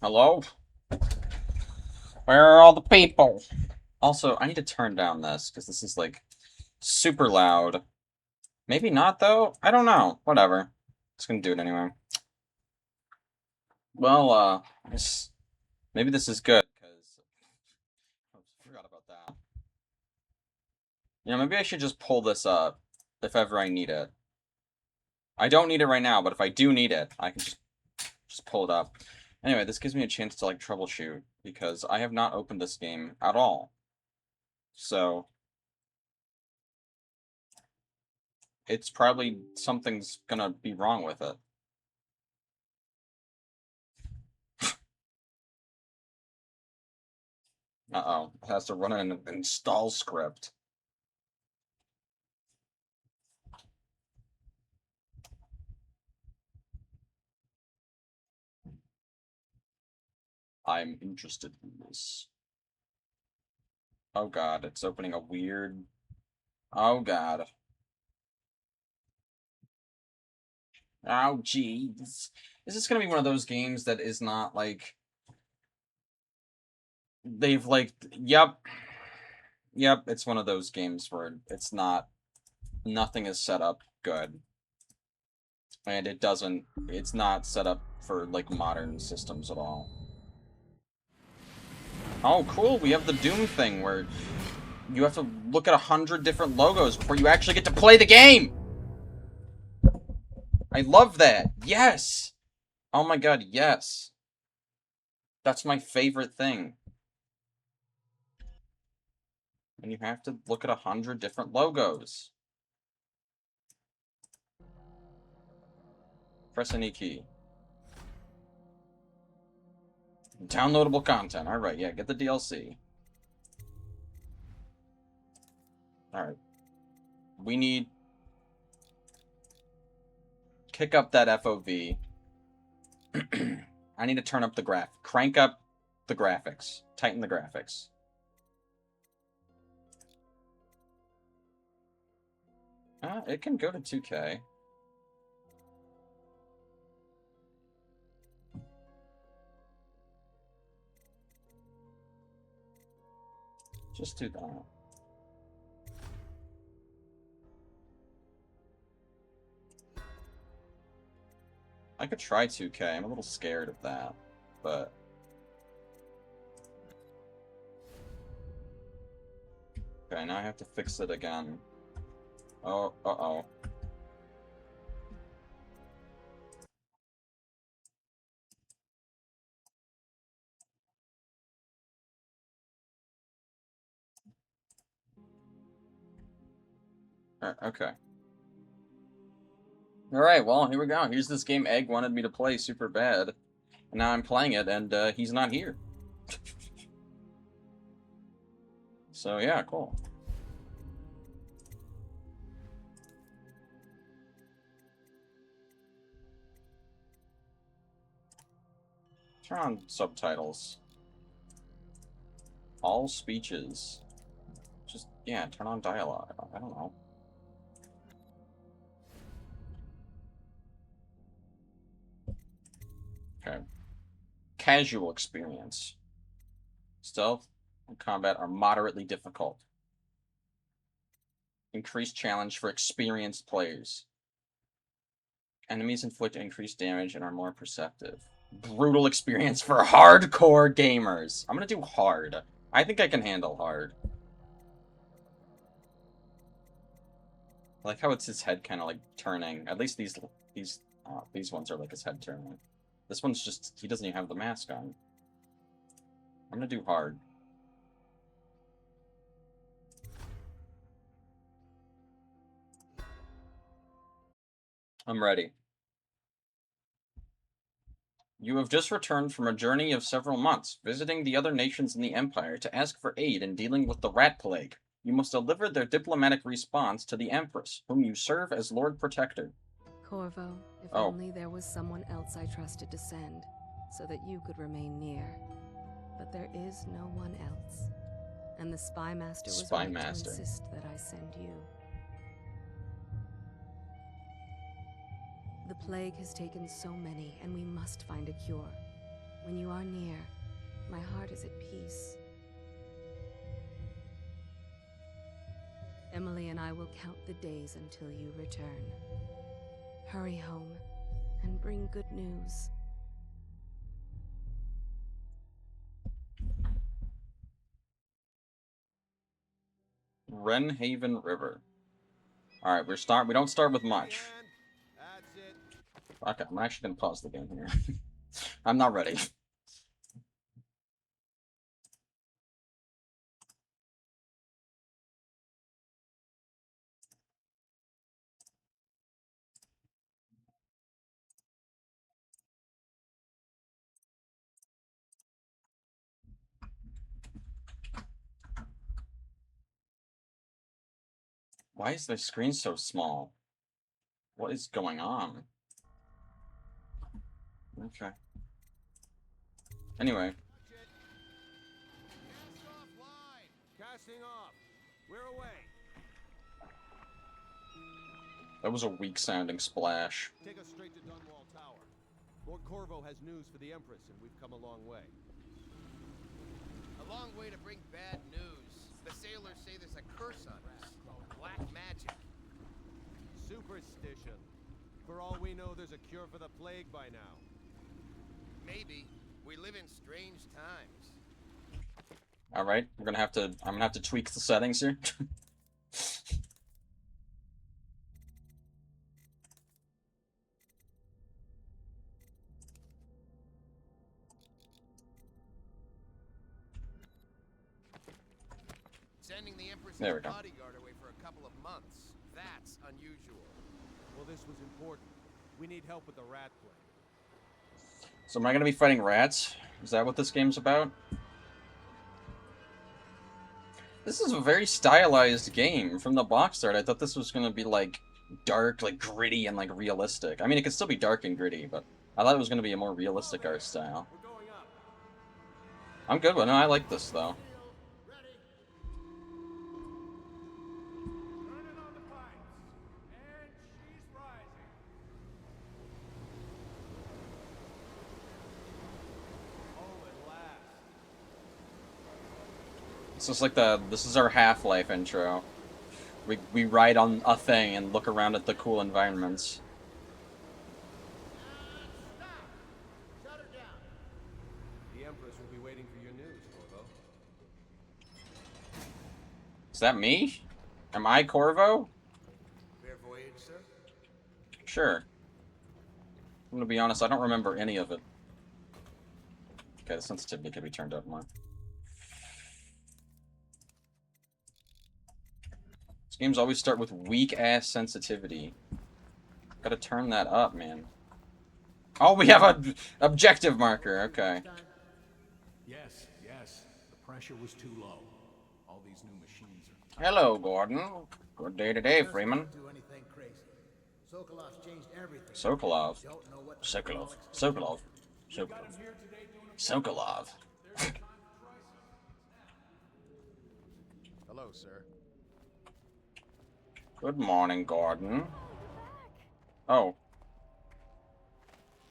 Hello? Where are all the people? Also, I need to turn down this, because this is, like, super loud. Maybe not, though? I don't know. Whatever. Just gonna do it anyway. Well, maybe this is good, because... I forgot about that. Maybe I should just pull this up, if ever I need it. I don't need it right now, but if I do need it, I can just pull it up. Anyway, this gives me a chance to, like, troubleshoot, because I have not opened this game at all. So... it's probably something's gonna be wrong with it. Uh-oh. It has to run an install script. I'm interested in this. Oh god, it's opening a weird... Oh god. Oh jeez. Is this gonna be one of those games that is not, like... they've, like... Yep. Yep, it's one of those games where it's not... nothing is set up good. And it doesn't... it's not set up for, like, modern systems at all. Oh, cool, we have the Doom thing where you have to look at 100 different logos before you actually get to play the game! I love that! Yes! Oh my god, yes. That's my favorite thing. And you have to look at 100 different logos. Press any key. Downloadable content. Alright, yeah, get the DLC. Alright. We need... kick up that FOV. I need to turn up the crank up the graphics. Tighten the graphics. It can go to 2K. Just do that. I could try 2K. I'm a little scared of that, but... okay, now I have to fix it again. Oh, uh-oh. Okay. Alright, well, here we go. Here's this game Egg wanted me to play super bad. And now I'm playing it, and he's not here. So, yeah, cool. Turn on subtitles. All speeches. Just, yeah, turn on dialogue. I don't know. Okay. Casual experience. Stealth and combat are moderately difficult. Increased challenge for experienced players. Enemies inflict increased damage and are more perceptive. Brutal experience for hardcore gamers. I'm gonna do hard. I think I can handle hard. I like how it's his head kind of like turning. At least these ones are like his head turning. This one's just, he doesn't even have the mask on. I'm gonna do hard. I'm ready. You have just returned from a journey of several months, visiting the other nations in the Empire to ask for aid in dealing with the rat plague. You must deliver their diplomatic response to the Empress, whom you serve as Lord Protector. Corvo, if Oh. only there was someone else I trusted to send, so that you could remain near. But there is no one else. And the Spy Master was Spy right Master. to insist that I send you. The plague has taken so many, and we must find a cure. When you are near, my heart is at peace. Emily and I will count the days until you return. Hurry home and bring good news. Wrenhaven River. Alright, we don't start with much. Okay, I'm actually gonna pause the game here. I'm not ready. Why is the screen so small? What is going on? Okay. Anyway. Cast off line. Casting off. We're away. That was a weak-sounding splash. Take us straight to Dunwall Tower. Lord Corvo has news for the Empress, and we've come a long way. A long way to bring bad news. The sailors say there's a curse on us. Black magic. Superstition. For all we know, there's a cure for the plague by now. Maybe. We live in strange times. Alright, I'm gonna have to tweak the settings here. Sending the Empress's There we go. bodyguard away for a couple of months. That's unusual. Well, this was important. We need help with the rat plague. So am I gonna be fighting rats? Is that what this game's about? This is a very stylized game. From the box art, I thought this was gonna be like dark, like gritty, and like realistic. I mean, it could still be dark and gritty, but I thought it was gonna be a more realistic art style. We're going up. I'm good with it. No, I like this though. Ready. Turning on the pipes. And she's rising. Oh, at last. This is our Half-Life intro. We ride on a thing and look around at the cool environments. Stop! Shut her down. The Empress will be waiting for your news, Corvo. Is that me? Am I Corvo? Fair voyage, sir? Sure. I'm gonna be honest, I don't remember any of it. Okay, the sensitivity could be turned up more. These games always start with weak-ass sensitivity. Gotta turn that up, man. Oh, we have a objective marker, okay. Yes, yes. The pressure was too low. All these new machines are... Hello, Gordon. Good day today, Freeman. Do anything crazy. Sokolov's changed everything. Sokolov. Don't know what Sokolov. Sokolov. Sokolov. Sokolov. Hello, sir. Good morning, Gordon. Oh.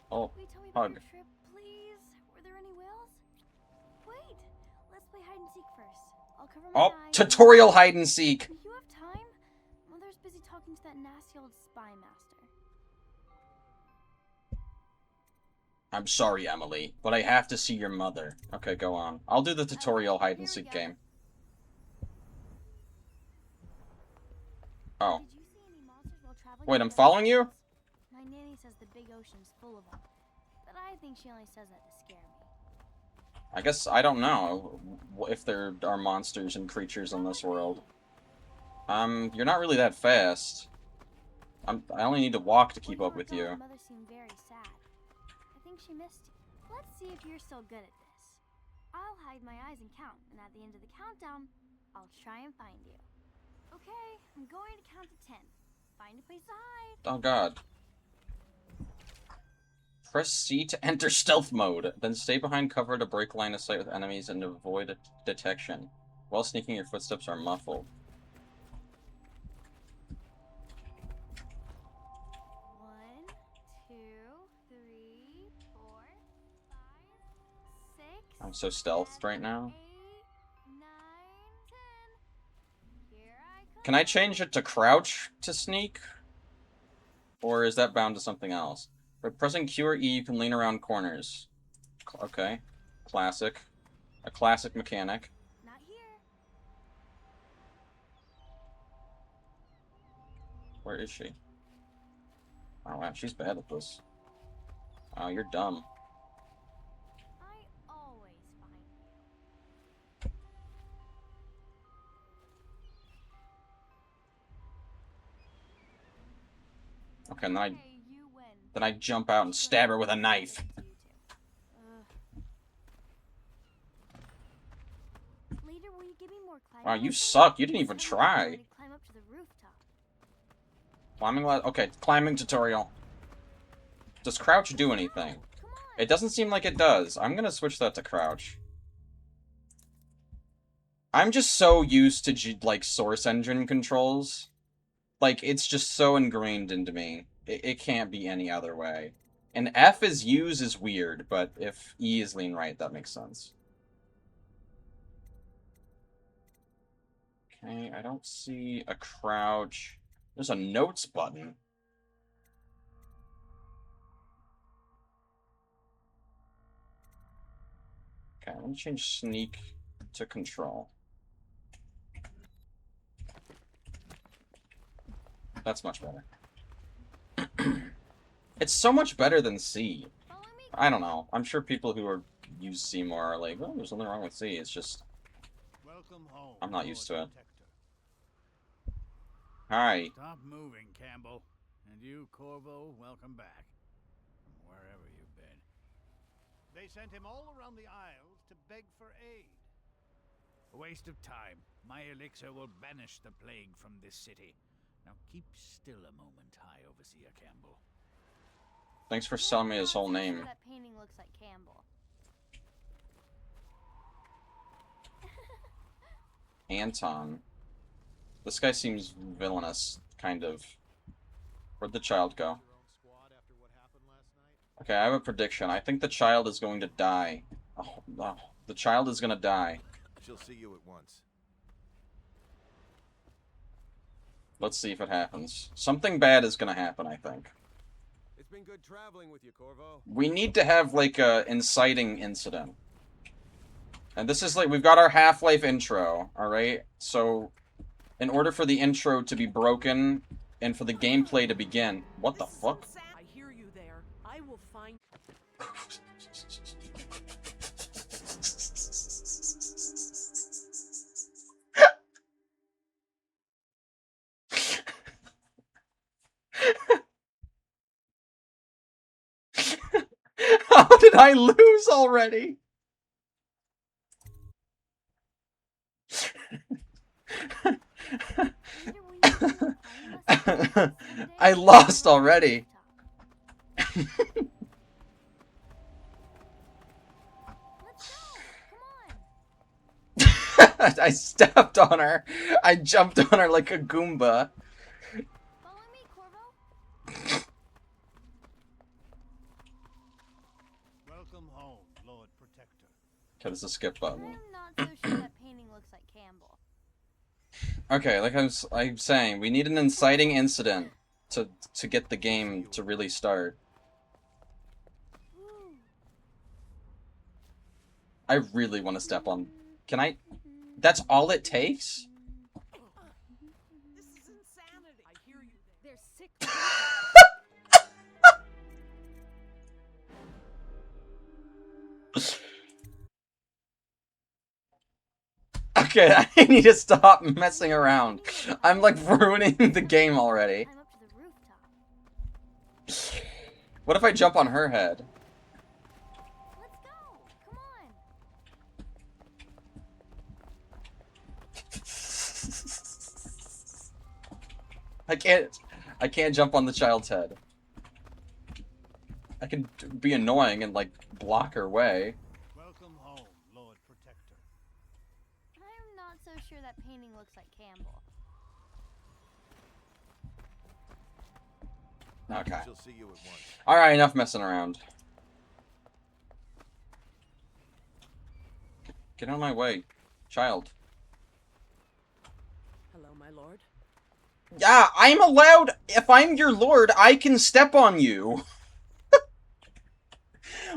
Oh, Will you tell me about hug. your trip, please? Were there any whales? Wait, let's play hide and seek first. I'll cover my Oh, eyes. tutorial hide and seek. Do you have time? Mother's busy talking to that nasty old spy master. I'm sorry, Emily, but I have to see your mother. Okay, go on. I'll do the tutorial hide and seek game. Oh. Did you see any monsters while traveling? Wait, through I'm the following you? mountains? My nanny says the big ocean's full of them, but I think she only says that to scare me. I guess I don't know if there are monsters and creatures in this world. You're not really that fast. I only need to walk to keep While up with were you. gone, Mother seemed very sad. I think she missed you. Let's see if you're still good at this. I'll hide my eyes and count, and at the end of the countdown, I'll try and find you. Okay, I'm going to count to 10. Find a place to hide. Oh god. Press C to enter stealth mode, then stay behind cover to break line of sight with enemies and avoid detection. While sneaking, your footsteps are muffled. 1, 2, 3, 4, 5, I'm so stealthed right now. 8, 9, 10. Here I come. Can I change it to crouch to sneak? Or is that bound to something else? By pressing Q or E, you can lean around corners. Okay. Classic. A classic mechanic. Not here. Where is she? Oh wow, she's bad at this. Oh, you're dumb. I always find you. Okay, Okay, you win. then I jump out and stab her with a knife. Later, will you give me more climbing Wow, you lessons? suck. You didn't even Because I really try. want to climb up to the rooftop. Okay, climbing tutorial. Does crouch do anything? Come on. It doesn't seem like it does. I'm gonna switch that to crouch. I'm just so used to, like, source engine controls. Like, it's just so ingrained into me. It can't be any other way. And F is use is weird, but if E is lean right, that makes sense. Okay, I don't see a crouch. There's a notes button. Okay, let me change sneak to control. That's much better. It's so much better than C. Follow me. I don't know. I'm sure people who use C more are like, oh, there's nothing wrong with C. It's just, Welcome home. I'm not used to Lord it. Protector. Hi. Stop moving, Campbell. And you, Corvo, welcome back. From wherever you've been. They sent him all around the Isles to beg for aid. A waste of time. My elixir will banish the plague from this city. Now keep still a moment, High Overseer Campbell. Thanks for telling me his whole I'm not so name. sure that painting looks like Campbell. Anton. This guy seems villainous, kind of. Where'd the child go? Your own squad after what happened last night? Okay, I have a prediction. I think the child is going to die. Oh, no. The child is gonna die. She'll see you at once. Let's see if it happens. Something bad is gonna happen, I think. It's been good traveling with you, Corvo. We need to have, like, a inciting incident. And this is, like, we've got our Half-Life intro, alright? So, in order for the intro to be broken, and for the gameplay to begin... What the fuck? I hear you there. I will find. How did I lose already? Later, will you give me more climbing lessons someday? I lost already. Let's go. Come on. I stepped on her. I jumped on her like a Goomba. Follow me, Corvo. Welcome home, Lord Protector. Okay, there's a skip button. I'm not so sure that painting looks like Campbell. Okay, like I'm saying, we need an inciting incident to get the game to really start. Ooh. I really want to step on. Can I? That's all it takes? This is insanity. I hear you there. They're sick. Okay, I need to stop messing around. I'm like ruining the game already. Climb up to the rooftop. What if I jump on her head? Let's go. Come on. I can't jump on the child's head. I can be annoying and like block her way. Welcome home, Lord Protector. I'm not so sure that painting looks like Campbell. Okay. She'll see you at once. Alright, enough messing around. Get out of my way. Child. Hello, my lord. Yeah, I'm allowed. If I'm your lord, I can step on you.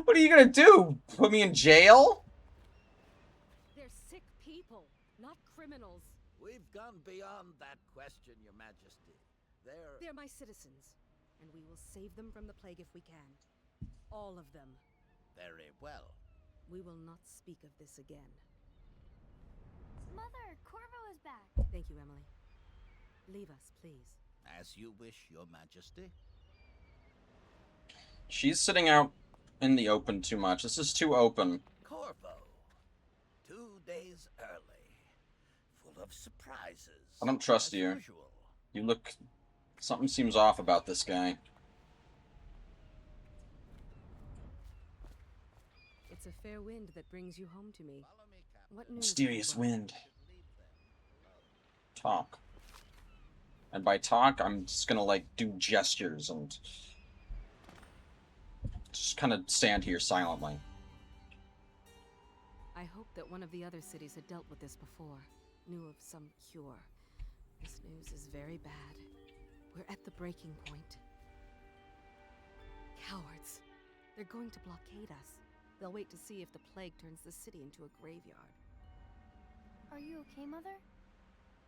What are you gonna do? Put me in jail? They're sick people, not criminals. We've gone beyond that question, Your Majesty. They're my citizens, and we will save them from the plague if we can. All of them. Very well. We will not speak of this again. Mother, Corvo is back. Thank you, Emily. Leave us, please. As you wish, Your Majesty. She's sitting out in the open too much. This is too open. Corvo. 2 days early. Full of surprises. I don't trust as you. Usual. You look... Something seems off about this guy. It's a fair wind that brings you home to me. Follow me, Captain. What news? Mysterious wind. Leave them. Talk. And by talk, I'm just gonna, like, do gestures and... just kind of stand here silently. I hoped that one of the other cities had dealt with this before. Knew of some cure. This news is very bad. We're at the breaking point. Cowards. They're going to blockade us. They'll wait to see if the plague turns the city into a graveyard. Are you okay, Mother?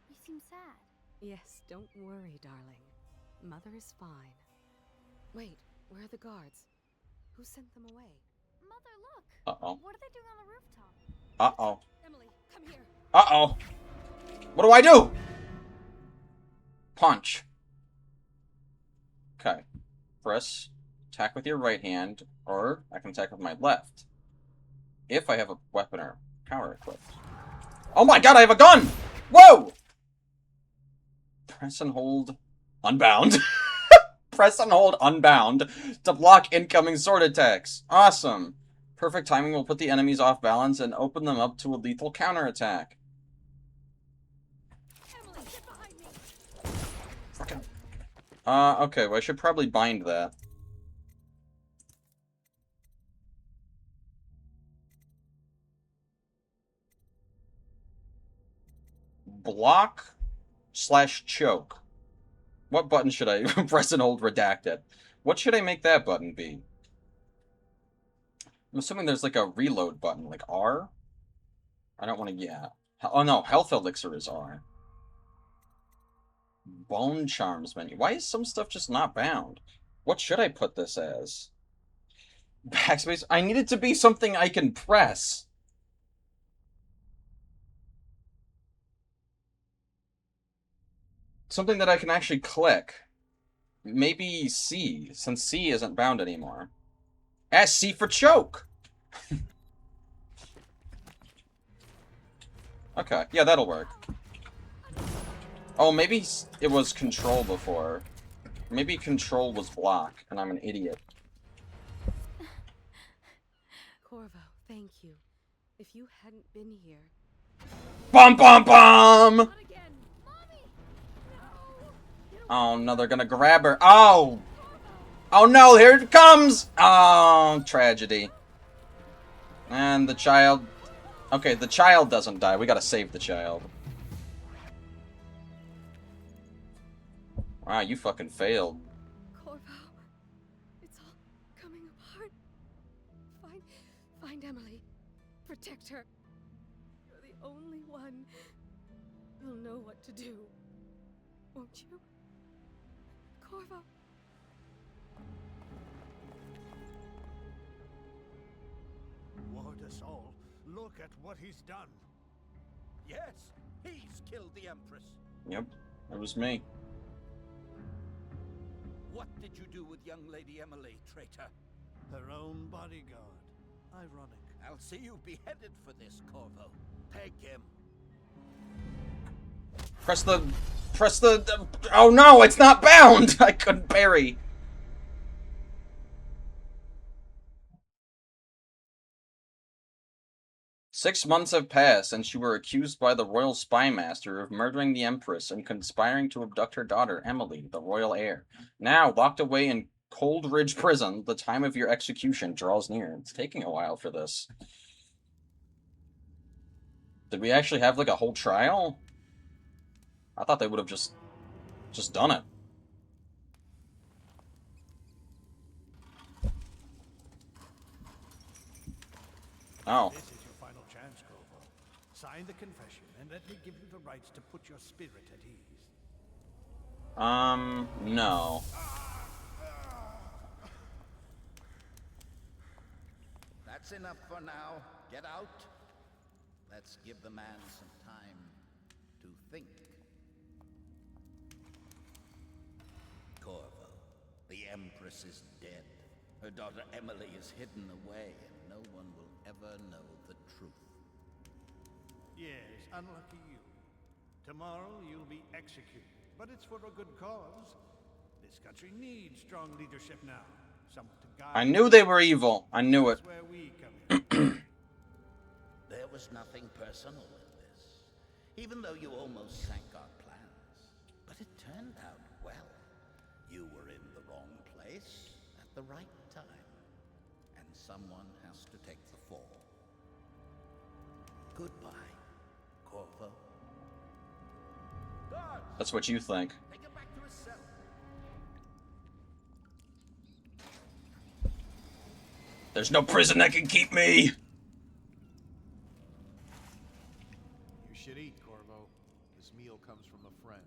You seem sad. Yes, don't worry, darling. Mother is fine. Wait, where are the guards? Who sent them away? Mother, look! Uh-oh. What are they doing on the rooftop? Uh-oh. Emily, come here. Uh-oh. What do I do? Punch. Okay. Press. Attack with your right hand, or I can attack with my left. If I have a weapon or power equipped. Oh my god, I have a gun! Whoa! Press and hold unbound. Press and hold unbound to block incoming sword attacks. Awesome. Perfect timing will put the enemies off balance and open them up to a lethal counterattack. Emily, get behind me. Fucking. Okay, well, I should probably bind that. Block / choke. What button should I press and hold redacted? What should I make that button be? I'm assuming there's like a reload button, like R? I don't want to, yeah. Oh no, health elixir is R. Bone charms menu. Why is some stuff just not bound? What should I put this as? Backspace? I need it to be something I can press. Something that I can actually click. Maybe C, since C isn't bound anymore. SC for choke! Okay, yeah, that'll work. Oh, maybe it was control before. Maybe control was block, and I'm an idiot. Corvo, thank you. If you hadn't been here... Bum bum bum! Not again! Mommy! Oh no, they're gonna grab her. Oh! Oh no, here it comes! Oh, tragedy. And the child... Okay, the child doesn't die. We gotta save the child. Wow, you fucking failed. Corvo, it's all coming apart. Find Emily. Protect her. You're the only one who'll know what to do. Won't you? Corvo. Ward us all. Look at what he's done. Yes, he's killed the Empress. Yep, that was me. What did you do with young Lady Emily, traitor? Her own bodyguard. Ironic. I'll see you beheaded for this, Corvo. Peg him. Press the... Oh no, it's not bound! I couldn't parry. "6 months have passed since you were accused by the royal spy master of murdering the Empress and conspiring to abduct her daughter, Emily, the royal heir. Now, locked away in Cold Ridge Prison, the time of your execution draws near." It's taking a while for this. Did we actually have like a whole trial? I thought they would have just done it. Oh. This is your final chance, Corvo. Sign the confession, and let me give you the rights to put your spirit at ease. No. That's enough for now. Get out. Let's give the man some time to think. Corvo, the Empress is dead. Her daughter Emily is hidden away, and no one will ever know the truth. Yes, unlucky you. Tomorrow you'll be executed, but it's for a good cause. This country needs strong leadership now. Someone to guide. I knew they were evil. I knew it. That's where we come in. There was nothing personal in this, even though you almost sank our plans. But it turned out well. You were in the wrong place at the right time, and someone has to take the fall. Goodbye, Corvo. Guards, That's what you think. take him back to his cell. There's no prison that can keep me. You should eat, Corvo. This meal comes from a friend.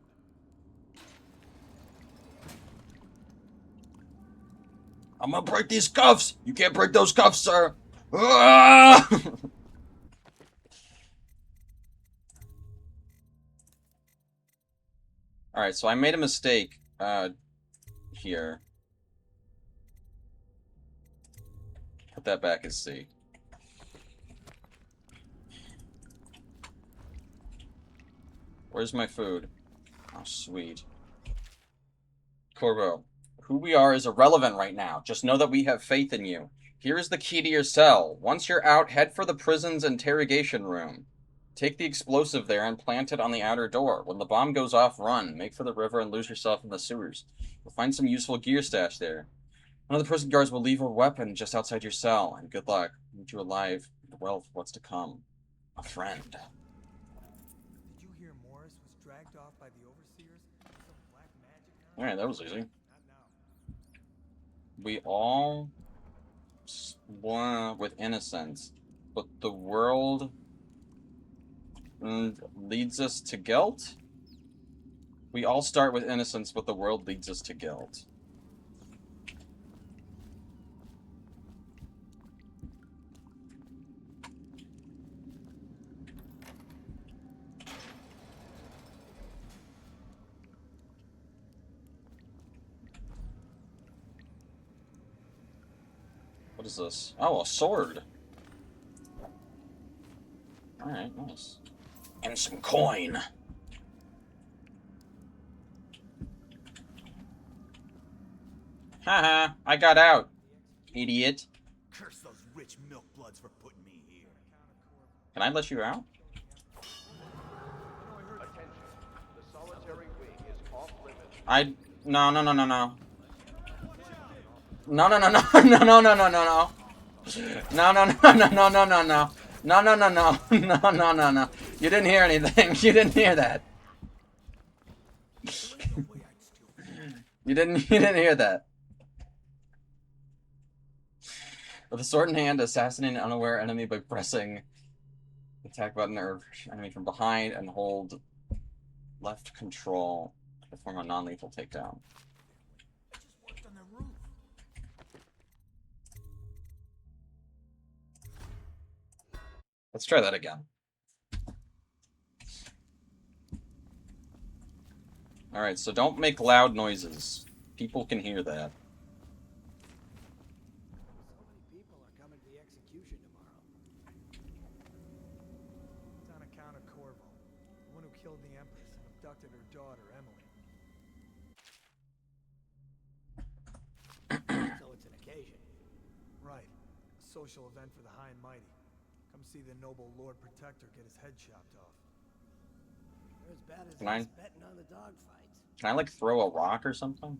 I'm gonna break these cuffs. You can't break those cuffs, sir. Ah! All right, so I made a mistake here. Put that back as C. Where's my food? Oh, sweet. Corvo, who we are is irrelevant right now. Just know that we have faith in you. Here is the key to your cell. Once you're out, head for the prison's interrogation room. Take the explosive there and plant it on the outer door. When the bomb goes off, run. Make for the river and lose yourself in the sewers. You'll find some useful gear stashed there. One of the prison guards will leave a weapon just outside your cell. And good luck. Meet you alive with the wealth of what's to come. A friend. Did you hear Morris was dragged off by the overseers? Some black magic now? Alright, that was easy. Not now. We all spawn with innocence, but the world leads us to guilt? We all start with innocence, but the world leads us to guilt. What is this? Oh, a sword. Alright, nice. And some coin. Haha, I got out. Idiot. Curse those rich milk bloods for putting me here. Can I let you out? Attention. The solitary wing is off limits. No. No. No. No. No. You didn't hear anything. You didn't hear that. You didn't hear that. With a sword in hand, assassinate an unaware enemy by pressing the attack button or enemy from behind and hold left control to perform a non-lethal takedown. I just worked on the roof. Let's try that again. Alright, so don't make loud noises. People can hear that. So many people are coming to the execution tomorrow. It's on account of Corvo, the one who killed the Empress and abducted her daughter, Emily. So it's an occasion. Right. A social event for the high and mighty. Come see the noble Lord Protector get his head chopped off. They're as bad as Can I- us betting on the dogfights. Can I, like, throw a rock or something?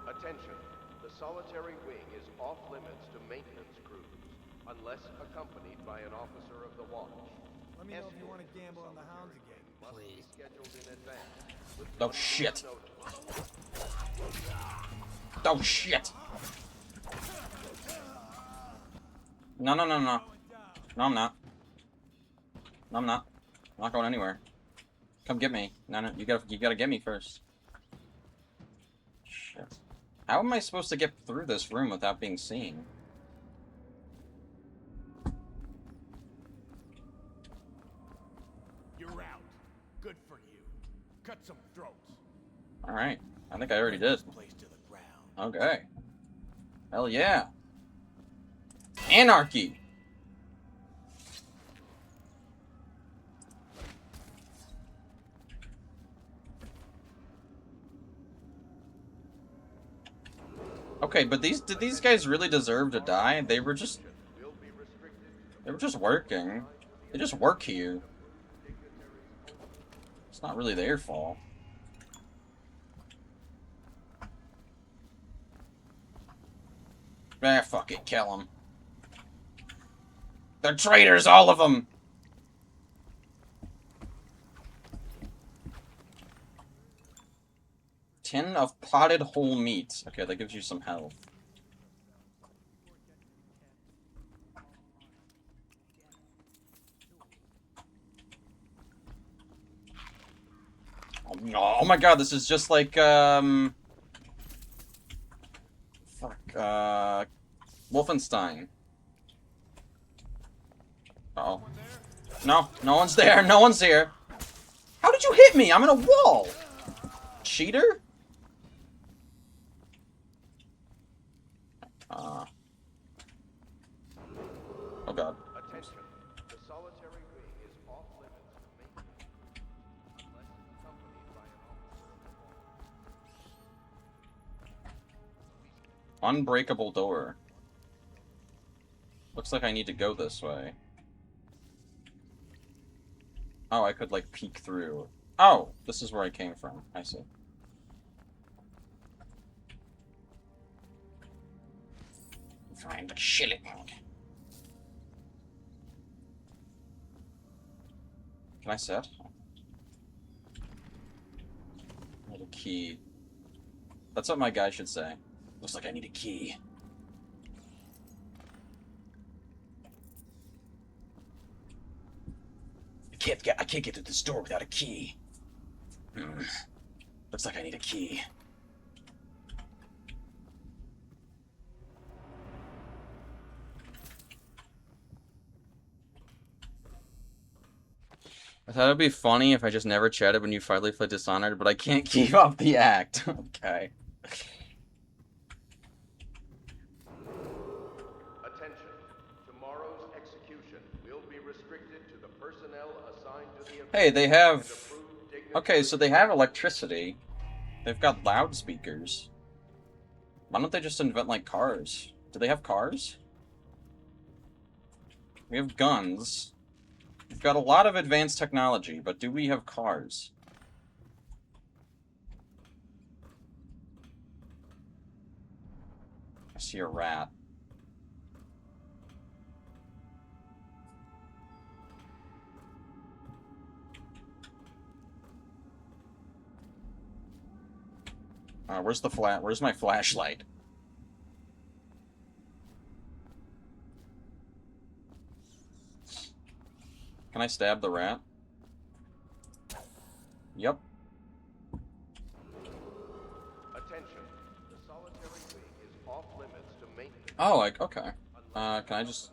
Attention. The solitary wing is off limits to maintenance crews. unless accompanied by an officer of the watch. Let me know if you want to gamble on the hounds again. Must be scheduled in advance. With Oh 1 shit. notice. Oh shit. No, no, no, no. No, I'm not. No, I'm not. I'm not going anywhere. Come get me. No, no, you gotta get me first. Shit. How am I supposed to get through this room without being seen? You're out. Good for you. Cut some throats. Alright. I think I already did. This place to the ground. Okay. Hell yeah. Anarchy! Okay, but did these guys really deserve to die? They were just working. They just work here. It's not really their fault. Ah, fuck it, kill them. They're traitors, all of them! Tin of potted whole meat. Okay, that gives you some health. Oh my god, this is just like, fuck, Wolfenstein. Uh-oh. No, no one's there, no one's here. How did you hit me? I'm in a wall! Cheater? Oh god. Attention. The solitary wing is off limits for maintenance. Unless accompanied by an officer of the watch. Unbreakable door. Looks like I need to go this way. Oh, I could, like, peek through. Oh! This is where I came from. I see. Find the shilling. Can I set? I need a key. That's what my guy should say. Looks like I need a key. I can't get to this door without a key. Looks like I need a key. I thought it'd be funny if I just never chatted when you finally played Dishonored, but I can't keep up the act. Okay. Attention. Tomorrow's execution will be restricted to the personnel assigned to the event. Hey, they have... Okay, so they have electricity. They've got loudspeakers. Why don't they just invent, like, cars? Do they have cars? We have guns. We've got a lot of advanced technology, but do we have cars? I see a rat. Where's my flashlight? Can I stab the rat? Yep. Attention. The solitary wing is off limits to maintenance. Oh, like, okay. Can I just...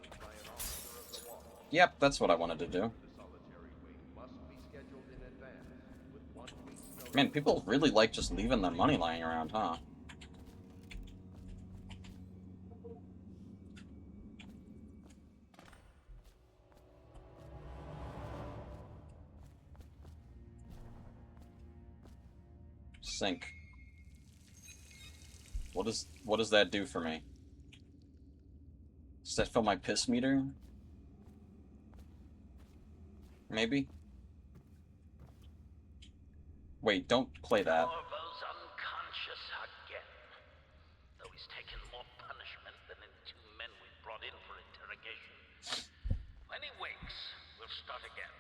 Yep, that's what I wanted to do. The solitary wing must be scheduled in advance with 1 week's notice. Man, people really like just leaving their money lying around, huh? Sink. What does that do for me? Does that fill my piss meter? Maybe? Wait, don't play that. Corvo's unconscious again. Though he's taken more punishment than the 2 men we brought in for interrogation. start again.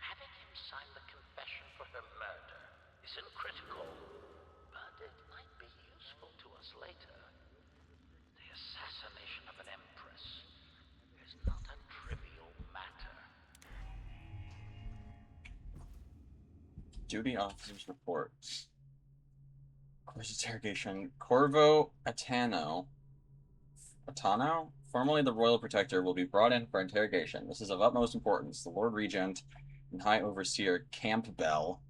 Having him sign the confession for her murder isn't critical, but it might be useful to us later. The assassination of an empress is not a trivial matter. Duty officer's report. Course interrogation. Corvo Atano, formerly the Royal Protector, will be brought in for interrogation. This is of utmost importance. The Lord Regent and High Overseer Campbell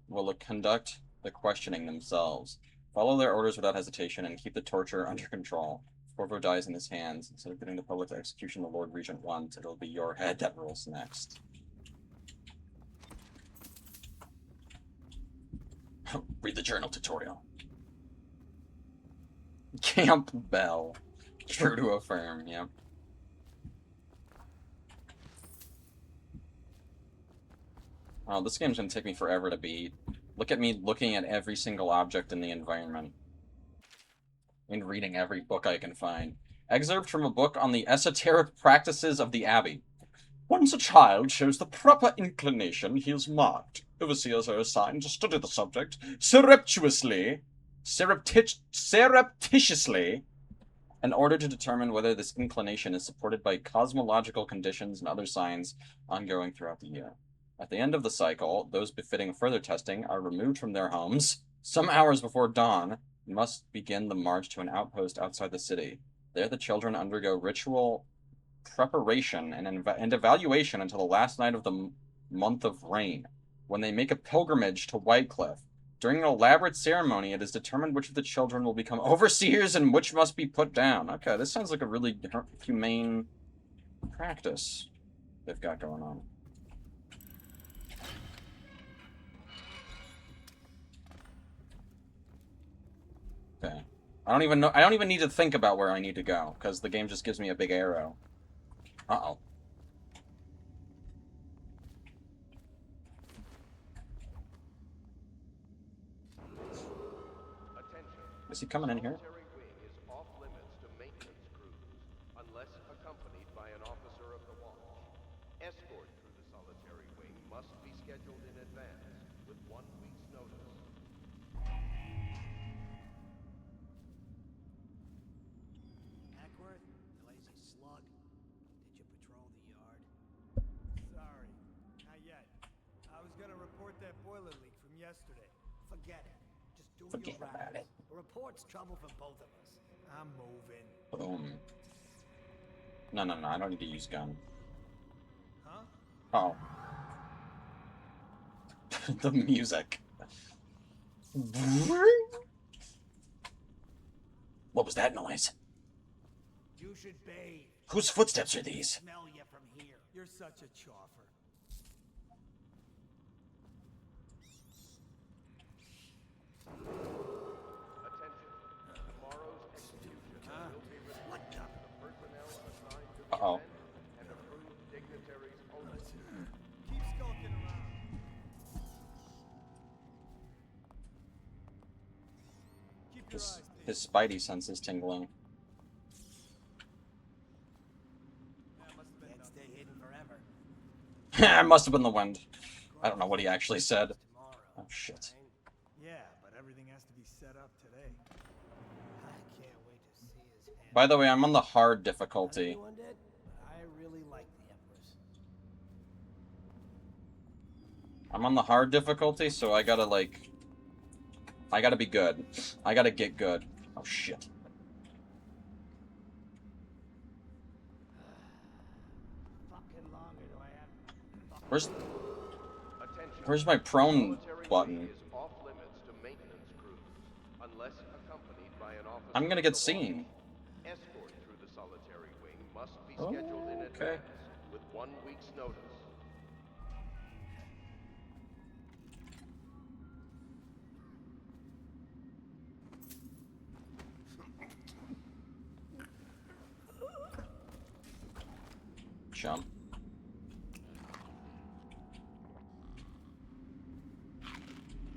will conduct the questioning themselves. Follow their orders without hesitation and keep the torture under control. If Corvo dies in his hands, instead of getting the public to execution the Lord Regent wants, it'll be your head that rules next. Read the journal tutorial. Campbell. True to affirm, yep. Oh, this game's gonna take me forever to beat. Look at me looking at every single object in the environment. And reading every book I can find. Excerpt from a book on the esoteric practices of the Abbey. Once a child shows the proper inclination, he is marked. Overseers are assigned to study the subject surreptitiously, in order to determine whether this inclination is supported by cosmological conditions and other signs ongoing throughout the year. At the end of the cycle, those befitting further testing are removed from their homes. Some hours before dawn, and must begin the march to an outpost outside the city. There the children undergo ritual preparation and evaluation until the last night of the month of rain, when they make a pilgrimage to Whitecliff. During an elaborate ceremony, it is determined which of the children will become overseers and which must be put down. Okay, this sounds like a really humane practice they've got going on. Okay. I don't even need to think about where I need to go, because the game just gives me a big arrow. Uh-oh. Is he coming in here? Solitary wing is off limits to maintenance crews, unless accompanied by an officer of the watch. Escort through the solitary wing must be scheduled in advance, with 1 week's notice. Hackworth, you lazy slug. Did you patrol the yard? Sorry, not yet. I was gonna report that boiler leak from yesterday. Forget it. Just do Forget your about rounds. A report's trouble for both of us. I'm moving. Boom. No, I don't need to use gun. Huh? Oh. The music. What was that noise? You should bathe. Whose footsteps are these? Smell you from here. You're such a choffer. Attention. Tomorrow's execution will be What restricted the? to the personnel assigned to the Uh-oh. event and approved dignitaries only. Keep skulking around. Keep your eyes peeled. His spidey sense is tingling. That must have been Can't stay hidden forever. It must have been the wind. I don't know what he actually said. Tomorrow. Oh, shit. right? Yeah, but everything has to be set up today. I can't wait to see his hand. By the way, I'm on the hard Not difficulty. everyone did, but I really like the Empress. I'm on the hard difficulty, so I gotta, like... I gotta be good. I gotta get good. Oh, shit. Fucking longer do I have? Attention. Where's my prone Solitary button? wing is off limits to maintenance crews, unless accompanied by an officer. I'm gonna of get the seen. watch. Escort through the solitary wing must be Oh, scheduled in okay. advance, with 1 week's notice. Chum.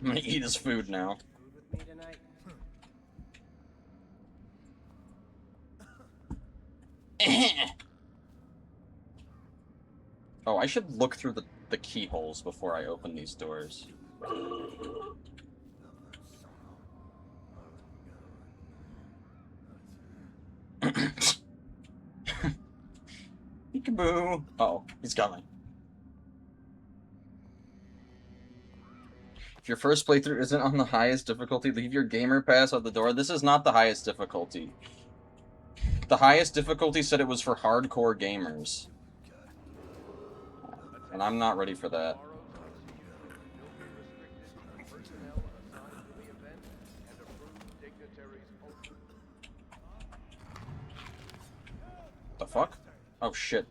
I'm gonna eat his food now. Food with me tonight? I should look through the keyholes before I open these doors. Peekaboo! Oh, he's coming. If your first playthrough isn't on the highest difficulty, leave your gamer pass at the door. This is not the highest difficulty. The highest difficulty said it was for hardcore gamers. And I'm not ready for that. The fuck? Oh shit.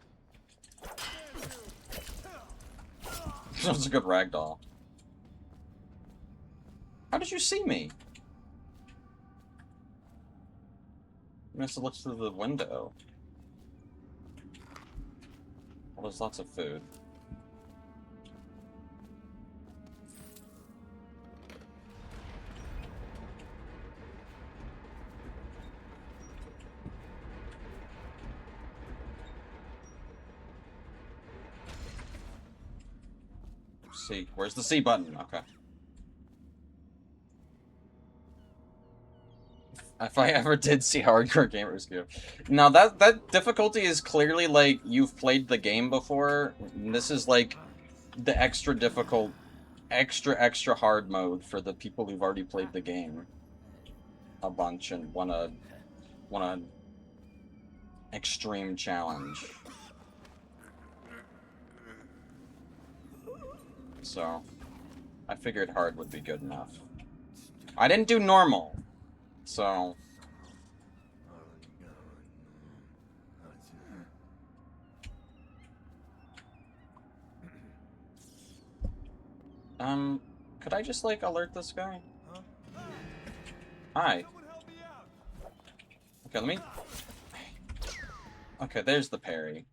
That was a good ragdoll. How did you see me? You must have looked through the window. Well, there's lots of food. C. Where's the C button? Okay. If I ever did see Hardcore Gamers Goof. Now, that difficulty is clearly, like, you've played the game before. This is, like, the extra difficult, extra hard mode for the people who've already played the game a bunch and want a extreme challenge. So, I figured hard would be good enough. I didn't do normal. So... could I just, like, alert this guy? Hi. Okay, let me... Okay, there's the parry.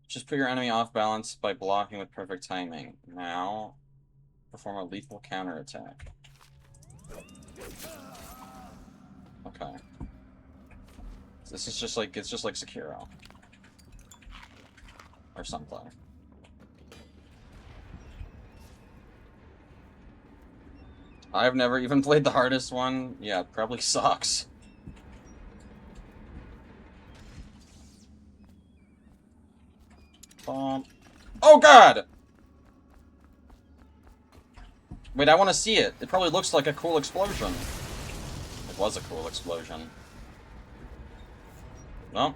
Just put your enemy off balance by blocking with perfect timing. Now, perform a lethal counterattack. Okay. This is just like, it's just like Sekiro. Or something. I've never even played the hardest one. Yeah, it probably sucks. Oh god! Wait, I want to see it. It probably looks like a cool explosion. It was a cool explosion. Well,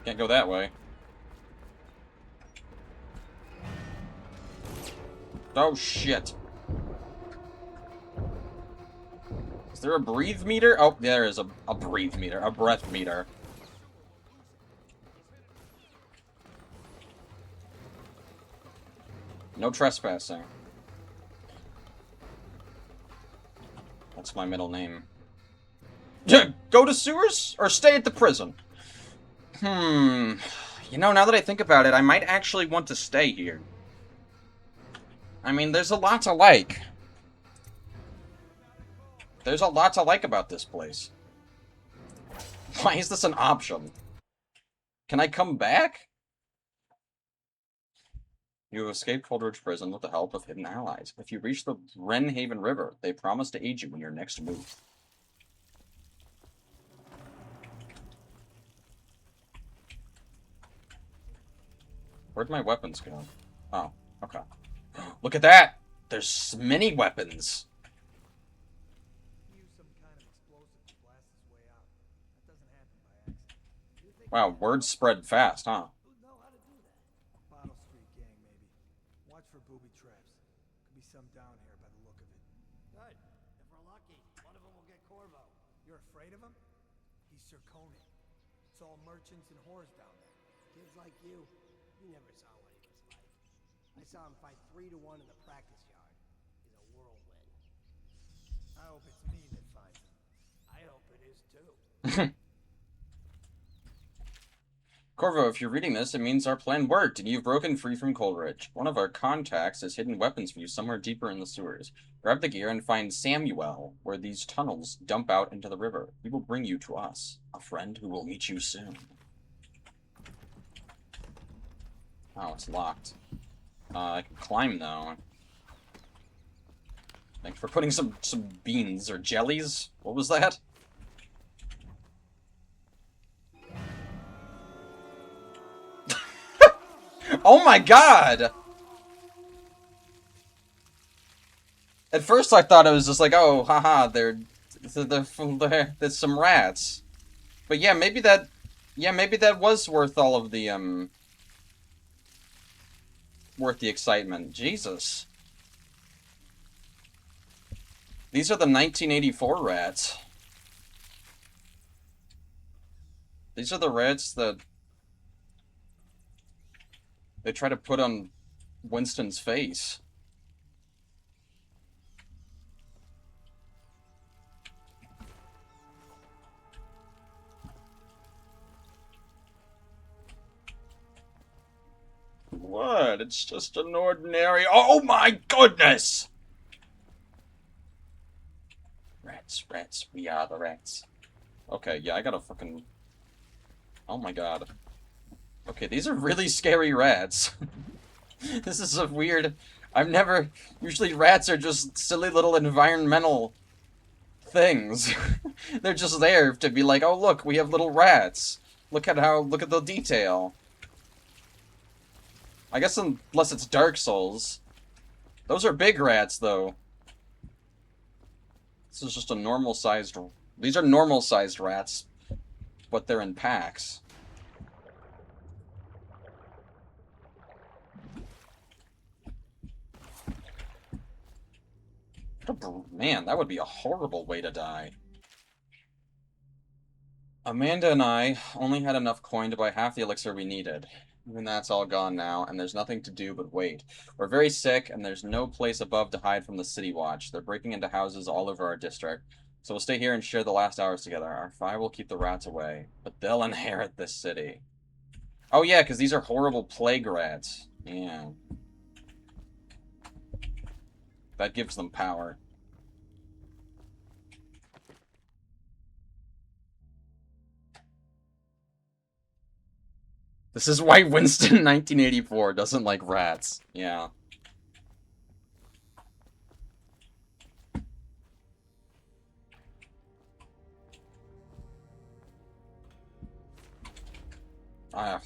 can't go that way. Oh shit. Is there a breathe meter? Oh, there is a breathe meter. A breath meter. No trespassing. That's my middle name. Go to sewers or stay at the prison? You know, now that I think about it, I might actually want to stay here. I mean, there's a lot to like. There's a lot to like about this place. Why is this an option? Can I come back? You have escaped Coldridge Prison with the help of hidden allies. If you reach the Wrenhaven River, they promise to aid you in your next move. Where'd my weapons go? Oh, okay. Look at that! There's many weapons! Use some kind of explosive to blast his way out. That doesn't happen by accident. Wow, words spread fast, huh? Who'd know how to do that? Bottle Street gang, maybe. Watch for booby traps. Could be some down here by the look of it. Good. If we're lucky, one of them will get Corvo. You're afraid of him? He's Sir Conan. It's all merchants and whores down there. Kids like you never saw what he was like. I saw him fight 3 to 1 in the practice yard. He's a whirlwind. I hope it's me that finds him. I hope it is too. Corvo, if you're reading this, it means our plan worked, and you've broken free from Coleridge. One of our contacts has hidden weapons for you somewhere deeper in the sewers. Grab the gear and find Samuel, where these tunnels dump out into the river. He will bring you to us, a friend who will meet you soon. Oh, it's locked. I can climb, though. Thanks for putting some beans or jellies. What was that? Oh my god! At first I thought it was just like, oh, haha, there's some rats. But yeah, maybe that was worth all of the, worth the excitement. Jesus. These are the 1984 rats. These are the rats that they try to put on Winston's face. What? It's just an ordinary... Oh my goodness! Rats, rats, we are the rats. Okay, yeah, I gotta fucking... Oh my god. Okay, these are really scary rats. This is a weird... I've never... Usually rats are just silly little environmental things. They're just there to be like, oh look, we have little rats. Look at the detail. I guess unless it's Dark Souls. Those are big rats, though. This is just a normal-sized... These are normal-sized rats, but they're in packs. Man, that would be a horrible way to die. Amanda and I only had enough coin to buy half the elixir we needed. Even that's all gone now, and there's nothing to do but wait. We're very sick, and there's no place above to hide from the City Watch. They're breaking into houses all over our district. So we'll stay here and share the last hours together. Our fire will keep the rats away, but they'll inherit this city. Oh yeah, because these are horrible plague rats. Yeah. That gives them power. This is why Winston 1984 doesn't like rats. Yeah.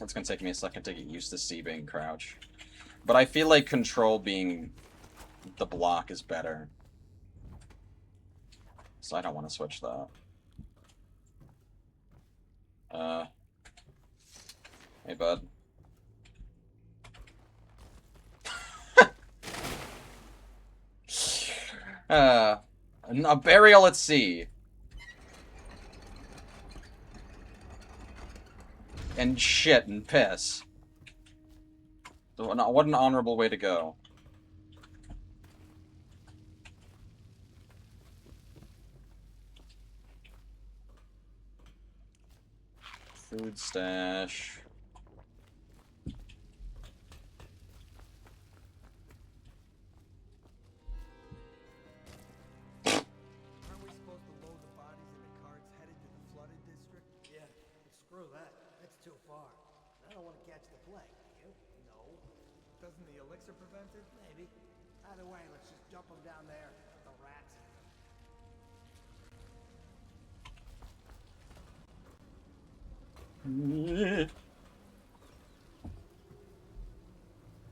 It's gonna take me a second to get used to C being crouch. But I feel like control being the block is better. So I don't want to switch that. Hey, bud. A burial at sea. And shit and piss. What an honorable way to go. Food stash. Aren't we supposed to load the bodies into carts headed to the flooded district? Yeah, but screw that. That's too far. I don't want to catch the plague. You? No. Doesn't the elixir prevent it? Maybe. Either way, let's just dump them down there with the rats.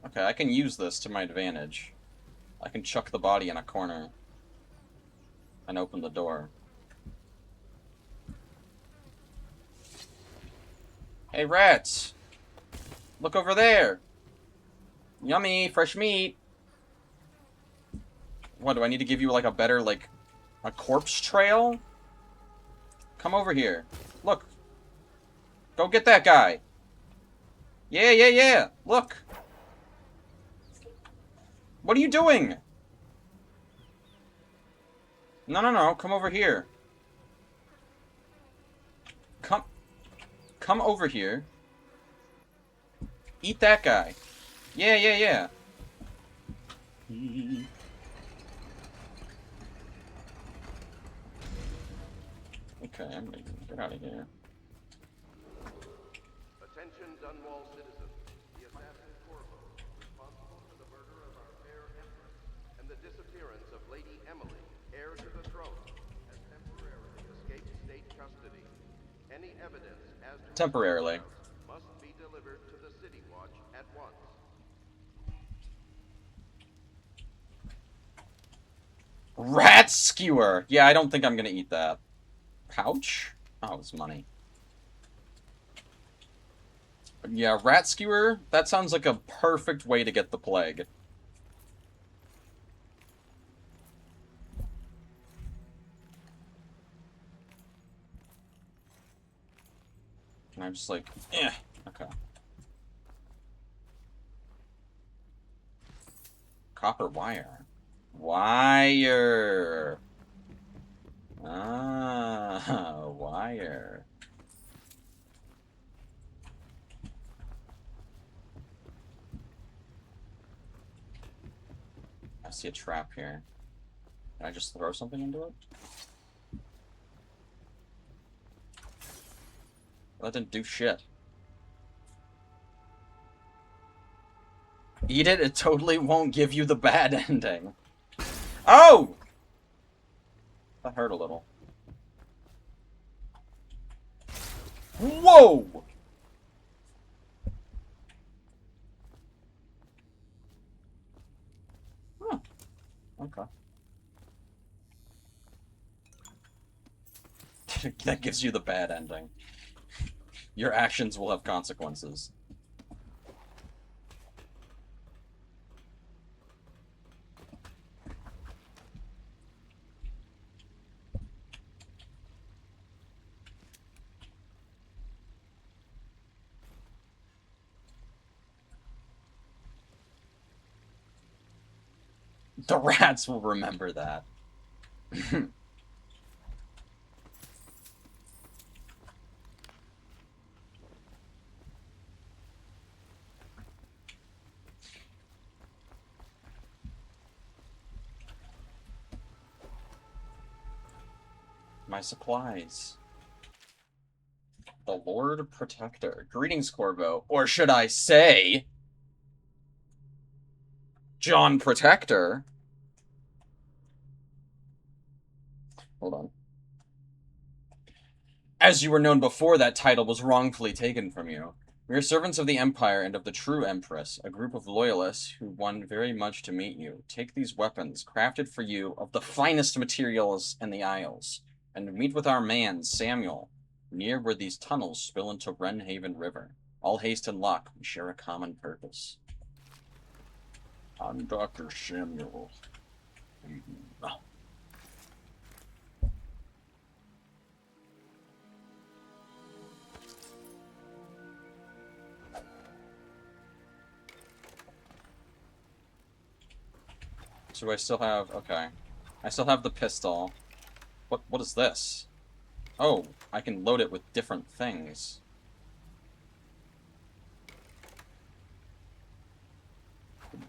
Okay, I can use this to my advantage. I can chuck the body in a corner and open the door. Hey, rats! Look over there! Yummy, fresh meat! What, do I need to give you, like, a better, like, a corpse trail? Come over here. Look. Go get that guy. Yeah, yeah, yeah. Look. What are you doing? No, no, no. Come over here. Come over here. Eat that guy. Yeah, yeah, yeah. Okay, I'm gonna get out of here. Attention Dunwall citizens. The assassin Corvo, responsible for the Any evidence as to Temporarily. must be delivered to the City Watch at once. Rat skewer! Yeah, I don't think I'm gonna eat that. Pouch? Oh, it's money. Yeah, rat skewer? That sounds like a perfect way to get the plague. And I'm just like, eh. Okay. Copper wire. Wire. Ah, wire. I see a trap here. Can I just throw something into it? That didn't do shit. Eat it, it totally won't give you the bad ending. Oh! That hurt a little. Whoa! Huh. Okay. That gives you the bad ending. Your actions will have consequences. The rats will remember that. My supplies. The Lord Protector. Greetings, Corvo. Or should I say... John Protector? Hold on. As you were known before, that title was wrongfully taken from you. We are servants of the Empire and of the true Empress, a group of loyalists who want very much to meet you. Take these weapons, crafted for you of the finest materials in the Isles, and meet with our man, Samuel, near where these tunnels spill into Wrenhaven River. All haste and luck, we share a common purpose. I'm Dr. Samuel. Oh. So I still have, okay. I still have the pistol. What is this? Oh, I can load it with different things.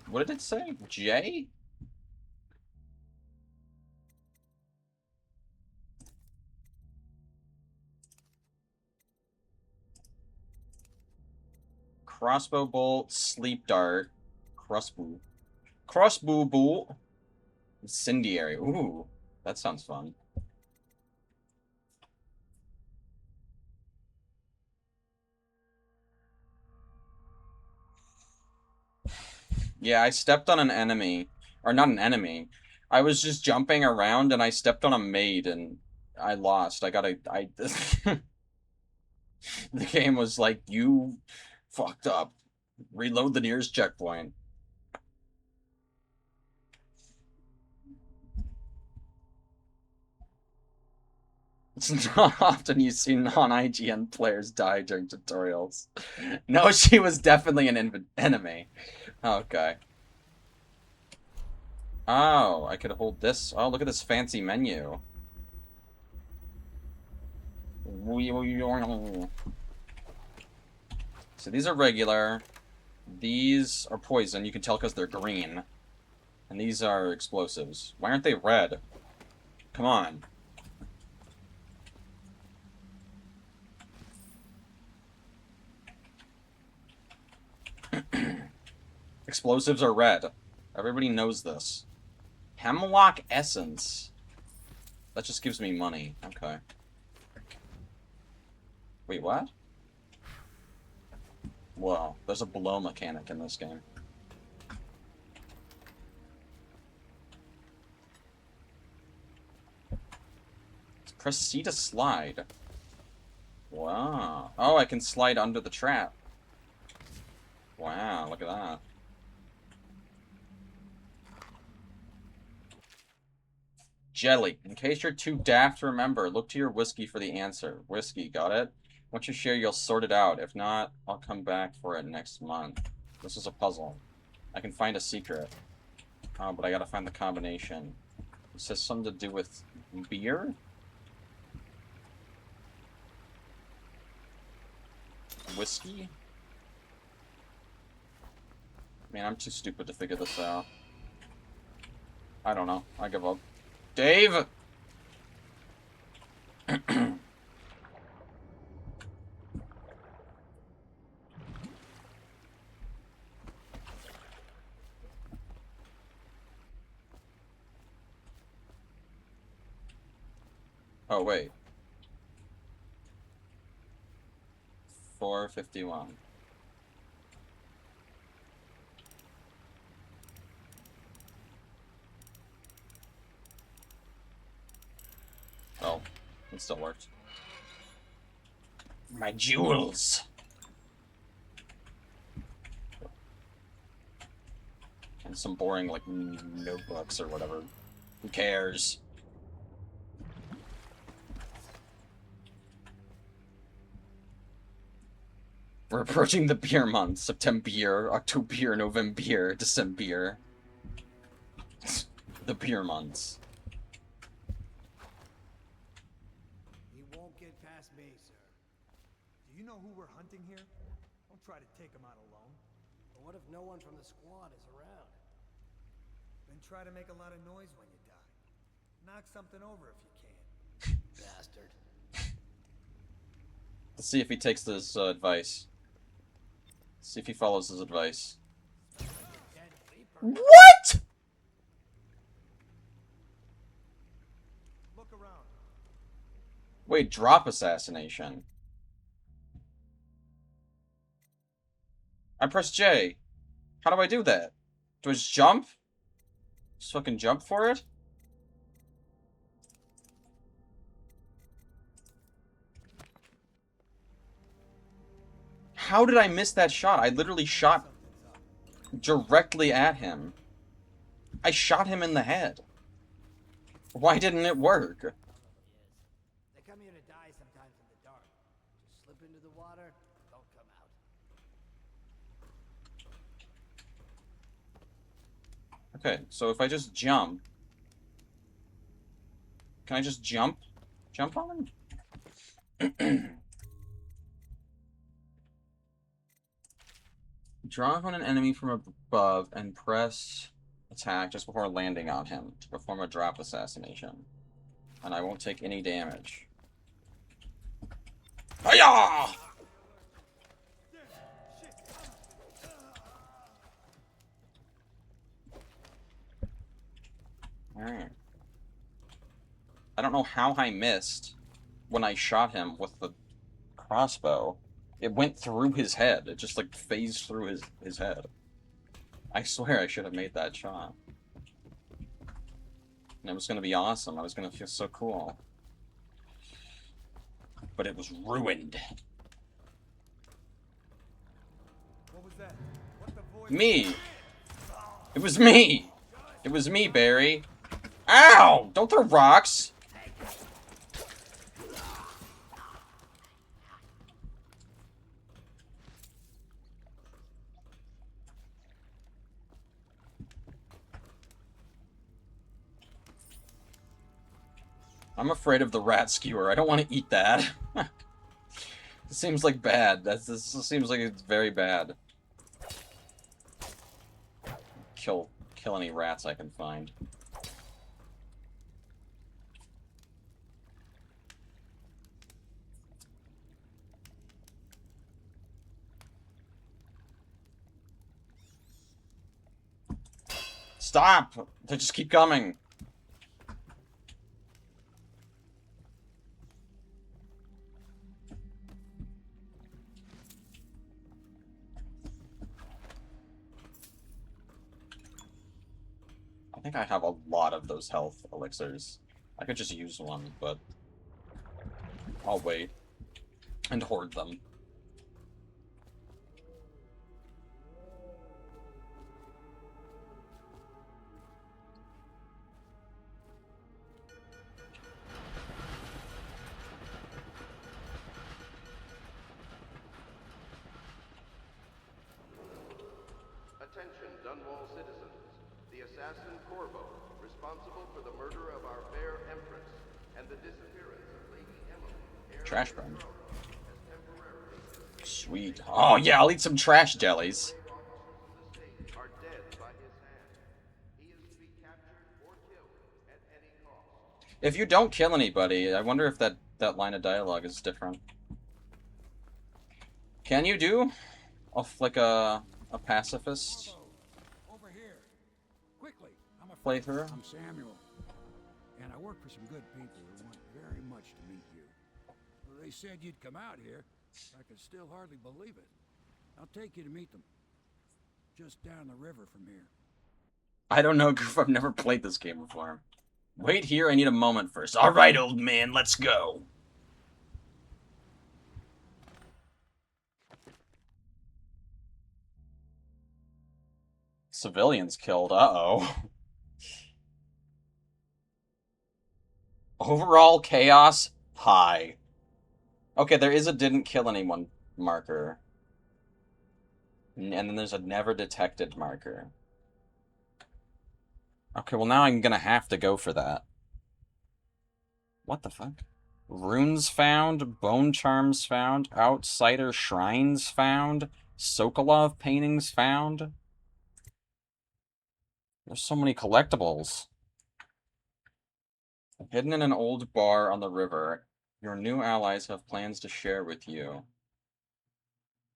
What did it say? J? Crossbow bolt, sleep dart, crossbow bolt, incendiary. Ooh, that sounds fun. Yeah, I stepped on an enemy. Or not an enemy. I was just jumping around and I stepped on a maid and I lost. The game was like, you fucked up. Reload the nearest checkpoint. It's not often you see non-IGN players die during tutorials. No, she was definitely an enemy. Okay. Oh, I could hold this. Oh, look at this fancy menu. So these are regular. These are poison. You can tell because they're green. And these are explosives. Why aren't they red? Come on. Explosives are red. Everybody knows this. Hemlock essence. That just gives me money. Okay. Wait, what? Whoa, there's a blow mechanic in this game. Press C to slide. Wow. Oh, I can slide under the trap. Wow, look at that. Jelly. In case you're too daft to remember, look to your whiskey for the answer. Whiskey, got it? Once you share, you'll sort it out. If not, I'll come back for it next month. This is a puzzle. I can find a secret. Oh, but I gotta find the combination. It says something to do with beer? Whiskey? Man, I'm too stupid to figure this out. I don't know. I give up. Dave! Oh, wait. 451. Oh, it still worked. My jewels! And some boring, like, notebooks or whatever. Who cares? We're approaching the beer month. September, October, November, December. The beer months. He won't get past me, sir. Do you know who we're hunting here? Don't try to take him out alone. But what if no one from the squad is around? Then try to make a lot of noise when you die. Knock something over if you can. Bastard. Let's see if he takes this advice. See if he follows his advice. What?! Look around. Wait, drop assassination. I press J. How do I do that? Do I just jump? Just fucking jump for it? How did I miss that shot? I literally shot directly at him. I shot him in the head. Why didn't it work? They come here to die sometimes in the dark. Just slip into the water, don't come out. Okay, so if I just jump... Can I just jump? Jump on him? Draw on an enemy from above and press attack just before landing on him to perform a drop assassination. And I won't take any damage. Hiya! Alright. I don't know how I missed when I shot him with the crossbow. It went through his head. It just, like, phased through his head. I swear I should have made that shot. And it was gonna be awesome. I was gonna feel so cool. But it was ruined. What was that? What the voice? Me! It was me! It was me, Barry. Ow! Don't throw rocks! I'm afraid of the rat skewer. I don't want to eat that. It seems like bad. This seems like it's very bad. Kill any rats I can find. Stop! They just keep coming. I think I have a lot of those health elixirs. I could just use one, but I'll wait and hoard them. Attention, Dunwall citizens. The assassin Corvo, responsible for the murder of our fair Empress and the disappearance of Lady Emily, Trash burn. Sweet. Oh yeah, I'll eat some trash jellies. are dead by his hand. He is to be captured or killed at any cost. If you don't kill anybody, I wonder if that line of dialogue is different. Can you do a pacifist Over here. Quickly. I'm a playthrough? I'm Samuel. And I work for some good people who want very much to meet you. Well, they said you'd come out here. I can still hardly believe it. I'll take you to meet them. Just down the river from here. I don't know, Goof. I've never played this game before. Wait here, I need a moment first. Alright, old man, let's go. Civilians killed, uh-oh. Overall chaos, high. Okay, there is a didn't kill anyone marker. And then there's a never detected marker. Okay, well now I'm gonna have to go for that. What the fuck? Runes found, bone charms found, outsider shrines found, Sokolov paintings found. There's so many collectibles. Hidden in an old bar on the river, your new allies have plans to share with you.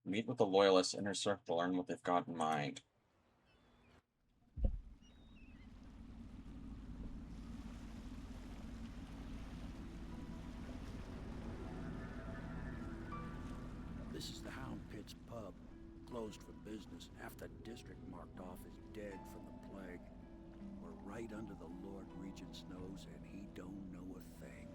Meet with the Loyalists' inner circle, learn what they've got in mind. This is the Hound Pit's pub. Closed for business. Half the district marked off as dead from the plague. We're right under the Lord Regent's nose, and he don't know a thing.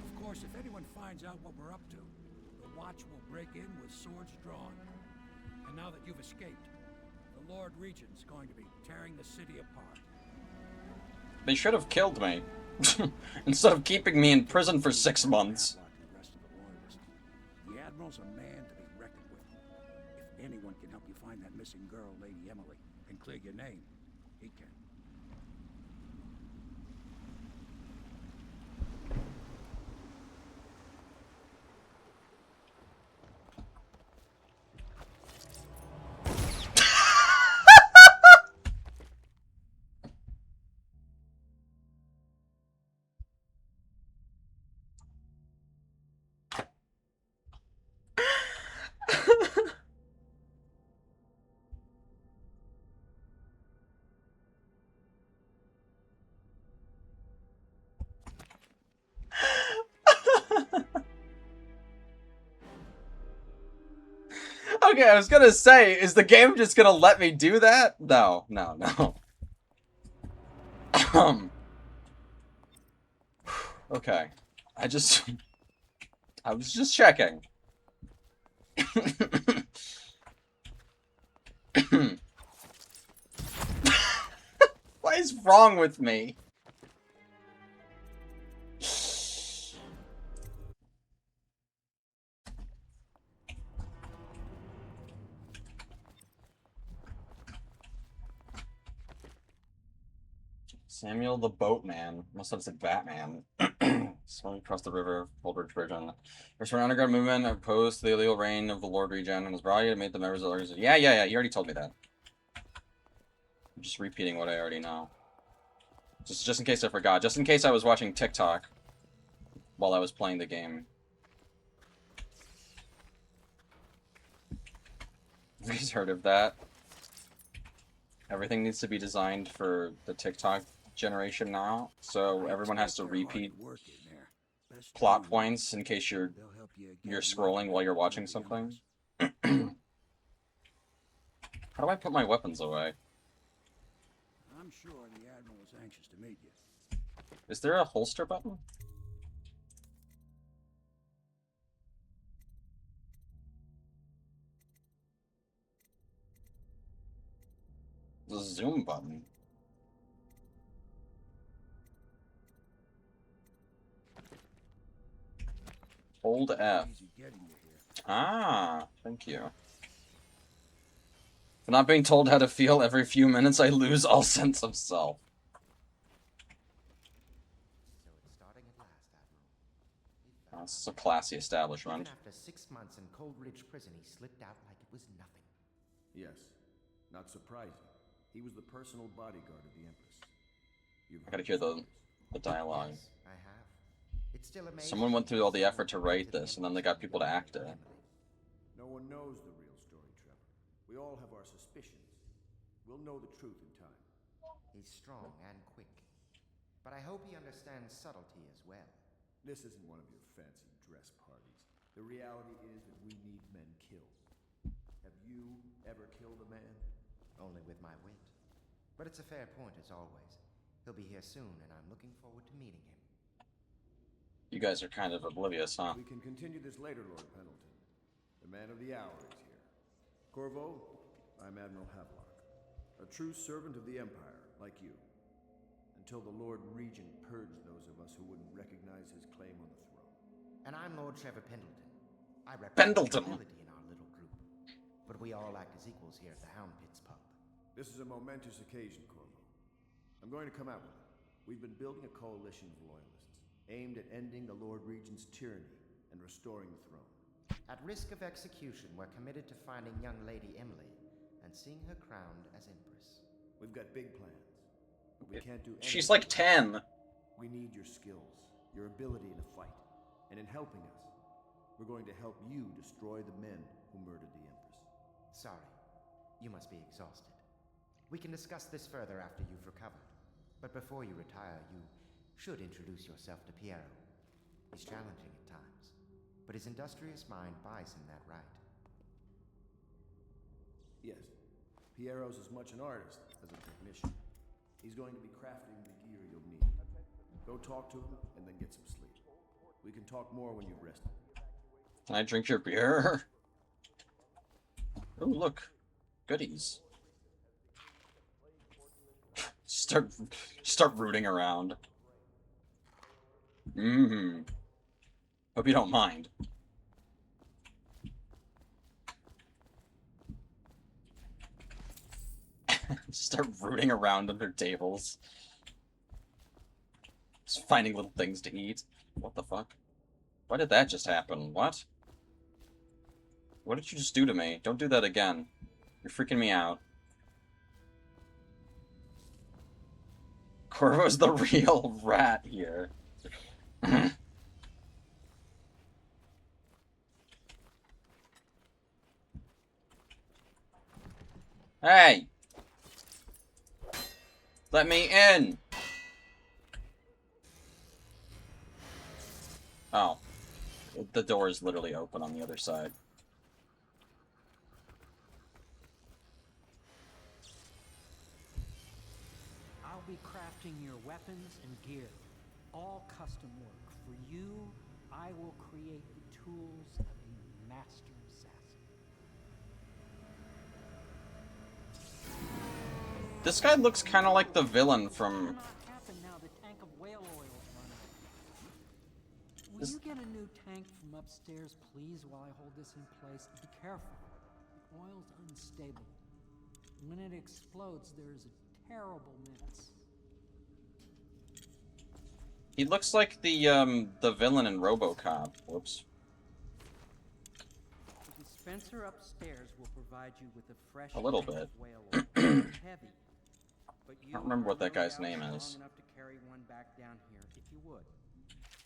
Of course, if anyone finds out what we're up to, the Watch will break in with swords drawn. And now that you've escaped, the Lord Regent's going to be tearing the city apart. They should have killed me. Instead of keeping me in prison for 6 months. The Admiral's a man to be reckoned with. If anyone can help you find that missing girl, Lady Emily, and clear your name, he can. Okay, I was gonna say, is the game just gonna let me do that? No, no, no. Okay. I was just checking. What is wrong with me? Samuel the Boatman. Must have said Batman. Swimming across the river, Holdridge Bridge on. There's an underground movement opposed to the illegal reign of the Lord Regent and was brought to meet the members of the organization. Yeah, you already told me that. I'm just repeating what I already know. Just in case I forgot. Just in case I was watching TikTok while I was playing the game. You guys heard of that? Everything needs to be designed for the TikTok generation now, so everyone has to repeat plot points in case you're scrolling while you're watching something. How do I put my weapons away? I'm sure the Admiral is anxious to meet you. Is there a holster button? The zoom button. Hold F. Easy getting you here. Ah, thank you. For not being told how to feel every few minutes, I lose all sense of self. So it's starting at last, Admiral. This is a classy establishment. Even after 6 months in Cold Ridge Prison, he slipped out like it was nothing. Yes, not surprising. He was the personal bodyguard of the Empress. I gotta hear the dialogue. Yes, I have. It's still amazing. Someone went through all the effort to write this, and then they got people to act it. No one knows the real story, Trevor. We all have our suspicions. We'll know the truth in time. He's strong and quick. But I hope he understands subtlety as well. This isn't one of your fancy dress parties. The reality is that we need men killed. Have you ever killed a man? Only with my wit. But it's a fair point, as always. He'll be here soon, and I'm looking forward to meeting him. You guys are kind of oblivious, huh? We can continue this later, Lord Pendleton. The man of the hour is here. Corvo, I'm Admiral Havelock. A true servant of the Empire, like you. Until the Lord Regent purged those of us who wouldn't recognize his claim on the throne. And I'm Lord Trevor Pendleton. I represent Pendleton. nobility in our little group. But we all act as equals here at the Hound Pits pub. This is a momentous occasion, Corvo. I'm going to come out with it. We've been building a coalition of loyalists, aimed at ending the Lord Regent's tyranny and restoring the throne. At risk of execution, we're committed to finding young Lady Emily and seeing her crowned as Empress. We've got big plans, but we can't do anything. She's like 10. We need your skills, your ability in a fight, and in helping us, we're going to help you destroy the men who murdered the Empress. Sorry, you must be exhausted. We can discuss this further after you've recovered. But before you retire, you should introduce yourself to Piero. He's challenging at times, but his industrious mind buys him that right. Yes, Piero's as much an artist as a technician. He's going to be crafting the gear you'll need. Go talk to him and then get some sleep. We can talk more when you've rested. Can I drink your beer? Oh, look. Goodies. Start rooting around. Hope you don't mind. Start rooting around under tables. Just finding little things to eat. What the fuck? Why did that just happen? What? What did you just do to me? Don't do that again. You're freaking me out. Corvo's the real rat here. Hey! Let me in! Oh. The door is literally open on the other side. I'll be crafting your weapons and gear. All custom work. For you, I will create the tools of a master assassin. This guy looks kind of like the villain from... Now the tank of whale oil's run out. Will you get a new tank from upstairs, please, while I hold this in place? Be careful. The oil's unstable. When it explodes, there's a terrible mess. He looks like the villain in RoboCop. Whoops. The dispenser upstairs will provide you with a fresh A little tank bit. of whale oil. It's heavy. But I don't remember what that guy's name long is. enough to carry one back down here, if you would.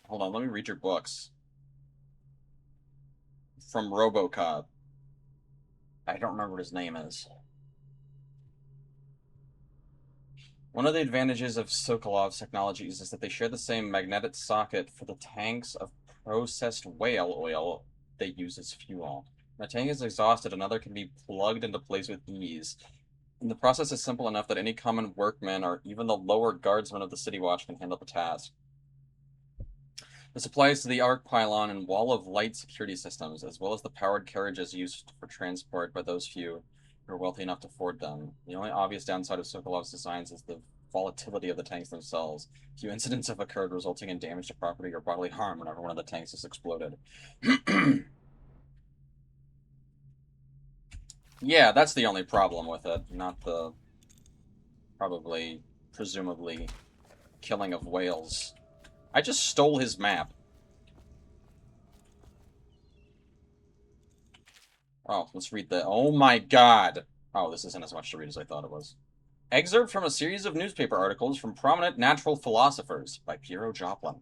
Hold on, let me read your books. From RoboCop. I don't remember what his name is. One of the advantages of Sokolov's technologies is that they share the same magnetic socket for the tanks of processed whale oil they use as fuel. When a tank is exhausted, another can be plugged into place with ease. And the process is simple enough that any common workman or even the lower guardsmen of the City Watch can handle the task. This applies to the arc pylon and wall of light security systems, as well as the powered carriages used for transport by those few who are wealthy enough to afford them. The only obvious downside of Sokolov's designs is the volatility of the tanks themselves. Few incidents have occurred resulting in damage to property or bodily harm whenever one of the tanks has exploded. Yeah, that's the only problem with it, not the probably, presumably, killing of whales. I just stole his map. Oh, let's read the... Oh my god! Oh, this isn't as much to read as I thought it was. Excerpt from a series of newspaper articles from prominent natural philosophers by Piero Joplin.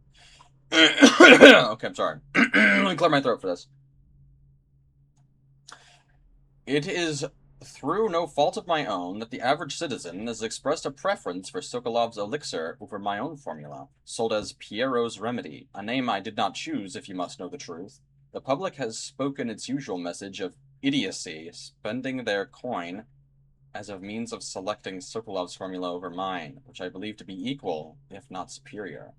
Okay, I'm sorry. Let me clear my throat for this. It is through no fault of my own that the average citizen has expressed a preference for Sokolov's elixir over my own formula, sold as Piero's Remedy, a name I did not choose if you must know the truth. The public has spoken its usual message of idiocy, spending their coin as a means of selecting Sokolov's formula over mine, which I believe to be equal, if not superior.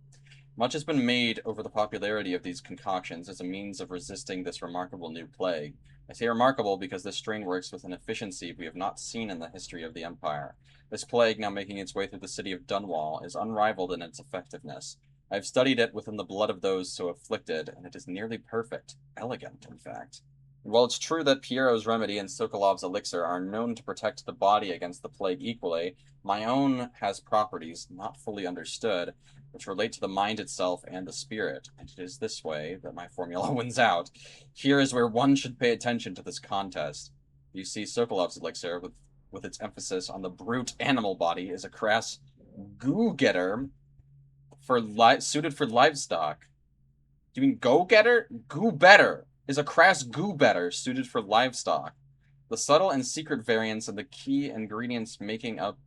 Much has been made over the popularity of these concoctions as a means of resisting this remarkable new plague. I say remarkable because this strain works with an efficiency we have not seen in the history of the Empire. This plague, now making its way through the city of Dunwall, is unrivaled in its effectiveness. I have studied it within the blood of those so afflicted, and it is nearly perfect. Elegant, in fact. And while it's true that Piero's Remedy and Sokolov's Elixir are known to protect the body against the plague equally, my own has properties, not fully understood, which relate to the mind itself and the spirit, and it is this way that my formula wins out. Here is where one should pay attention to this contest. You see, Sokolov's elixir, with its emphasis on the brute animal body, is a crass goo-getter suited for livestock. Do you mean go-getter? Goo-better is a crass goo-better suited for livestock. The subtle and secret variants of the key ingredients making up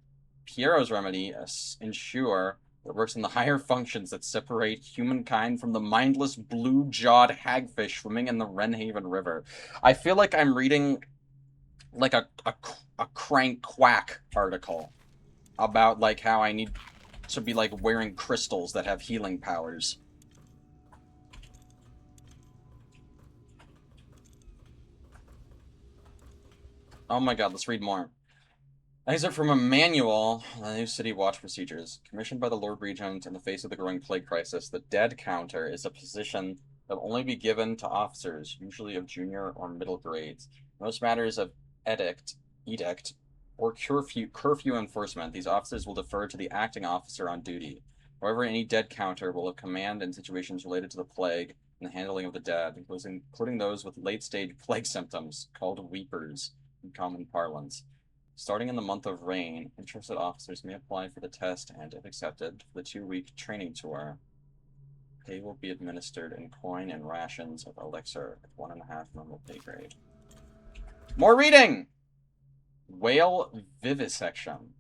Piero's Remedy ensure that works in the higher functions that separate humankind from the mindless blue-jawed hagfish swimming in the Wrenhaven River. I feel like I'm reading like a crank quack article about like how I need to be like wearing crystals that have healing powers. Oh my god, let's read more. These are from a manual, the New City Watch Procedures. Commissioned by the Lord Regent in the face of the growing plague crisis, the dead counter is a position that will only be given to officers, usually of junior or middle grades. Most matters of edict, or curfew enforcement, these officers will defer to the acting officer on duty. However, any dead counter will have command in situations related to the plague and the handling of the dead, including those with late-stage plague symptoms, called weepers in common parlance. Starting in the month of rain, interested officers may apply for the test and, if accepted, for the 2-week training tour. Pay will be administered in coin and rations of elixir at 1.5 normal pay grade. More reading! Whale vivisection.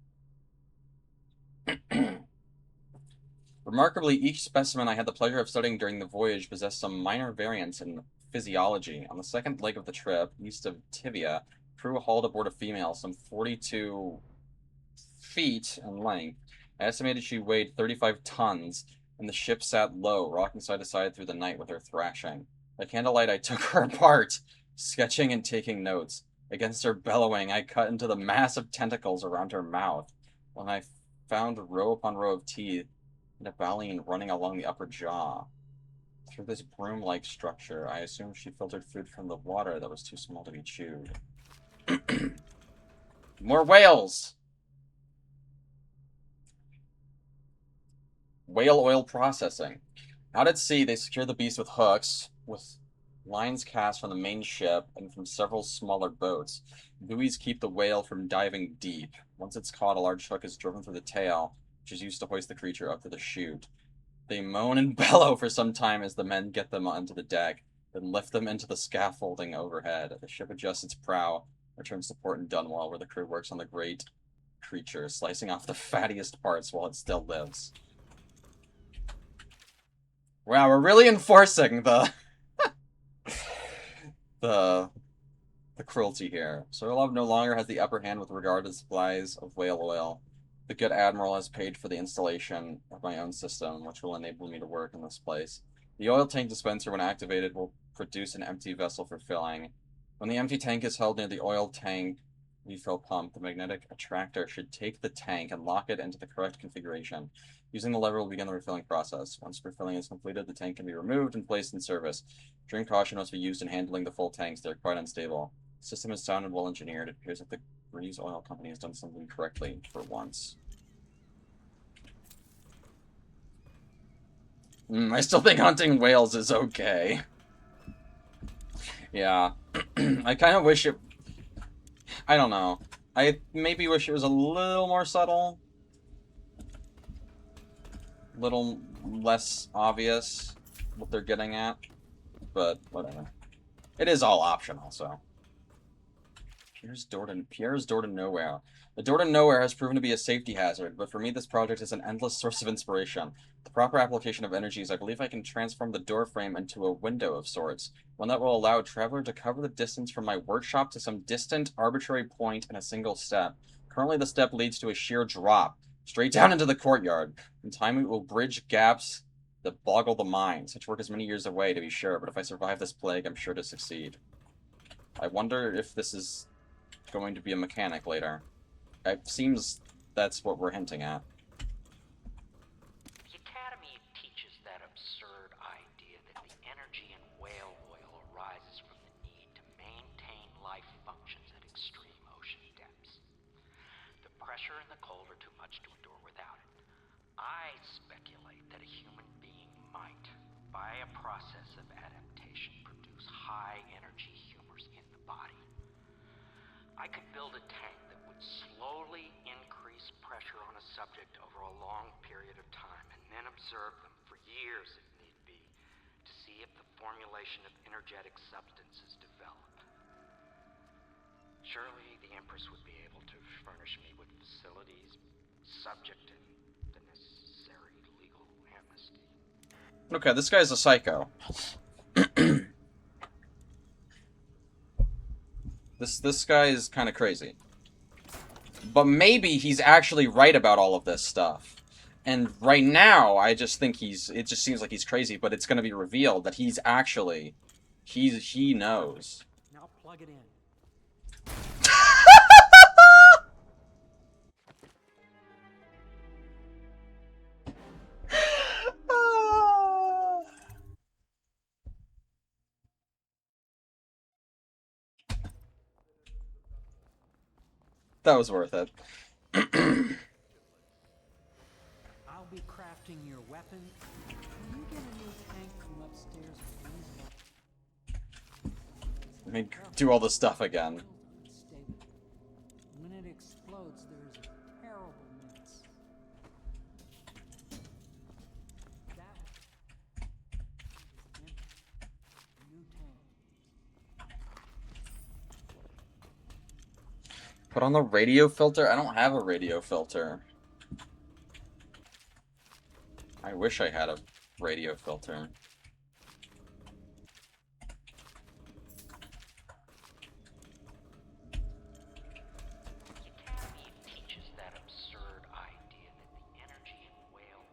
Remarkably, each specimen I had the pleasure of studying during the voyage possessed some minor variance in physiology. On the second leg of the trip, east of Tibia, crew hauled aboard a female some 42 feet in length. I estimated she weighed 35 tons, and the ship sat low, rocking side to side through the night with her thrashing. By candlelight, I took her apart, sketching and taking notes. Against her bellowing, I cut into the massive tentacles around her mouth, when I found row upon row of teeth and a baleen running along the upper jaw. Through this broom-like structure, I assumed she filtered food from the water that was too small to be chewed. More whales! Whale oil processing. Out at sea, they secure the beast with hooks, with lines cast from the main ship and from several smaller boats. Buoys keep the whale from diving deep. Once it's caught, a large hook is driven through the tail, which is used to hoist the creature up to the chute. They moan and bellow for some time as the men get them onto the deck, then lift them into the scaffolding overhead. The ship adjusts its prow, returns to port in Dunwall, where the crew works on the great creature, slicing off the fattiest parts while it still lives. Wow, we're really enforcing the the cruelty here. Soilov no longer has the upper hand with regard to supplies of whale oil. The good admiral has paid for the installation of my own system, which will enable me to work in this place. The oil tank dispenser, when activated, will produce an empty vessel for filling. When the empty tank is held near the oil tank refill pump, the magnetic attractor should take the tank and lock it into the correct configuration. Using the lever will begin the refilling process. Once refilling is completed, the tank can be removed and placed in service. Extreme caution must be used in handling the full tanks. They're quite unstable. The system is sound and well engineered. It appears that the Breeze Oil Company has done something correctly for once. I still think hunting whales is okay. Yeah. I kind of wish it... I don't know. I maybe wish it was a little more subtle. Little less obvious what they're getting at. But whatever. It is all optional, so... Pierre's door to nowhere. The door to nowhere has proven to be a safety hazard, but for me this project is an endless source of inspiration. The proper application of energies, I believe I can transform the door frame into a window of sorts, one that will allow a traveler to cover the distance from my workshop to some distant, arbitrary point in a single step. Currently the step leads to a sheer drop, straight down into the courtyard. In time it will bridge gaps that boggle the mind. Such work is many years away, to be sure, but if I survive this plague, I'm sure to succeed. I wonder if this is going to be a mechanic later. It seems that's what we're hinting at. The Academy teaches that absurd idea that the energy in whale oil arises from the need to maintain life functions at extreme ocean depths. The pressure and the cold are too much to endure without it. I speculate that a human being might, by a process of adaptation, produce high-energy humors in the body. I could build a tank that would slowly increase pressure on a subject over a long period of time and then observe them for years if need be to see if the formulation of energetic substances develop. Surely the Empress would be able to furnish me with facilities subject to the necessary legal amnesty. Okay, this guy's a psycho. This guy is kind of crazy. But maybe he's actually right about all of this stuff. And right now, I just think it just seems like he's crazy, but it's going to be revealed that he's actually, he knows. Now plug it in. That was worth it. I'll be crafting your weapon. Will you get a new tank from upstairs, please? Let me do all this stuff again. When it explodes, there's a terrible mess. That is empty. New tank. Put on the radio filter? I don't have a radio filter. I wish I had a radio filter.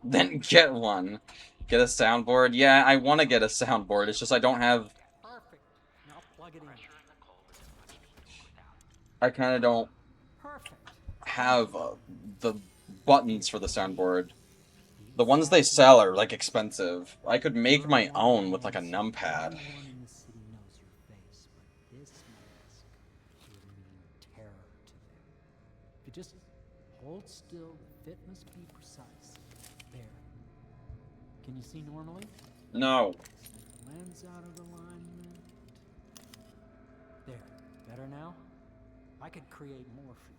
Then get one. Get a soundboard? Yeah, I want to get a soundboard. It's just I don't have... Perfect. Now plug it in. I kind of don't have the buttons for the soundboard. The ones they sell are, like, expensive. I could make my own with, like, a numpad. If you just hold still, the fit must be precise. There. Can you see normally? No. Lens out of alignment. There. Better now? I could create more for you.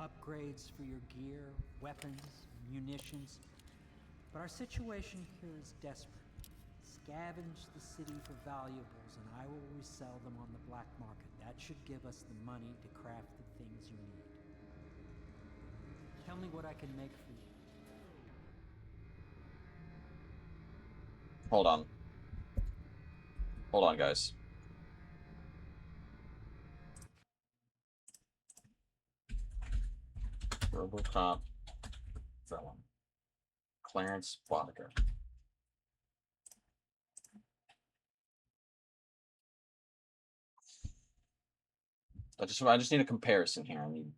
Upgrades for your gear, weapons, munitions. But our situation here is desperate. Scavenge the city for valuables and I will resell them on the black market. That should give us the money to craft the things you need. Tell me what I can make for you. Hold on. Hold on, guys. Robocop villain. Clarence Boddicker. I just need a comparison here. I mean,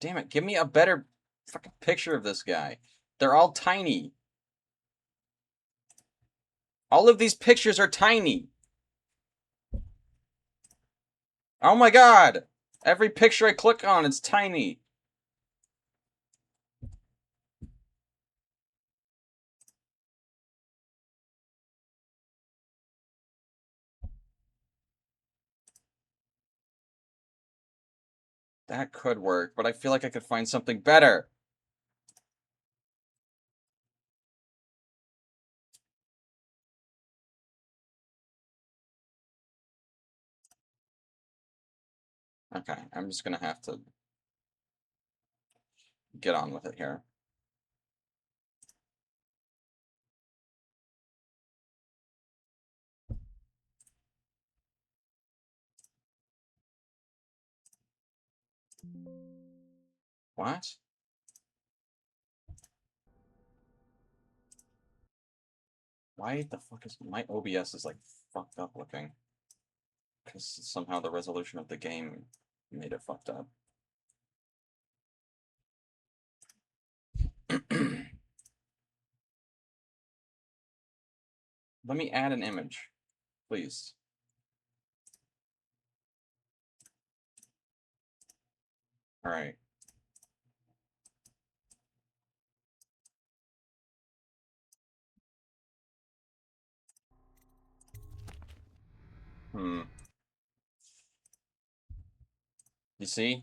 damn it, give me a better fucking picture of this guy. They're all tiny. All of these pictures are tiny. Oh my god! Every picture I click on is tiny. That could work, but I feel like I could find something better. Okay, I'm just gonna have to get on with it here. What? Why the fuck is my OBS is like fucked up looking? Because somehow the resolution of the game made it fucked up. Let me add an image, please. All right. You see?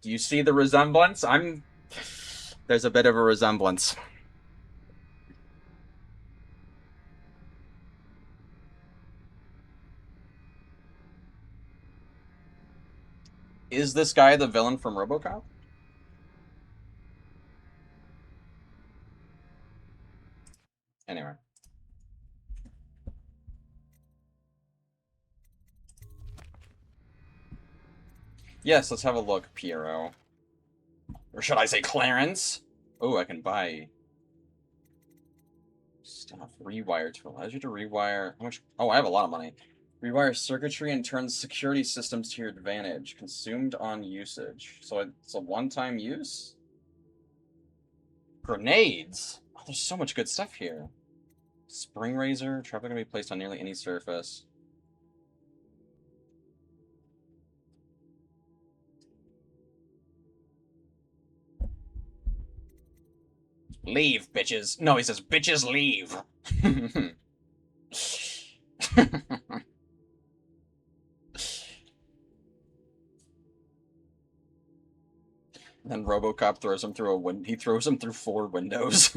Do you see the resemblance? There's a bit of a resemblance. Is this guy the villain from RoboCop? Anyway. Yes, let's have a look, Piero. Or should I say Clarence? Oh, I can buy stuff. Rewire tool. Allows you to rewire... How much? Oh, I have a lot of money. Rewire circuitry and turns security systems to your advantage. Consumed on usage. So it's a one-time use? Grenades? Oh, there's so much good stuff here. Spring razor. Trapdoor can be placed on nearly any surface. Leave, bitches. No, he says, bitches leave. Then RoboCop throws him through he throws him through 4 windows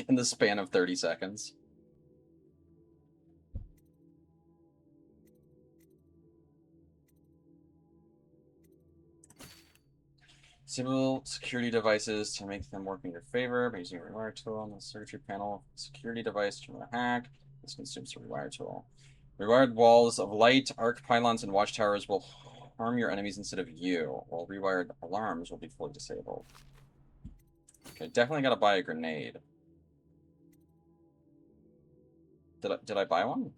in the span of 30 seconds. Disable security devices to make them work in your favor by using a rewire tool on the circuitry panel. Security device to a hack. This consumes the rewire tool. Rewired walls of light, arc pylons, and watchtowers will harm your enemies instead of you, while rewired alarms will be fully disabled. Okay, definitely gotta buy a grenade. Did I buy one?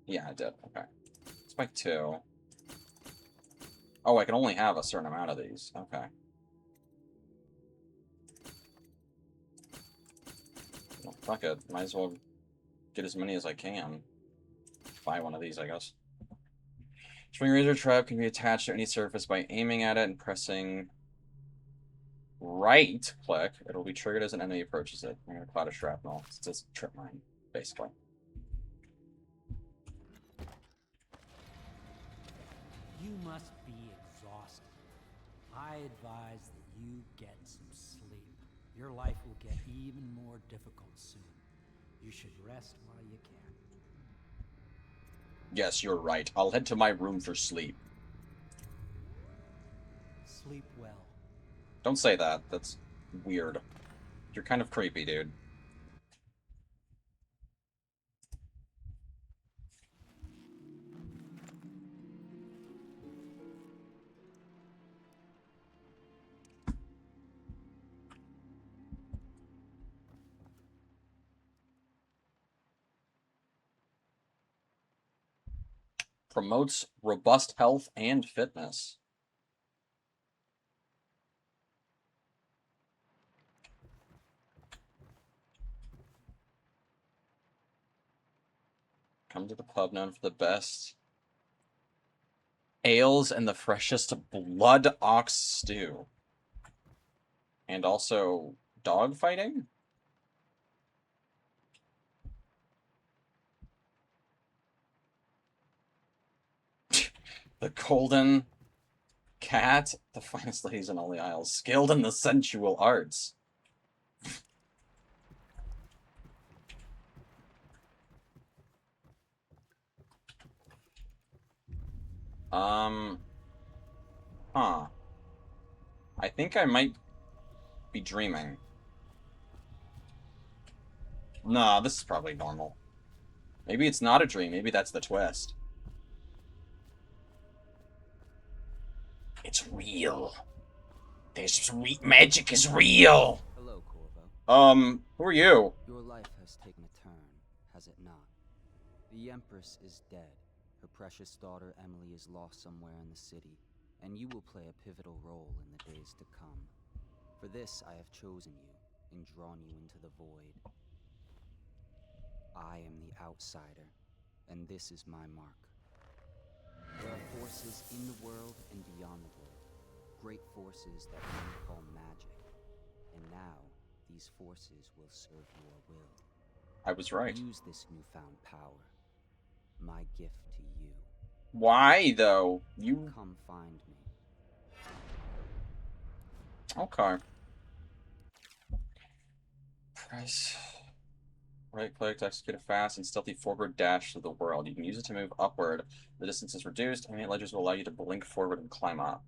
Yeah, I did. Okay. Let's buy 2. Oh, I can only have a certain amount of these. Okay. Well, fuck it. Might as well get as many as I can. Buy one of these, I guess. Spring razor trap can be attached to any surface by aiming at it and pressing right click. It'll be triggered as an enemy approaches it. I'm gonna cloud a shrapnel. It's just a trip mine, basically. You must be exhausted. I advise that you get some sleep. Your life will get even more difficult soon. You should rest while you can. Yes, you're right. I'll head to my room for sleep. Sleep well. Don't say that. That's weird. You're kind of creepy, dude. Promotes robust health and fitness. Come to the pub known for the best ales and the freshest blood ox stew. And also dog fighting? The golden cat, the finest ladies in all the isles, skilled in the sensual arts. Huh. I think I might be dreaming. Nah, this is probably normal. Maybe it's not a dream. Maybe that's the twist. It's real. Magic is real. Hello, Corvo. Who are you? Your life has taken a turn, has it not? The Empress is dead. Her precious daughter Emily is lost somewhere in the city, and you will play a pivotal role in the days to come. For this, I have chosen you and drawn you into the void. I am the outsider, and this is my mark. There are forces in the world and beyond the world, great forces that men call magic. And now, these forces will serve your will. I was right. Use this newfound power. My gift to you. Why, though? You... Come find me. Okay. Press... Right click to execute a fast and stealthy forward dash through the world. You can use it to move upward. The distance is reduced. Animate ledges will allow you to blink forward and climb up.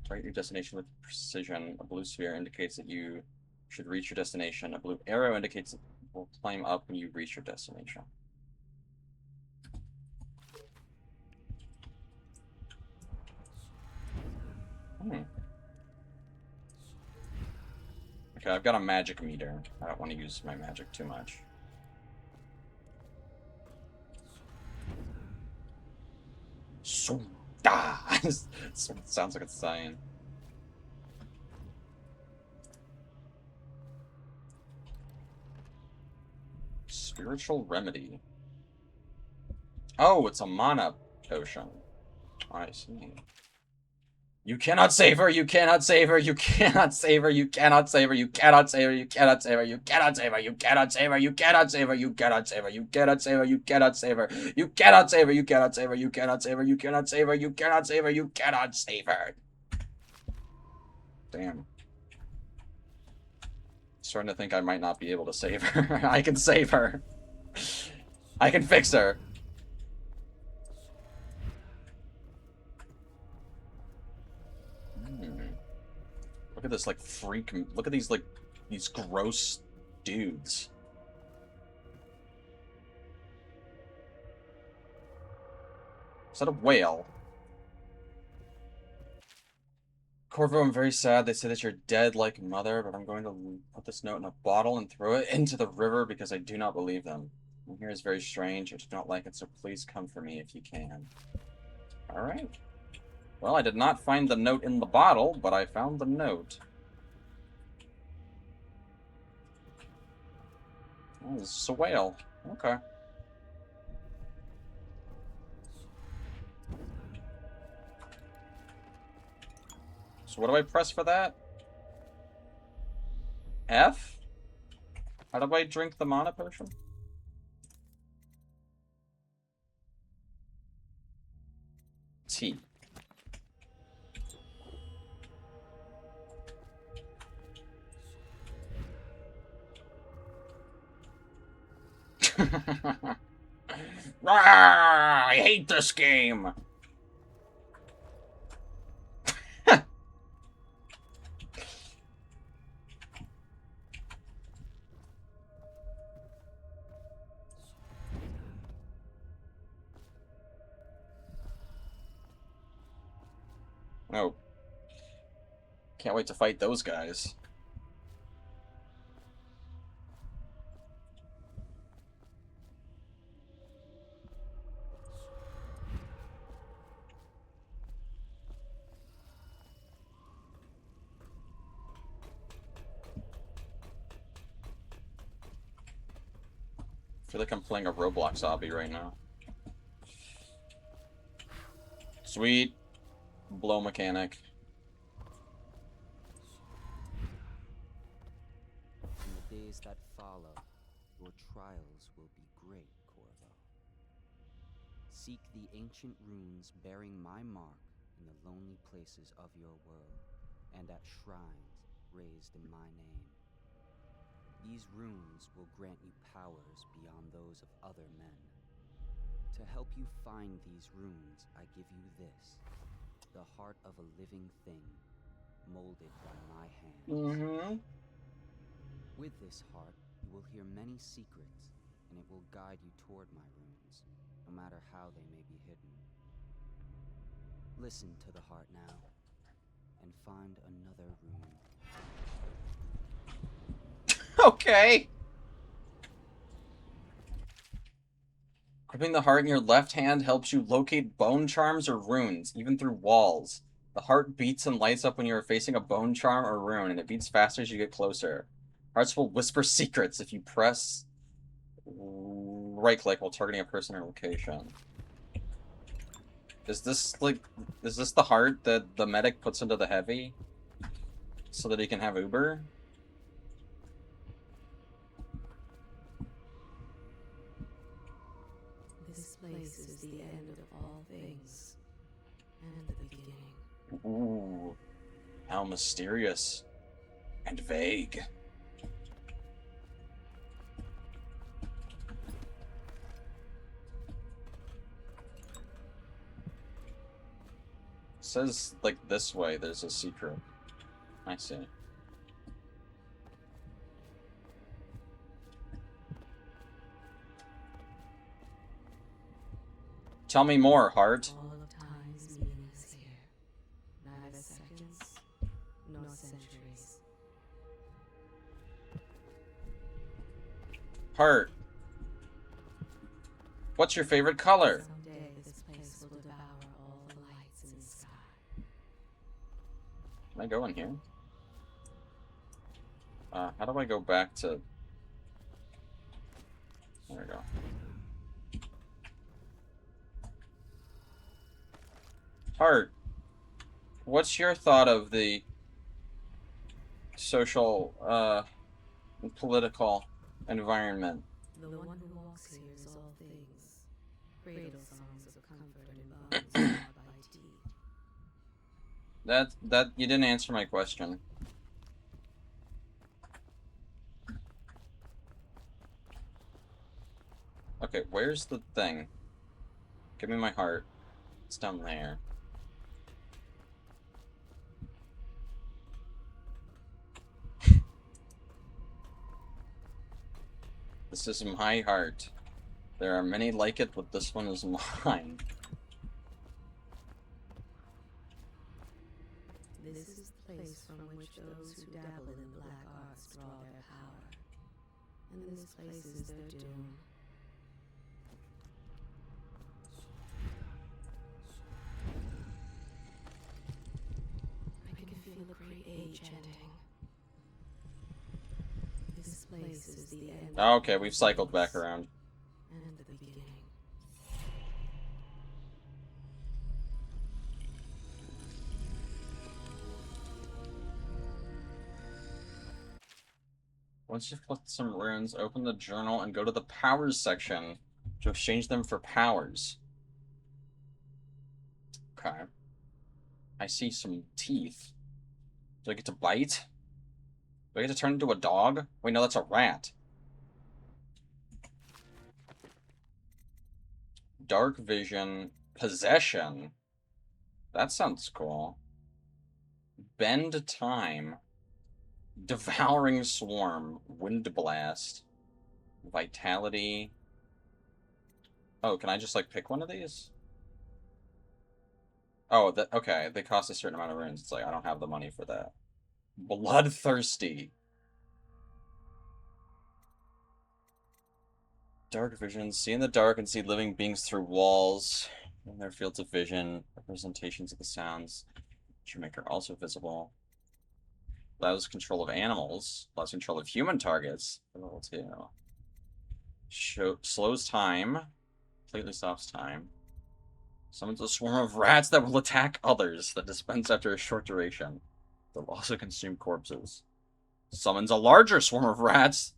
Target your destination with precision. A blue sphere indicates that you should reach your destination. A blue arrow indicates that you will climb up when you reach your destination. Okay, I've got a magic meter. I don't want to use my magic too much. Sounds like it's saying. Spiritual remedy. Oh, it's a mana potion. I see. You cannot save her, you cannot save her, you cannot save her, you cannot save her, you cannot save her, you cannot save her, you cannot save her, you cannot save her, you cannot save her, you cannot save her, you cannot save her, you cannot save her, you cannot save her, you cannot save her, you cannot save her, you cannot save her, you cannot save her, you cannot save her. Damn. Starting to think I might not be able to save her. I can save her. I can fix her. Look at this, like, freak. Look at these, like, these gross dudes. Is that a whale? Corvo, I'm very sad. They say that you're dead like mother, but I'm going to put this note in a bottle and throw it into the river because I do not believe them. And here is very strange. I do not like it, so please come for me if you can. Alright. Well, I did not find the note in the bottle, but I found the note. Oh, this is a whale. Okay. So what do I press for that? F? How do I drink the mana potion? T. I hate this game! Oh. Can't wait to fight those guys. I feel like I'm playing a Roblox obby right now. Sweet. Blow mechanic. In the days that follow, your trials will be great, Corvo. Seek the ancient runes bearing my mark in the lonely places of your world, and at shrines raised in my name. These runes will grant you powers beyond those of other men. To help you find these runes, I give you this, the heart of a living thing, molded by my hands. Mm-hmm. With this heart, you will hear many secrets, and it will guide you toward my runes, no matter how they may be hidden. Listen to the heart now, and find another rune. Okay. Gripping the heart in your left hand helps you locate bone charms or runes, even through walls. The heart beats and lights up when you are facing a bone charm or rune, and it beats faster as you get closer. Hearts will whisper secrets if you press right-click while targeting a person or location. Is this the heart that the medic puts into the heavy so that he can have Uber? This place is the end of all things, and the beginning. Ooh, how mysterious and vague. It says, like, this way there's a secret. I see. Tell me more, heart. All of time's meaning is here. Neither seconds, nor centuries. Heart. What's your favorite color? Someday this place will devour all the lights in the sky. Can I go in here? How do I go back to... There we go. Heart, what's your thought of the social, and political environment? The one who walks here is all things. Cradle songs of comfort and bonds gnawed by teeth. That you didn't answer my question. Okay, where's the thing? Give me my heart. It's down there. This is my heart. There are many like it, but this one is mine. This is the place from which those who dabble in the black arts draw their power. And this place is their doom. I can feel a great age ending. This place is the end. Okay, we've cycled back around. And the beginning. Once you've collected some runes, open the journal and go to the powers section to exchange them for powers. Okay. I see some teeth. Do I get to bite? Do I get to turn into a dog? Wait, no, that's a rat. Dark vision. Possession. That sounds cool. Bend time. Devouring swarm. Wind blast. Vitality. Oh, can I just, like, pick one of these? Oh, okay, they cost a certain amount of runes. It's like, I don't have the money for that. Bloodthirsty. Dark vision. See in the dark and see living beings through walls. In their fields of vision, representations of the sounds. Should make her also visible. Allows control of animals. Allows control of human targets. Level 2. Slows time. Completely stops time. Summons a swarm of rats that will attack others that dispense after a short duration. They'll also consume corpses. Summons a larger swarm of rats.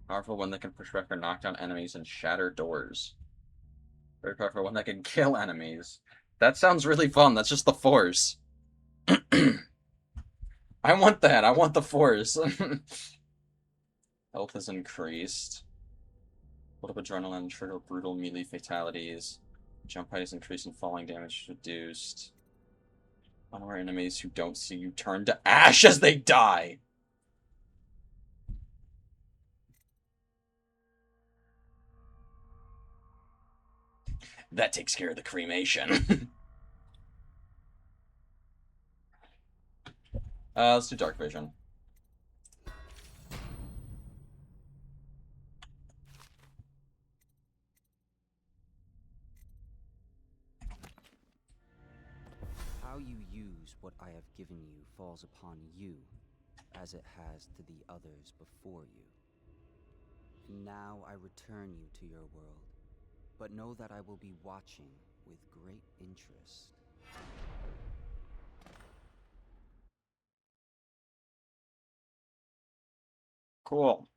Powerful one that can push back or knock down enemies and shatter doors. Very powerful one that can kill enemies. That sounds really fun. That's just the Force. I want that. I want the Force. Health is increased. Build up adrenaline, trigger brutal melee fatalities. Jump height is increased and falling damage is reduced. Unaware enemies who don't see you turn to ash as they die. That takes care of the cremation. Let's do dark vision. How you use what I have given you falls upon you, as it has to the others before you. And now I return you to your world, but know that I will be watching with great interest. Cool.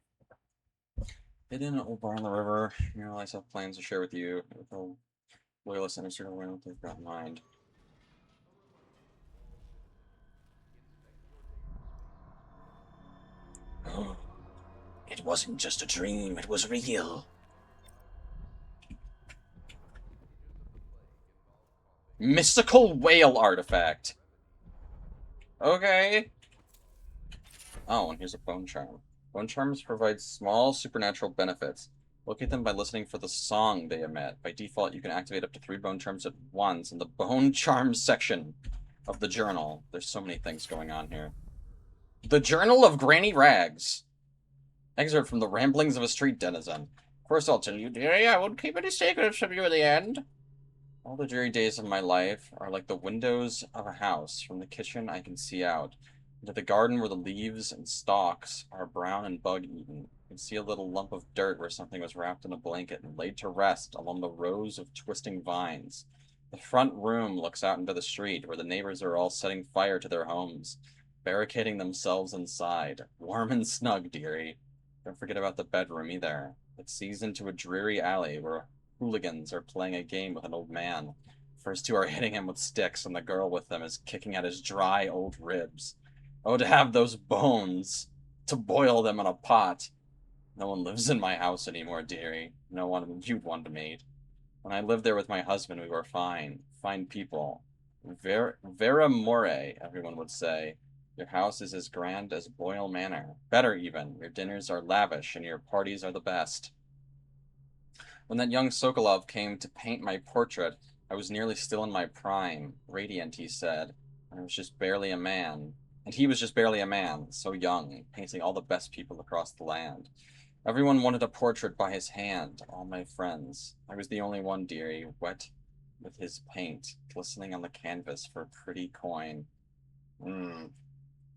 Hidden old bar on the river. You realize I have plans to share with you. With the loyalist and a way what they've got in mind. It wasn't just a dream, it was real. Mystical whale artifact. Okay. Oh, and here's a bone charm. Bone charms provide small supernatural benefits. Locate them by listening for the song they emit. By default, you can activate up to 3 bone charms at once in the bone charms section of the journal. There's so many things going on here. The Journal of Granny Rags. Excerpt from the Ramblings of a Street Denizen. Of course I'll tell you, dearie, I won't keep any secrets from you in the end. All the dreary days of my life are like the windows of a house. From the kitchen I can see out into the garden where the leaves and stalks are brown and bug-eaten. I can see a little lump of dirt where something was wrapped in a blanket and laid to rest along the rows of twisting vines. The front room looks out into the street where the neighbors are all setting fire to their homes, barricading themselves inside. Warm and snug, dearie. Don't forget about the bedroom either. It sees into a dreary alley where hooligans are playing a game with an old man. First two are hitting him with sticks, and the girl with them is kicking at his dry old ribs. Oh, to have those bones! To boil them in a pot! No one lives in my house anymore, dearie. No one you'd want to meet. When I lived there with my husband, we were fine. Fine people. Vera more, everyone would say. Your house is as grand as Boyle Manor. Better, even. Your dinners are lavish, and your parties are the best. When that young Sokolov came to paint my portrait, I was nearly still in my prime. Radiant, he said. And I was just barely a man. And he was just barely a man, so young, painting all the best people across the land. Everyone wanted a portrait by his hand, all my friends. I was the only one, dearie, wet with his paint, glistening on the canvas for a pretty coin.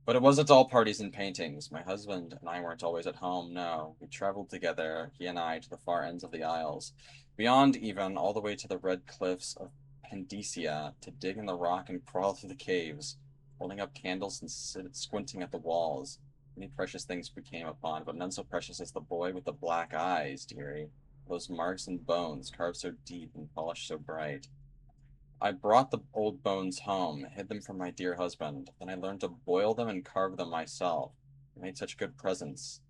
But it wasn't all parties and paintings. My husband and I weren't always at home, no. We traveled together, he and I, to the far ends of the Isles. Beyond even, all the way to the red cliffs of Pandesia, to dig in the rock and crawl through the caves, holding up candles and squinting at the walls. Many precious things we came upon, but none so precious as the boy with the black eyes, dearie. Those marks and bones, carved so deep and polished so bright. I brought the old bones home, hid them from my dear husband. Then I learned to boil them and carve them myself. I made such good presents.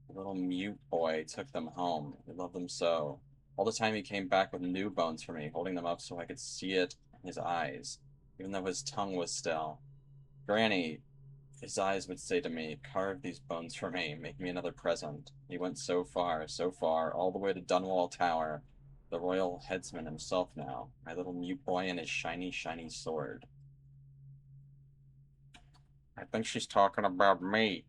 The little mute boy took them home. He loved them so. All the time he came back with new bones for me, holding them up so I could see it in his eyes, even though his tongue was still. Granny, his eyes would say to me, carve these bones for me, make me another present. He went so far, all the way to Dunwall Tower. The royal headsman himself now, my little mute boy and his shiny, shiny sword. I think she's talking about me.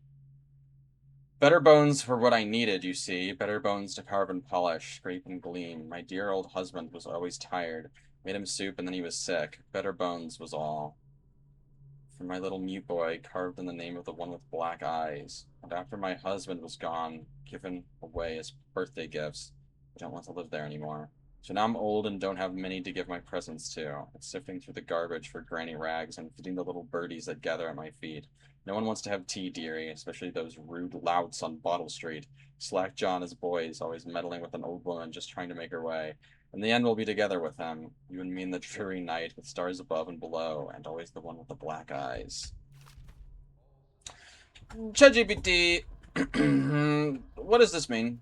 Better bones were what I needed, you see. Better bones to carve and polish, scrape and gleam. My dear old husband was always tired. Made him soup and then he was sick. Better bones was all. for my little mute boy, carved in the name of the one with black eyes. And after my husband was gone, given away as birthday gifts, I don't want to live there anymore. So now I'm old and don't have many to give my presents to. It's sifting through the garbage for granny rags and feeding the little birdies that gather at my feet. No one wants to have tea, dearie, especially those rude louts on Bottle Street. Slack Jaw and his boys, always meddling with an old woman just trying to make her way. In the end, we'll be together with him, you and me in the dreary night, with stars above and below, and always the one with the black eyes. ChatGPT, what does this mean?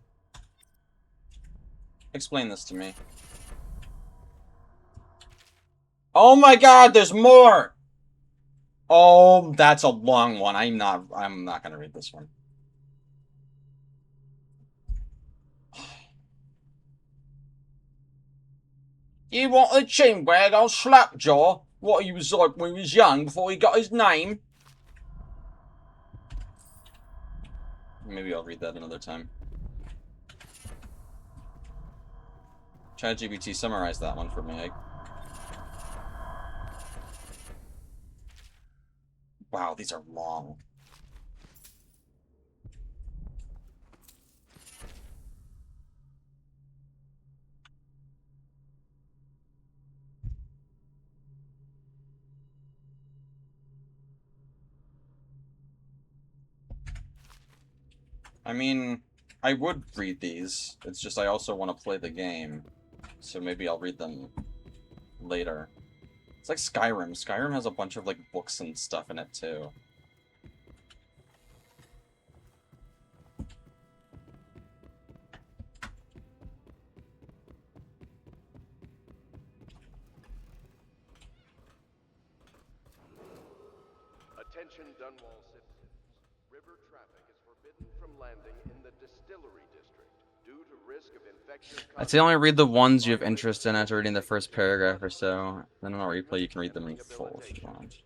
Explain this to me. Oh my god, there's more! Oh, that's a long one. I'm not gonna read this one. You want a chinwag on Slapjaw? What he was like when he was young before he got his name? Maybe I'll read that another time. ChatGPT summarized that one for me. Wow, these are long. I mean, I would read these. It's just I also want to play the game. So maybe I'll read them later. It's like Skyrim. Skyrim has a bunch of, like, books and stuff in it, too. Attention Dunwall citizens. River traffic is forbidden from landing in the distillery district due to risk of infectious. I'd say only read the ones you have interest in after reading the first paragraph or so. Then on a replay, you can read them in full if you want.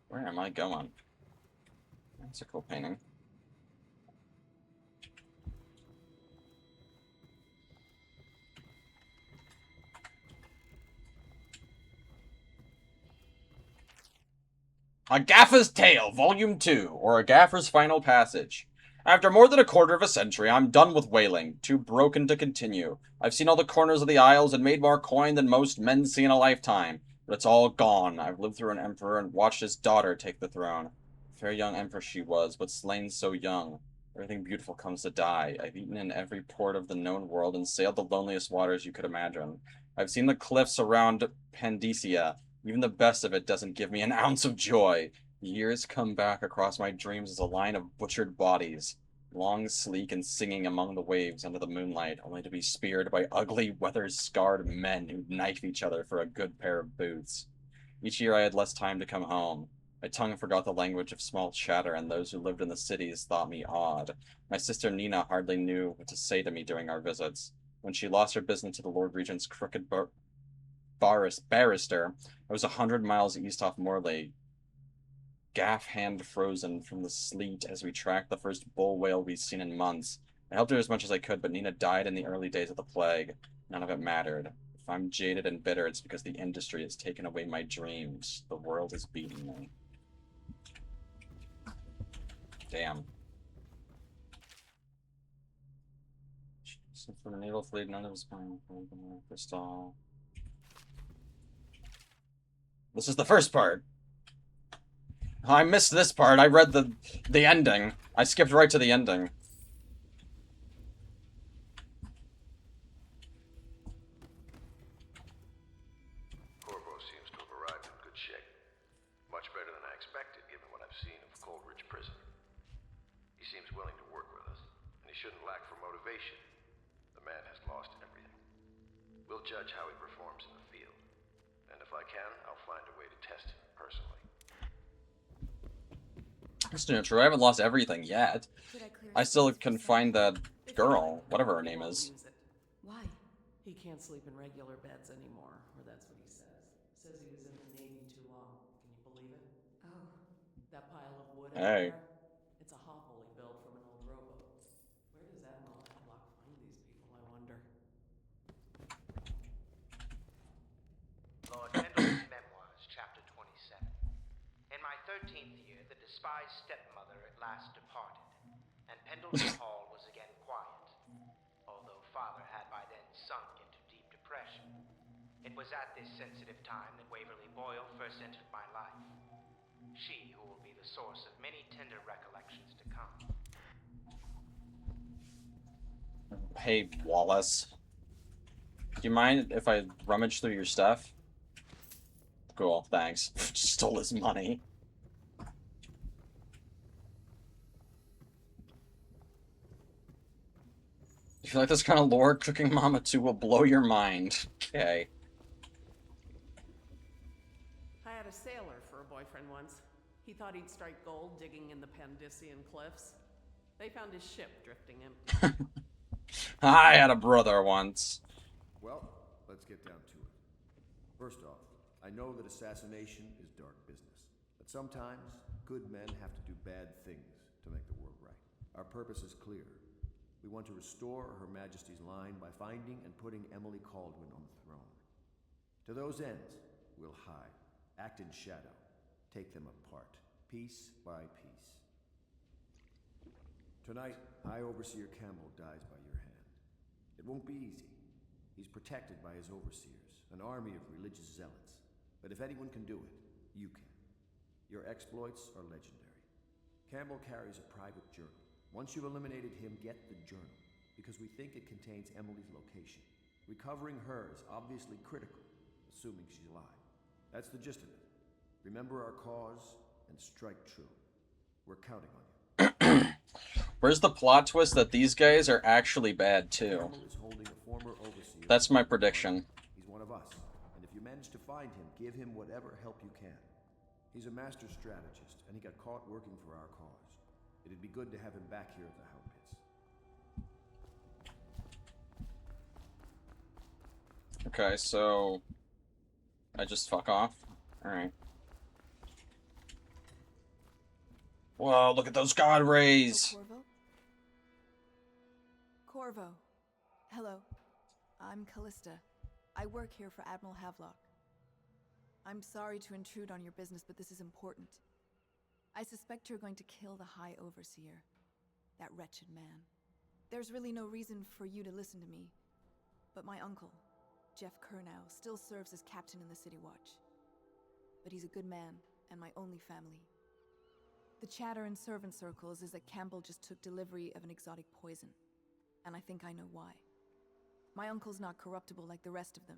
Where am I going? That's a cool painting. A Gaffer's Tale, Volume 2, or A Gaffer's Final Passage. After more than a quarter of a century, I'm done with whaling, too broken to continue. I've seen all the corners of the isles and made more coin than most men see in a lifetime. But it's all gone. I've lived through an emperor and watched his daughter take the throne. Fair young empress she was, but slain so young. Everything beautiful comes to die. I've eaten in every port of the known world and sailed the loneliest waters you could imagine. I've seen the cliffs around Pandacia. Even the best of it doesn't give me an ounce of joy. The years come back across my dreams as a line of butchered bodies, long, sleek, and singing among the waves under the moonlight, only to be speared by ugly, weather-scarred men who knife each other for a good pair of boots. Each year I had less time to come home. My tongue forgot the language of small chatter, and those who lived in the cities thought me odd. My sister Nina hardly knew what to say to me during our visits. When she lost her business to the Lord Regent's crooked barrister, I was 100 miles east off Morley, gaff hand frozen from the sleet as we tracked the first bull whale we'd seen in months. I helped her as much as I could, but Nina died in the early days of the plague. None of it mattered. If I'm jaded and bitter, it's because the industry has taken away my dreams. The world has beaten me. Damn. So for the naval fleet, none of us going crystal. This is the first part. I missed this part. I read the ending. I skipped right to the ending. Corvo seems to have arrived in good shape. Much better than I expected, given what I've seen of Coleridge Prison. He seems willing to work with us, and he shouldn't lack for motivation. The man has lost everything. We'll judge how he performs in the field. And if I can, I'll find a way to test him personally. That's not true. I haven't lost everything yet. I still can find that girl, whatever her name is. Why? He can't sleep in regular beds anymore, or that's what he says. Says he was in the Navy too long. Can you believe it? Oh. That pile of wood out there? It's a hovel he built from an old rowboat. Where does Admiral Havelock find these people, I wonder? despised stepmother at last departed, and Pendleton Hall was again quiet, although Father had by then sunk into deep depression. It was at this sensitive time that Waverly Boyle first entered my life. She who will be the source of many tender recollections to come. Hey, Wallace. Do you mind if I rummage through your stuff? Cool, thanks. Stole his money. If you like this kind of lore, Cooking Mama 2 will blow your mind. Okay. I had a sailor for a boyfriend once. He thought he'd strike gold digging in the Pandician cliffs. They found his ship drifting empty. I had a brother once. Well, let's get down to it. First off, I know that assassination is dark business, but sometimes good men have to do bad things to make the world right. Our purpose is clear. We want to restore Her Majesty's line by finding and putting Emily Kaldwin on the throne. To those ends, we'll hide, act in shadow, take them apart, piece by piece. Tonight, High Overseer Campbell dies by your hand. It won't be easy. He's protected by his overseers, an army of religious zealots. But if anyone can do it, you can. Your exploits are legendary. Campbell carries a private journal. Once you've eliminated him, get the journal, because we think it contains Emily's location. Recovering her is obviously critical, assuming she's alive. That's the gist of it. Remember our cause and strike true. We're counting on you. Where's the plot twist that these guys are actually bad too? That's my prediction. He's one of us, and if you manage to find him, give him whatever help you can. He's a master strategist, and he got caught working for our cause. It'd be good to have him back here at the How Pits. Okay, so I just fuck off? Alright. Whoa, look at those god rays! Corvo? Corvo. Hello. I'm Callista. I work here for Admiral Havelock. I'm sorry to intrude on your business, but this is important. I suspect you're going to kill the High Overseer. That wretched man. There's really no reason for you to listen to me. But my uncle, Jeff Kernow, still serves as captain in the City Watch. But he's a good man, and my only family. The chatter in servant circles is that Campbell just took delivery of an exotic poison. And I think I know why. My uncle's not corruptible like the rest of them.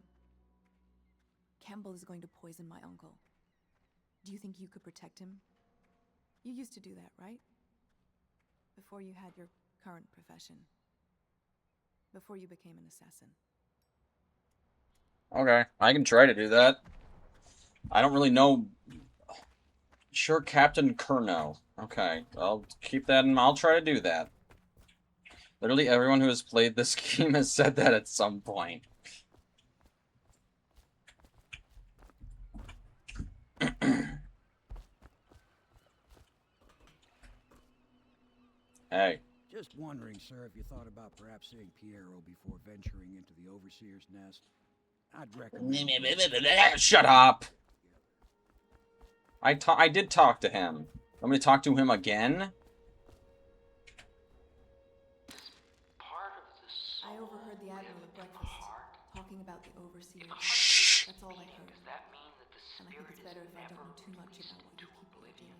Campbell is going to poison my uncle. Do you think you could protect him? You used to do that, right? Before you had your current profession. Before you became an assassin. Okay, I can try to do that. I don't really know. Sure, Captain Kernow. Okay, I'll keep that in. I'll try to do that. Literally everyone who has played this game has said that at some point. Hey. Just wondering, sir, if you thought about perhaps seeing Piero before venturing into the Overseer's nest. I'd recommend... Shut up! I did talk to him. Want me to talk to him again? I overheard the Admiral at breakfast, talking about the Overseer. Shh. That's all I heard. Does that mean that the And I think it's better if I don't know too much about what you people are doing.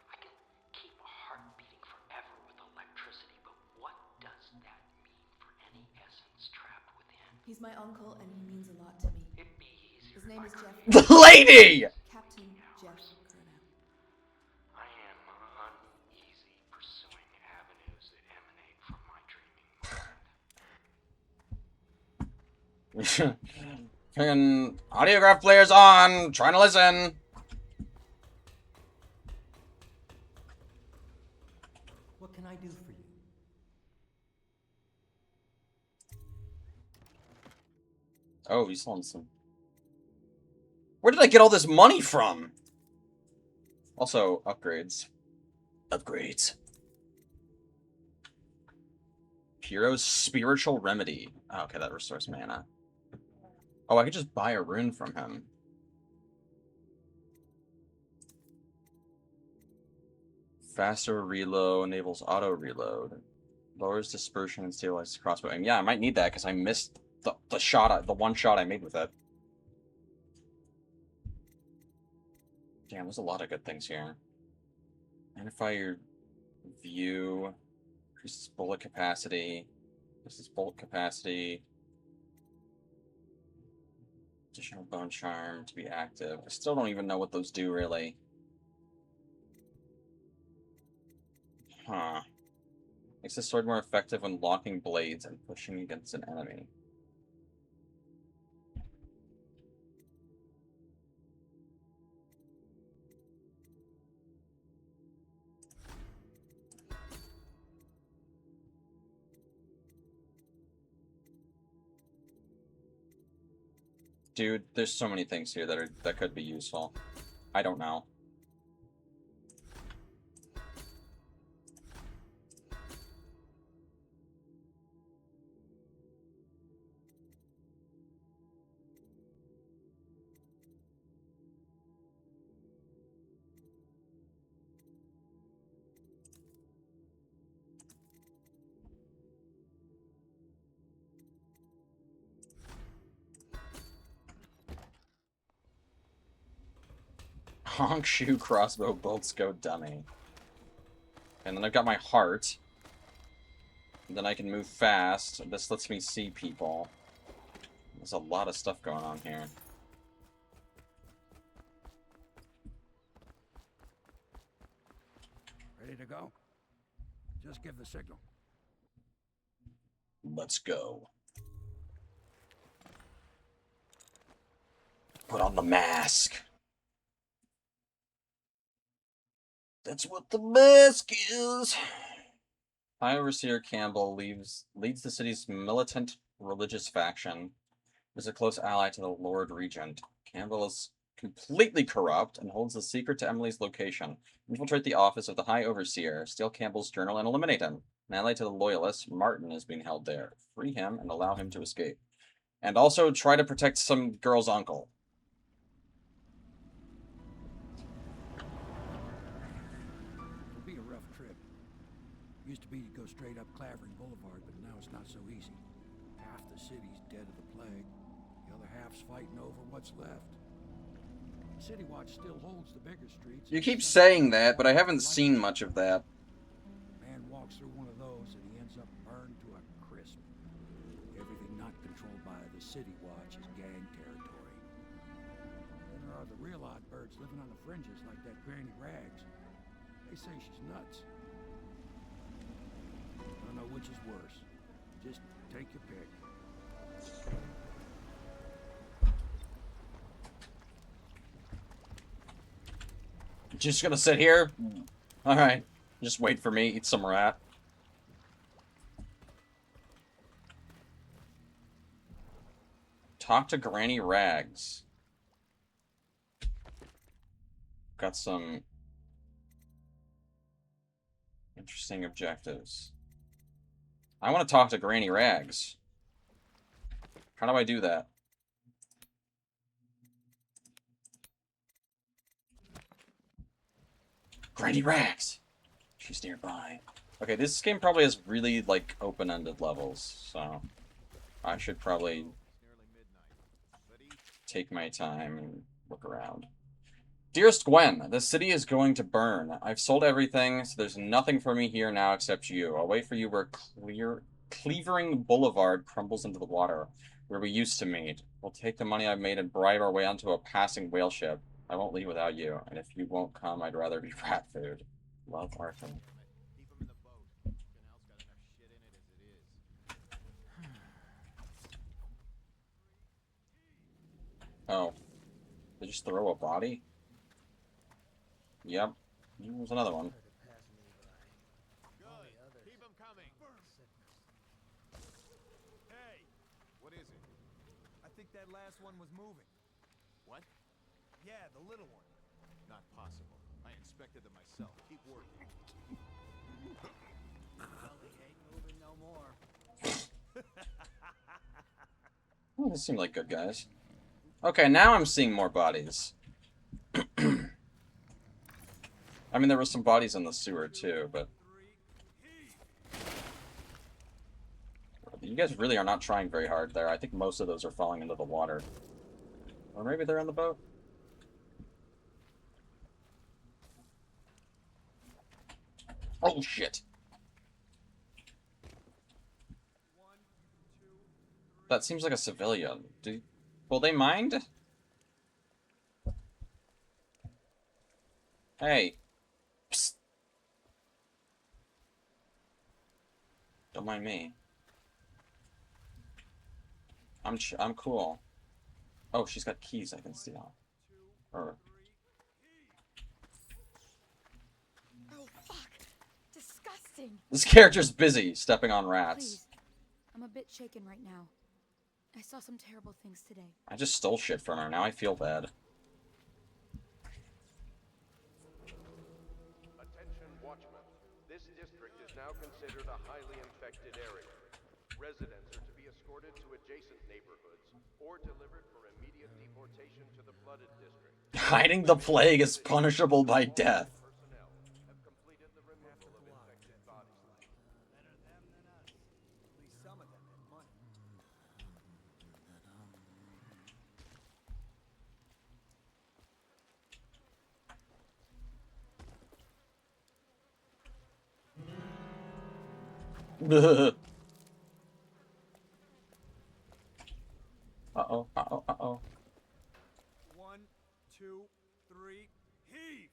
I can keep a heart beating forever with electricity, but what does that mean for any essence trapped within? He's my uncle, and he means a lot to me. It'd be easier. His name is Jeff. The lady! Captain Jeff Kernow. I am uneasy pursuing avenues that emanate from my dreaming mind. And audiograph players on, trying to listen. What can I do for you? Oh, he's lonesome. Where did I get all this money from? Also, upgrades. Upgrades. Piero's Spiritual Remedy. Oh, okay, that restores mana. Oh, I could just buy a rune from him. Faster reload, enables auto reload. Lowers dispersion and stabilizes crossbow aim. Yeah, I might need that because I missed the one shot I made with it. Damn, there's a lot of good things here. Identify your view. Increases bullet capacity. This is bullet capacity. Additional bone charm to be active. I still don't even know what those do really. Huh. Makes the sword more effective when locking blades and pushing against an enemy. Dude, there's so many things here that could be useful. I don't know. Honk shoe crossbow bolts go dummy. And then I've got my heart. And then I can move fast. This lets me see people. There's a lot of stuff going on here. Ready to go? Just give the signal. Let's go. Put on the mask. That's what the mask is. High Overseer Campbell leads the city's militant religious faction. Is a close ally to the Lord Regent. Campbell is completely corrupt and holds the secret to Emily's location. Infiltrate the office of the High Overseer, steal Campbell's journal, and eliminate him. An ally to the Loyalists, Martin is being held there. Free him and allow him to escape. And also try to protect some girl's uncle. It'll be a rough trip. Used to be to go straight up Clavering Boulevard, but now it's not so easy. Half the city's dead of the plague. The other half's fighting over what's left. City Watch still holds the bigger streets. You keep saying that, but I haven't seen much of that. Man walks through one of those and he ends up burned to a crisp. Everything not controlled by the City Watch is gang territory. Then there are the real odd birds living on the fringes like that Granny Rags. They say she's nuts. I don't know which is worse. Just take your pick. Just gonna sit here? Alright. Just wait for me, eat some rat. Talk to Granny Rags. Got some interesting objectives. I want to talk to Granny Rags. How do I do that? Granny Rags! She's nearby. Okay, this game probably has really, like, open-ended levels, so I should probably take my time and look around. Dearest Gwen, the city is going to burn. I've sold everything, so there's nothing for me here now except you. I'll wait for you where Cleavering Boulevard crumbles into the water, where we used to meet. We'll take the money I've made and bribe our way onto a passing whale ship. I won't leave without you, and if you won't come, I'd rather be rat food. Love, Arthur. Oh. They just throw a body? Yep. There's another one. Keep 'em coming. Hey, what is it? I think that last one was moving. What? Yeah, the little one. Not possible. I inspected them myself. Keep working. Well, they ain't moving no more. Oh, they seem like good guys. Okay, now I'm seeing more bodies. I mean, there were some bodies in the sewer too, but you guys really are not trying very hard there. I think most of those are falling into the water. Or maybe they're on the boat? Oh, shit. That seems like a civilian. Will they mind? Hey. Psst. Don't mind me. I'm cool. Oh, she's got keys I can steal. Or... Oh, fuck. Disgusting. This character's busy stepping on rats. Please. I'm a bit shaken right now. I saw some terrible things today. I just stole shit from her. Now I feel bad. Attention, watchmen. This district is now considered a highly infected area. Residents are to be escorted to adjacent neighborhoods or delivered for immediate deportation to the flooded district. Hiding the plague is punishable by death. Personnel have completed the removal of infected bodies. Better them than us. At least some of them had money. Uh-oh, uh-oh, uh-oh. 1, 2, 3, heave!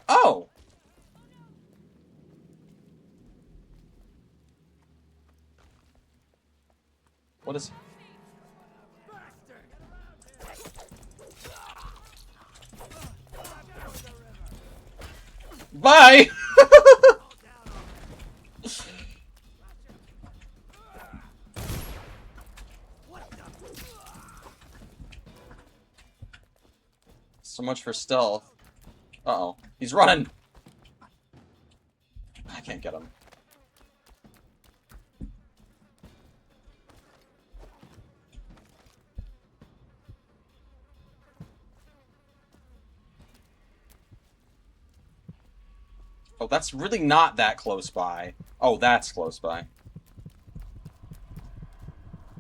Oh! What is... Bye! So much for stealth. Uh-oh. He's running! I can't get him. Oh, that's really not that close by. Oh, that's close by.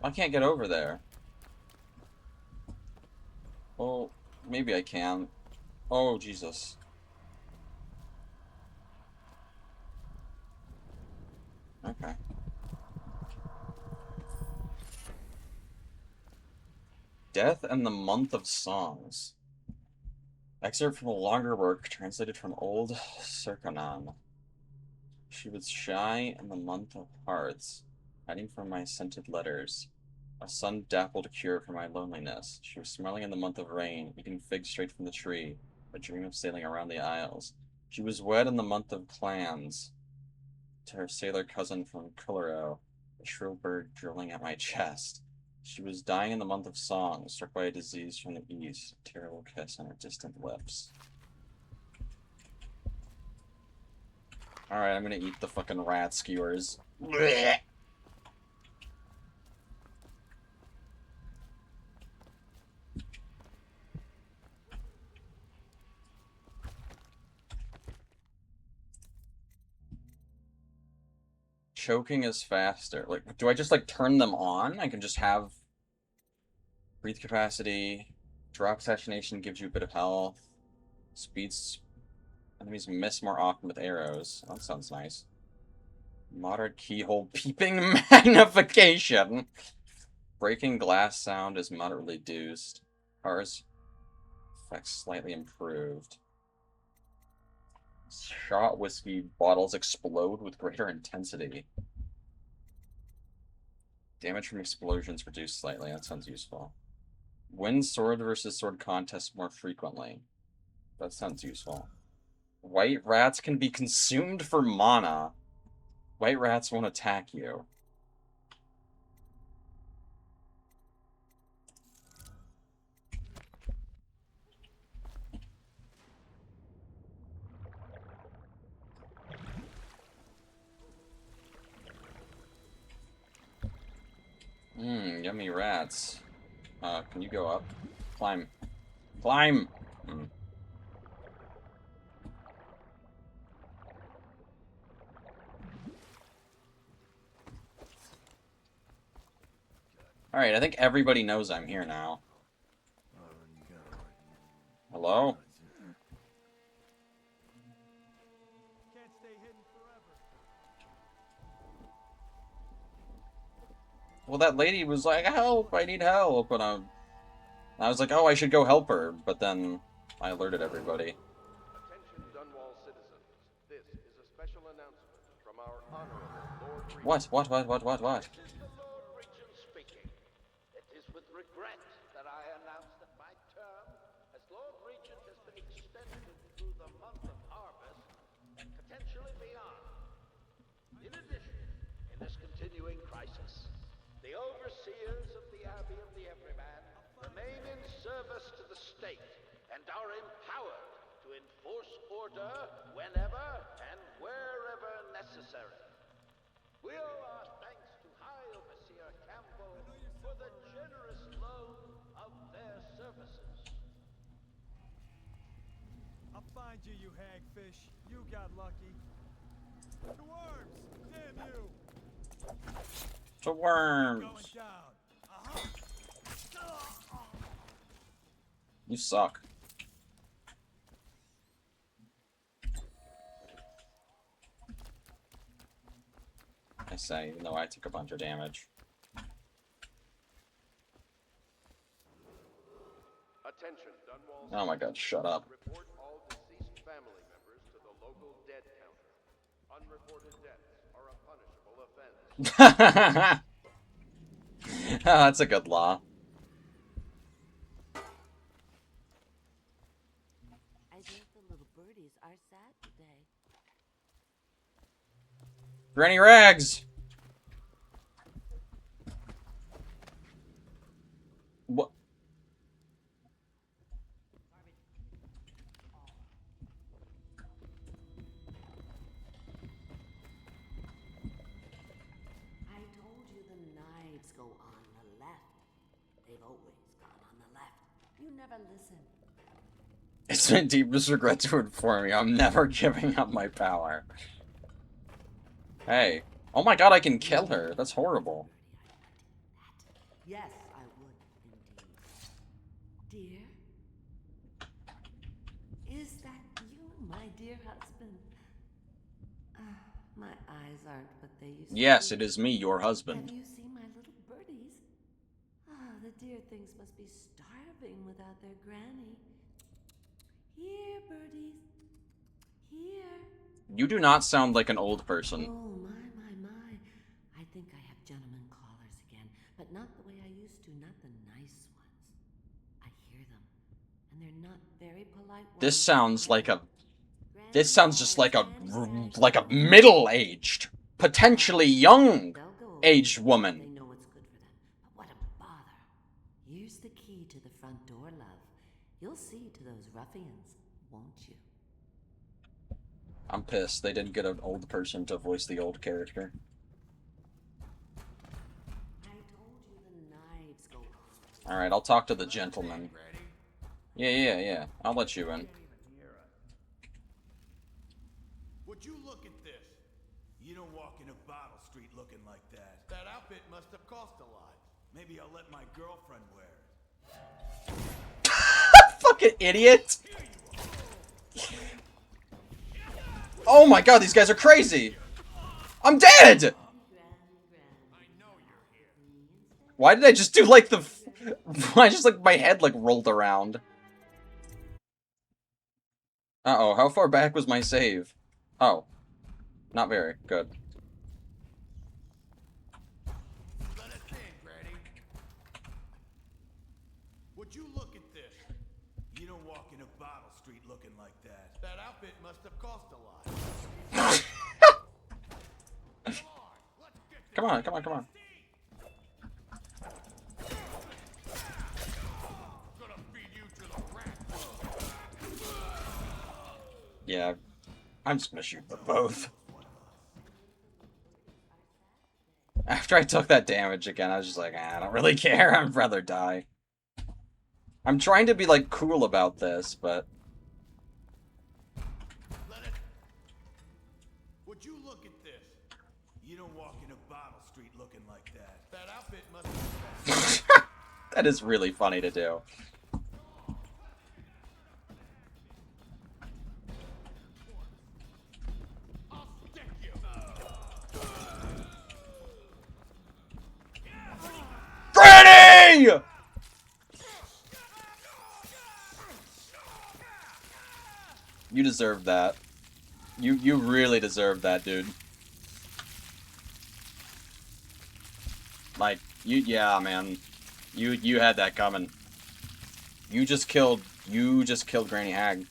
I can't get over there. Oh, maybe I can. Oh, Jesus. Okay. Death and the Month of Songs. Excerpt from a longer work translated from Old Circanon. She was shy in the month of hearts, hiding from my scented letters. A sun dappled cure for my loneliness. She was smiling in the month of rain, eating figs straight from the tree, a dream of sailing around the isles. She was wed in the month of clans, to her sailor cousin from Cullero, a shrill bird drilling at my chest. She was dying in the month of song, struck by a disease from the east, a terrible kiss on her distant lips. Alright, I'm gonna eat the fucking rat skewers. Blech. Choking is faster. Like, do I just, like, turn them on? I can just have breathe capacity. Drop assassination gives you a bit of health. Speeds enemies miss more often with arrows. That sounds nice. Moderate keyhole peeping magnification. Breaking glass sound is moderately reduced. Cars effects slightly improved. Shot whiskey bottles explode with greater intensity. Damage from explosions reduced slightly. That sounds useful. Win sword versus sword contests more frequently. That sounds useful. White rats can be consumed for mana. White rats won't attack you. Mmm, yummy rats. Can you go up? Climb. Climb! Alright, I think everybody knows I'm here now. Hello? Can't stay hidden forever. Well, that lady was like, help, I need help, and I was like, oh, I should go help her, but then I alerted everybody. Attention Dunwall citizens. This is a special announcement from our honorable Lord Regent. What? This is the Lord Regent speaking. It is with regret that I announce that my term as Lord Regent has been extended through the month of harvest and potentially beyond. In addition, in this continuing crisis, the overseers of the Abbey of the Everyman remain in service to the state and are empowered to enforce order whenever and wherever necessary. We owe our thanks to High Overseer Campbell for the generous loan of their services. I'll find you, you hagfish. You got lucky. The worms! Damn you! To worms! Going down. You suck. I say, even though I took a bunch of damage. Attention, Dunwall. Oh my god, shut up. Report all deceased family members to the local dead counter. Unreported deaths are a punishable offense. Oh, that's a good law. I think the little birdies are sad today. Granny Rags! What? I told you the knives go on the left. They've always gone on the left. You never listen. It's my deepest regret to inform you, I'm never giving up my power. Hey. Oh my god, I can kill her. That's horrible. Yes, I would, indeed. Dear? Is that you, my dear husband? My eyes aren't what they used to be. Yes, it is me, your husband. Have you seen my little birdies? The dear things must be starving without their granny. Here, birdies. Here. You do not sound like an old person. Oh, my. I think I have gentleman callers again, but not the way I used to, not the nice ones. I hear them, and they're not very polite ones. This sounds like a... This sounds just like a middle-aged, potentially young-aged woman. They know what's good for them, but what a bother. Here's the key to the front door, love. You'll see to those ruffians, won't you? I'm pissed. They didn't get an old person to voice the old character. I told you the knives go on. Alright, I'll talk to the gentleman. Yeah. I'll let you in. Would you look at this? You don't walk into Bottle Street looking like that. That outfit must have cost a lot. Maybe I'll let my girlfriend wear it. Fucking idiot! Oh my god, these guys are crazy! I'm dead! Why did I just do like the... Why just like my head like rolled around? Uh-oh, how far back was my save? Oh. Not very. Good. Let us in, Granny. Would you look at this? You don't walk into Bottle Street looking like that. That outfit must have cost a lot. Come on. Yeah, I'm just gonna shoot them both. After I took that damage again, I was just like, I don't really care, I'd rather die. I'm trying to be, like, cool about this, but... Would you look at this? You don't walk into Bottle Street looking like that. That outfit must be That is really funny to do. Granny! You deserve that. You really deserve that, dude. Like, yeah, man. You had that coming. You just killed Granny Hag.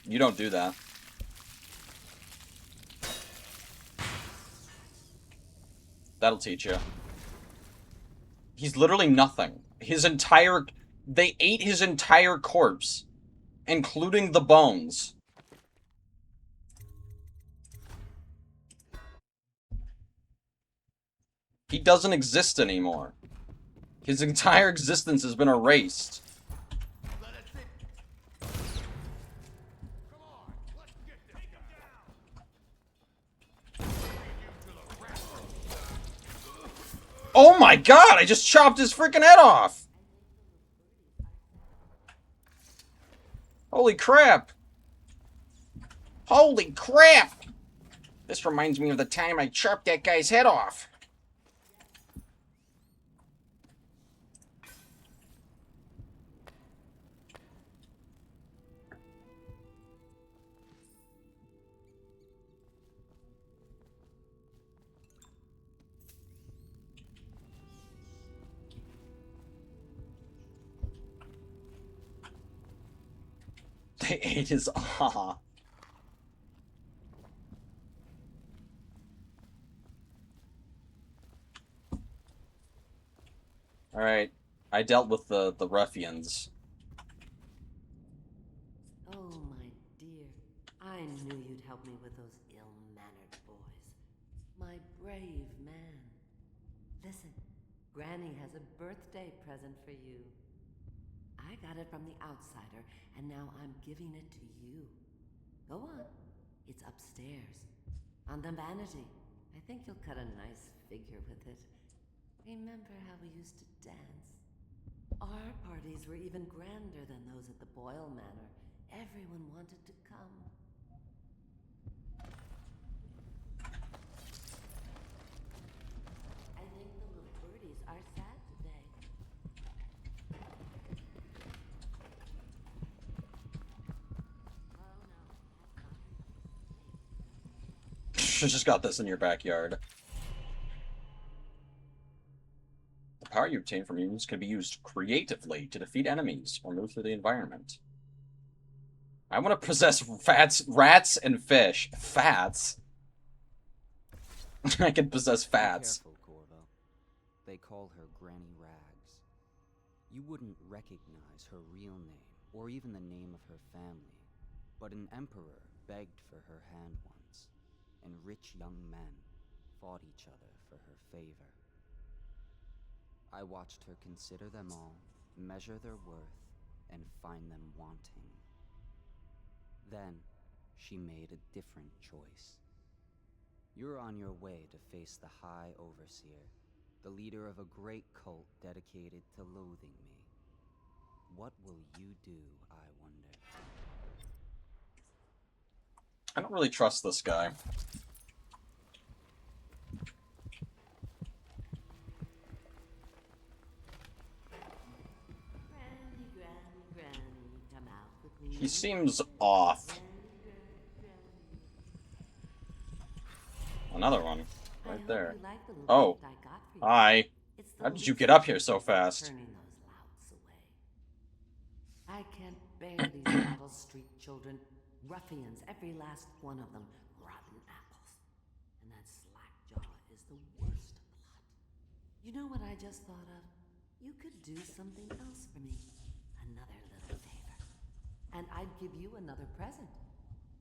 You don't do that. That'll teach you. He's literally nothing. They ate his entire corpse, including the bones. He doesn't exist anymore. His entire existence has been erased. Oh my god, I just chopped his freaking head off! Holy crap! Holy crap! This reminds me of the time I chopped that guy's head off. They ate his aha. Alright. I dealt with the ruffians. Oh, my dear. I knew you'd help me with those ill-mannered boys. My brave man. Listen, Granny has a birthday present for you. I got it from the outsider, and now I'm giving it to you. Go on. It's upstairs. On the vanity. I think you'll cut a nice figure with it. Remember how we used to dance? Our parties were even grander than those at the Boyle Manor. Everyone wanted to come. I think the little birdies are sad today. You just got this in your backyard. The power you obtain from mutants can be used creatively to defeat enemies or move through the environment. I want to possess rats and fish. Fats? I can possess fats. Be careful, Corvo. They call her Granny Rags. You wouldn't recognize her real name, or even the name of her family. But an emperor begged for her hand once, and rich young men fought each other for her favor. I watched her consider them all, measure their worth, and find them wanting. Then, she made a different choice. You're on your way to face the High Overseer, the leader of a great cult dedicated to loathing me. What will you do, I wonder? I don't really trust this guy. Granny, come out with me. He seems off. Another one. Right there. Oh. Hi. How did you get up here so fast? I can't bear these Bottle Street children. Ruffians, every last one of them. Rotten apples. And that Slackjaw is the worst of the lot. You know what I just thought of? You could do something else for me. Another little favor. And I'd give you another present.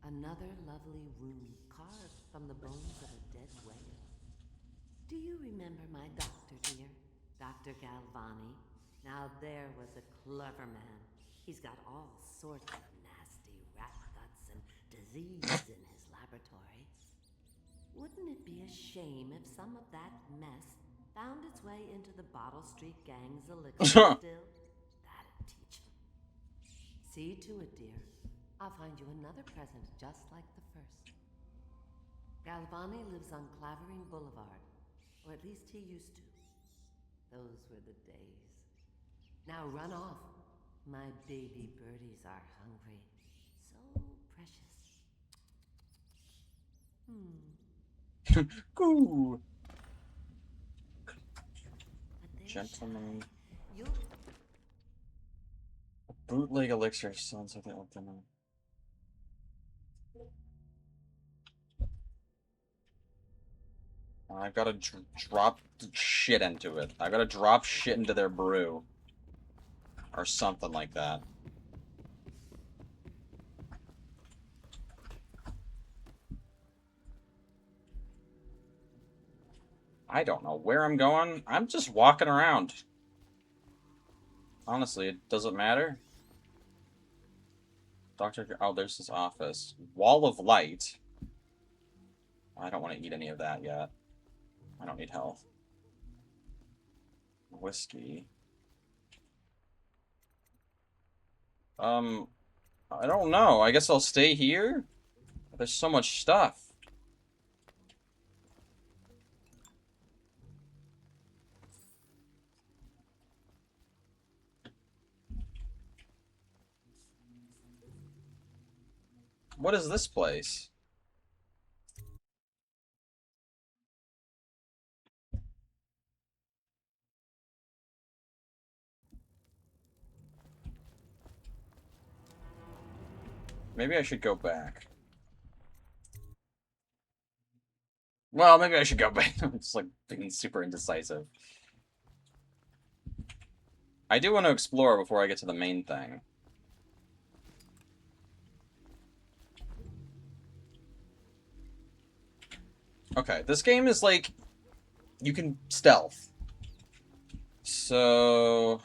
Another lovely room carved from the bones of a dead whale. Do you remember my doctor, dear? Dr. Galvani. Now there was a clever man. He's got all sorts of nasty rat guts and disease in his laboratory. Wouldn't it be a shame if some of that mess found its way into the Bottle Street Gang's elixir still? That'd teach them. See to it, dear. I'll find you another present just like the first. Galvani lives on Clavering Boulevard, or at least he used to. Those were the days. Now run off. My baby birdies are hungry. So precious. Goo. Gentleman. Bootleg elixir sounds like that. I've got to drop shit into it. I've got to drop shit into their brew. Or something like that. I don't know where I'm going. I'm just walking around. Honestly, it doesn't matter. Oh, there's his office. Wall of light. I don't want to eat any of that yet. I don't need health. Whiskey. I don't know. I guess I'll stay here? There's so much stuff. What is this place? Maybe I should go back. Well, maybe I should go back. I'm just like being super indecisive. I do want to explore before I get to the main thing. Okay, this game is like, you can stealth. So...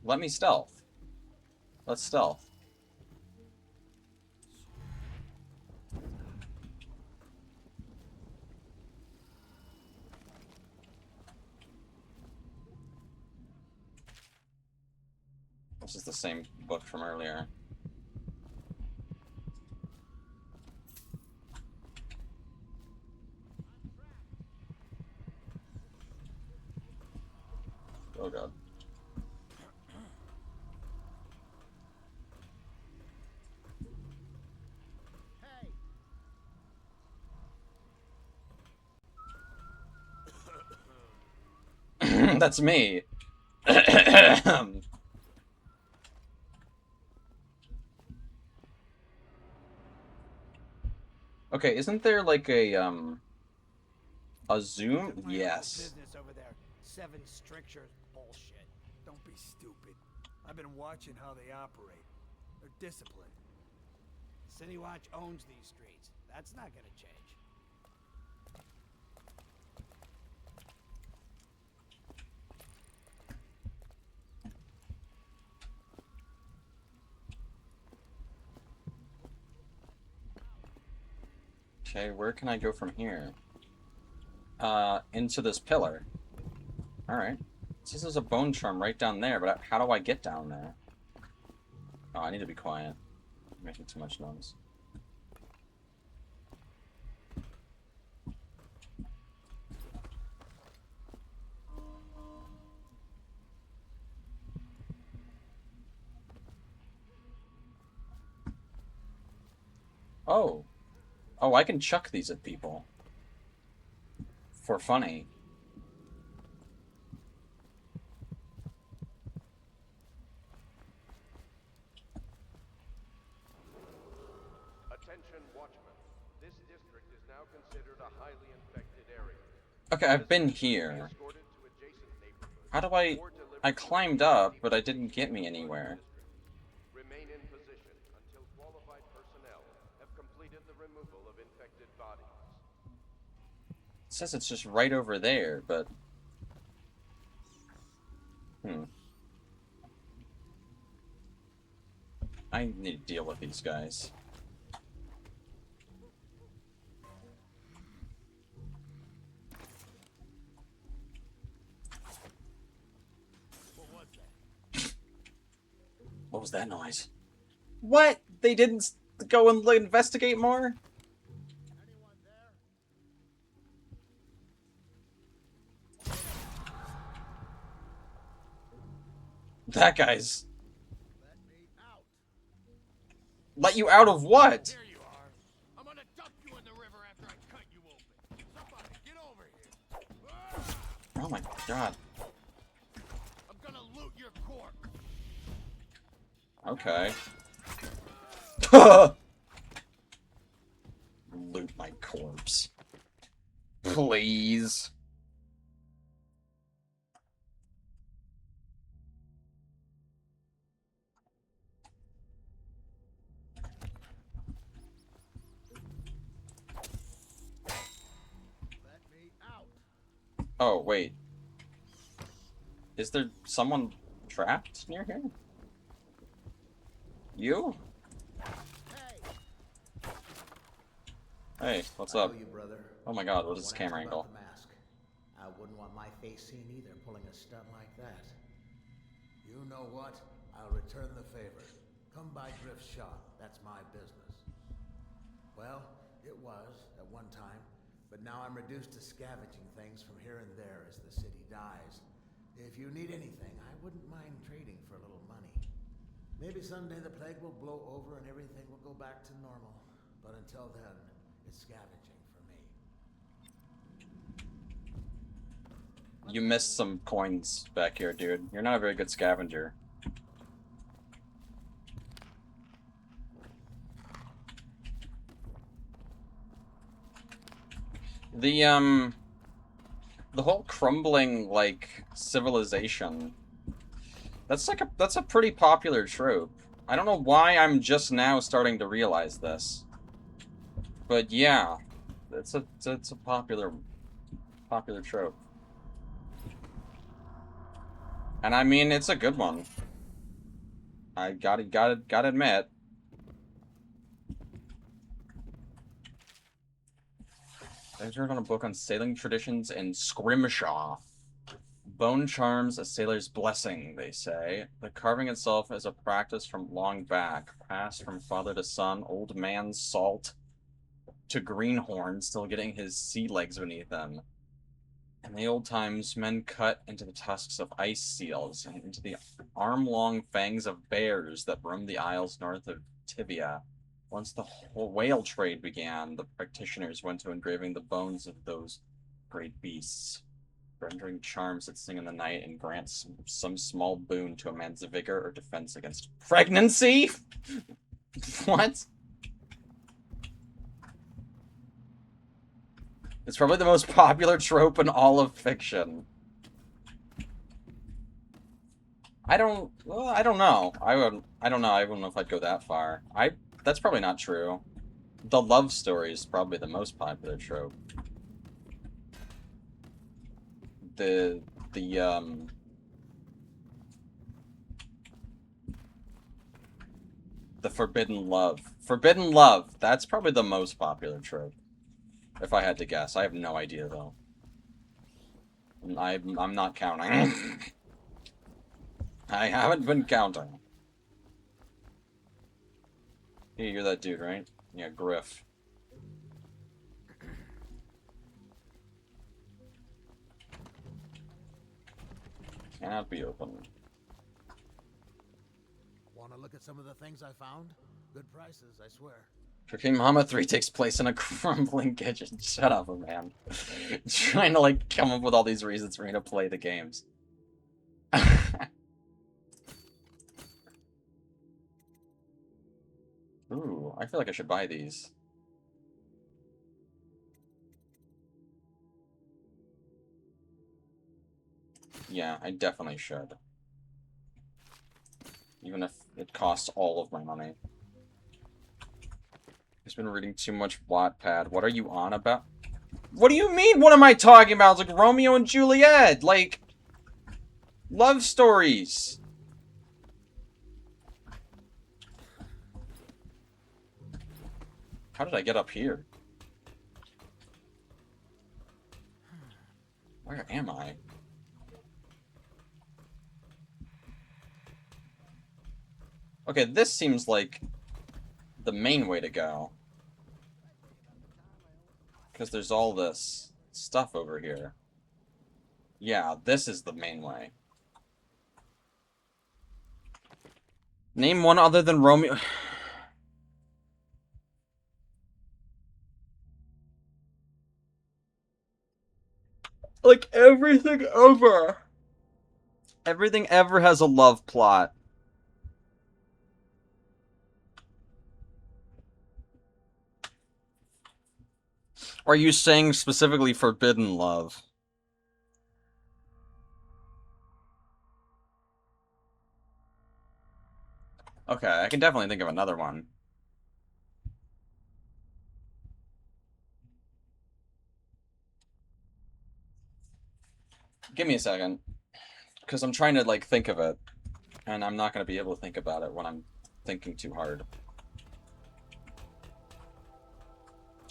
let me stealth. Let's stealth. This is the same book from earlier. Oh god. That's me. Okay, isn't there like a zoom? Yes. Business over there. 7 strictures bullshit. Don't be stupid. I've been watching how they operate. They're disciplined. City Watch owns these streets. That's not gonna change. Okay, where can I go from here? Into this pillar. Alright. This is a bone charm right down there, but how do I get down there? Oh, I need to be quiet. I'm making too much noise. Oh. Oh, I can chuck these at people. For funny. Attention, Watchmen. This district is now considered a highly infected area. Okay, I've been here. How do I climbed up, but I didn't get me anywhere. Remain in position until qualified personnel have completed the removal of infected bodies. says it's just right over there, but... I need to deal with these guys. What was that noise? What? They didn't go and investigate more? That guy's... Let you out of what? There you are. I'm gonna dump you in the river after I cut you open. Somebody, get over here. Oh my god. I'm gonna loot your corpse. Okay. Loot my corpse. Please. Oh, wait. Is there someone trapped near here? You? Hey, what's up? You, brother. Oh my god, what is this Don't ask camera about angle? the mask. I wouldn't want my face seen either, pulling a stunt like that. You know what? I'll return the favor. Come by Griff's shop. That's my business. Well, it was at one time, but now I'm reduced to scavenging things from here and there as the city dies. If you need anything, I wouldn't mind trading for a little money. Maybe someday the plague will blow over and everything will go back to normal. But until then, it's scavenging for me. You missed some coins back here, dude. You're not a very good scavenger. The whole crumbling, like, civilization, that's a pretty popular trope. I don't know why I'm just now starting to realize this. But yeah, it's a popular trope. And I mean, it's a good one. I gotta admit. I turned on a book on sailing traditions in Scrimshaw. Bone charms a sailor's blessing, they say. The carving itself is a practice from long back, passed from father to son, old man Salt to Greenhorn, still getting his sea legs beneath him. In the old times, men cut into the tusks of ice seals and into the arm-long fangs of bears that roamed the isles north of Tibia. Once the whole whale trade began, the practitioners went to engraving the bones of those great beasts, rendering charms that sing in the night and grant some small boon to a man's vigor or defense against pregnancy? What? It's probably the most popular trope in all of fiction. I don't know. I don't know. I don't know if I'd go that far. That's probably not true. The love story is probably the most popular trope. The forbidden love. Forbidden love. That's probably the most popular trope. If I had to guess. I have no idea, though. I'm not counting. I haven't been counting. Hey, you're that dude, right? Yeah, Griff. Cannot be opened. Want to look at some of the things I found? Good prices, I swear. Cooking Mama 3 takes place in a crumbling kitchen. Shut up, man. Trying to, like, come up with all these reasons for me to play the games. Ooh, I feel like I should buy these. Yeah, I definitely should. Even if it costs all of my money. I've been reading too much Wattpad. What are you on about? What do you mean, what am I talking about? It's like Romeo and Juliet, like, love stories. How did I get up here? Where am I? Okay, this seems like the main way to go. Because there's all this stuff over here. Yeah, this is the main way. Name one other than Romeo. Like, everything ever. Everything ever has a love plot. Are you saying specifically forbidden love? Okay, I can definitely think of another one. Give me a second. Because I'm trying to, like, think of it. And I'm not going to be able to think about it when I'm thinking too hard.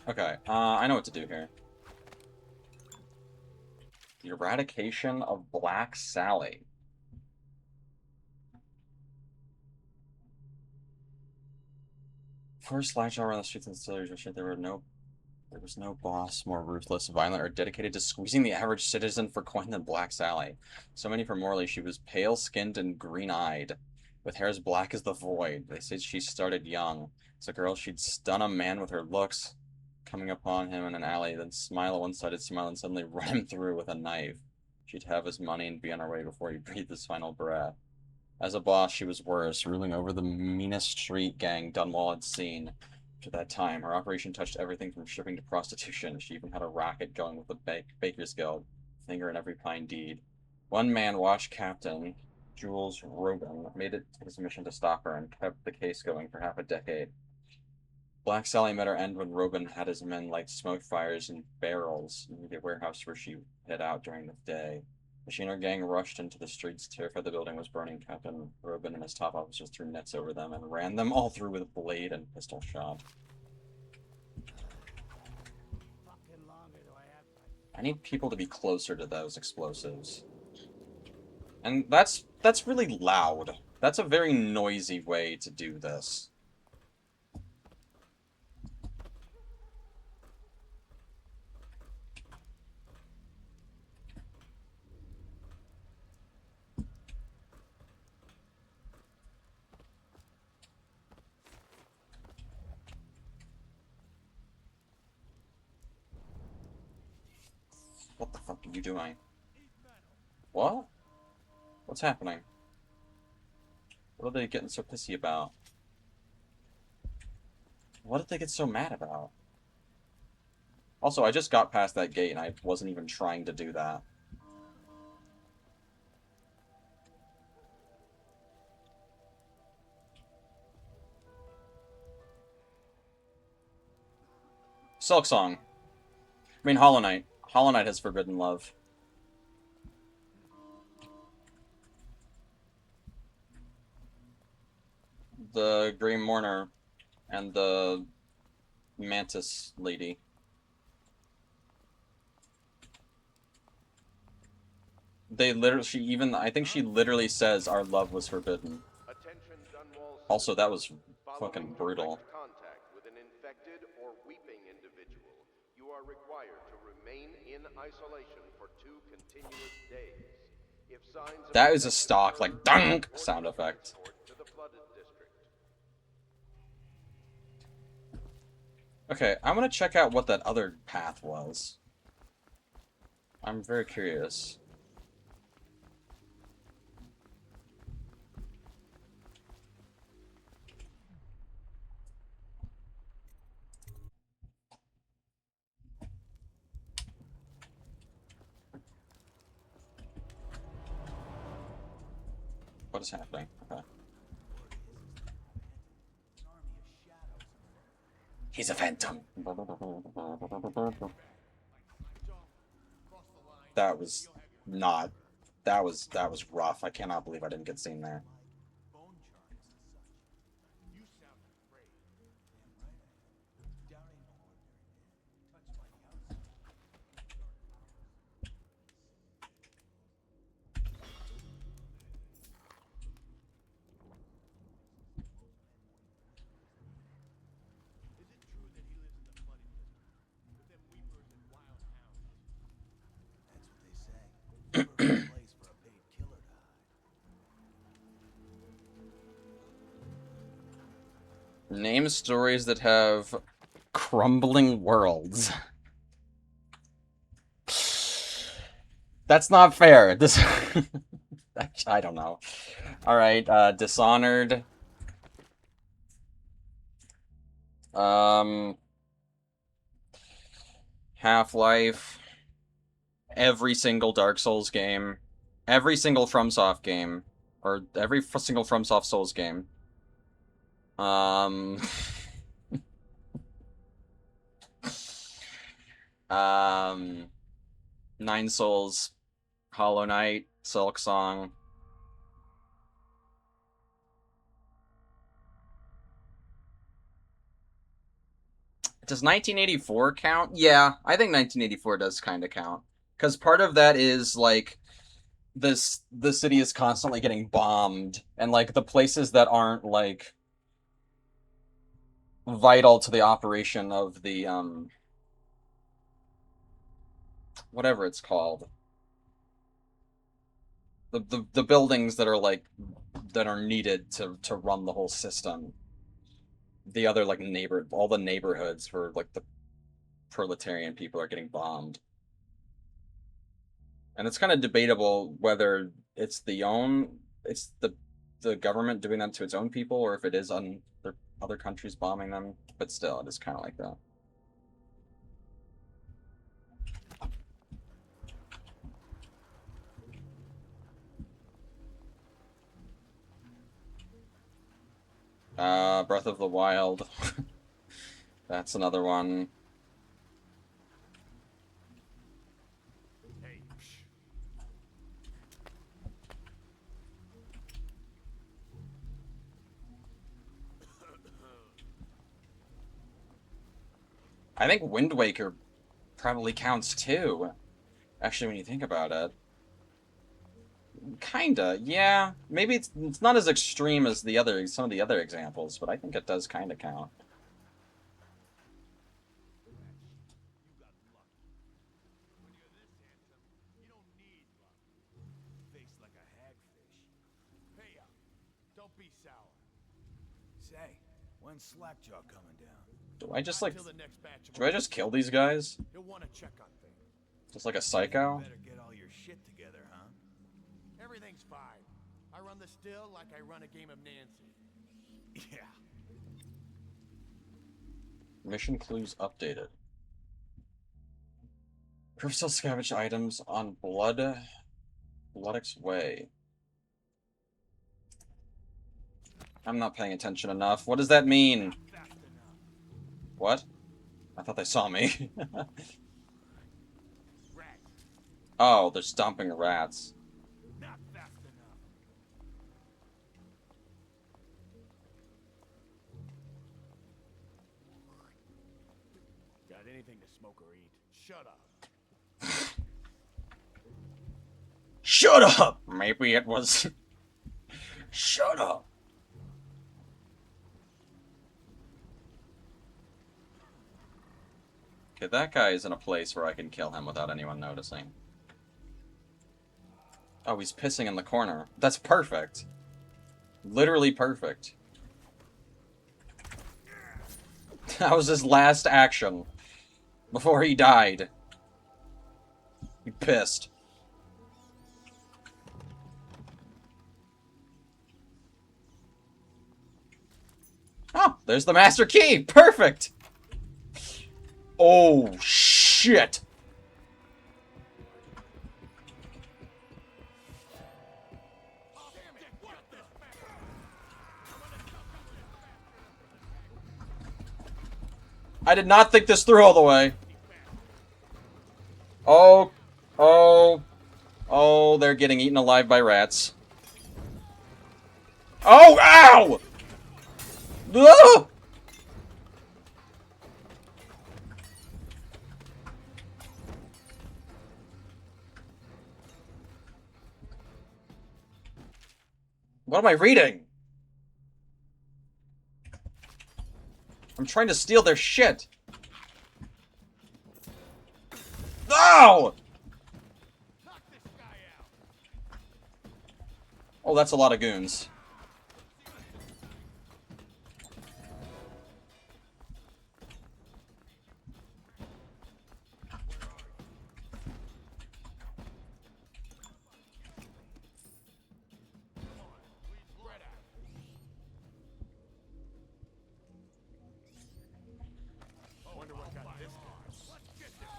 Okay, I know what to do here. The eradication of Black Sally. First latch around the streets and distilleries, there was no boss more ruthless, violent, or dedicated to squeezing the average citizen for coin than Black Sally. So many for Morley, she was pale-skinned and green-eyed, with hair as black as the void. They said she started young. As a girl, she'd stun a man with her looks, coming upon him in an alley, then smile a one-sided smile and suddenly run him through with a knife. She'd have his money and be on her way before he breathed his final breath. As a boss, she was worse, ruling over the meanest street gang Dunwall had seen. To that time, her operation touched everything from shipping to prostitution. She even had a racket going with the Baker's Guild, finger in every fine deed. One man, watch Captain Jules Robin, made it his mission to stop her and kept the case going for half a decade. Black Sally met her end when Robin had his men light smoke fires in barrels in the warehouse where she hid out during the day. The Sheener gang rushed into the streets, terrified the building was burning. Captain Robin and his top officers threw nets over them and ran them all through with blade and pistol shot. I need people to be closer to those explosives. And that's really loud. That's a very noisy way to do this. What the fuck are you doing? What? What's happening? What are they getting so pissy about? What did they get so mad about? Also, I just got past that gate and I wasn't even trying to do that. Silk Song. I mean, Hollow Knight. Hollow Knight has forbidden love. The Grey Mourner and the Mantis lady. They literally, I think she literally says our love was forbidden. Also, that was fucking brutal. Contact with an infected or weeping individual, you are required to remain in isolation for 2 continuous days. If signs of That is a stock, like, dunk sound effect. to the flooded district. Okay, I want to check out what that other path was. I'm very curious. What is happening? Okay. He's a phantom. That was not... That was rough. I cannot believe I didn't get seen there. Name stories that have crumbling worlds. That's not fair. This... I don't know. Alright, Dishonored. Half-Life. Every single Dark Souls game. Every single FromSoft game. Or every single FromSoft Souls game. Nine Souls, Hollow Knight, Silk Song. Does 1984 count? Yeah, I think 1984 does kind of count. Because part of that is, like, the city is constantly getting bombed, and, like, the places that aren't, like, vital to the operation of the, whatever it's called. The buildings that are, like, that are needed to run the whole system. The other, like, all the neighborhoods where, like, the proletarian people are getting bombed. And it's kind of debatable whether it's the government doing that to its own people, or if it is other countries bombing them. But still, it is kind of like that. Breath of the Wild. That's another one. I think Wind Waker probably counts too. Actually, when you think about it. Kinda, yeah. Maybe it's not as extreme as some of the other examples, but I think it does kinda count. Don't be sour. Say, when's Slackjaw coming down? Do I just kill these guys? He'll want to check on things. Just like a psycho? Better get all your shit together, huh? Everything's fine. I run the still like I run a game of Nancy. Yeah. Mission clues updated. Crystal scavenge items on Bloodix Way. I'm not paying attention enough. What does that mean? What? I thought they saw me. Oh, they're stomping rats. Not fast enough. Got anything to smoke or eat? Shut up. Shut up! Maybe it was... Shut up! Okay, that guy is in a place where I can kill him without anyone noticing. Oh, he's pissing in the corner. That's perfect. Literally perfect. That was his last action. Before he died. He pissed. Oh, there's the master key! Perfect! Oh, shit! I did not think this through all the way. Oh, Oh. Oh, they're getting eaten alive by rats. Oh, ow! Ah! What am I reading? I'm trying to steal their shit. Ow! Oh, that's a lot of goons.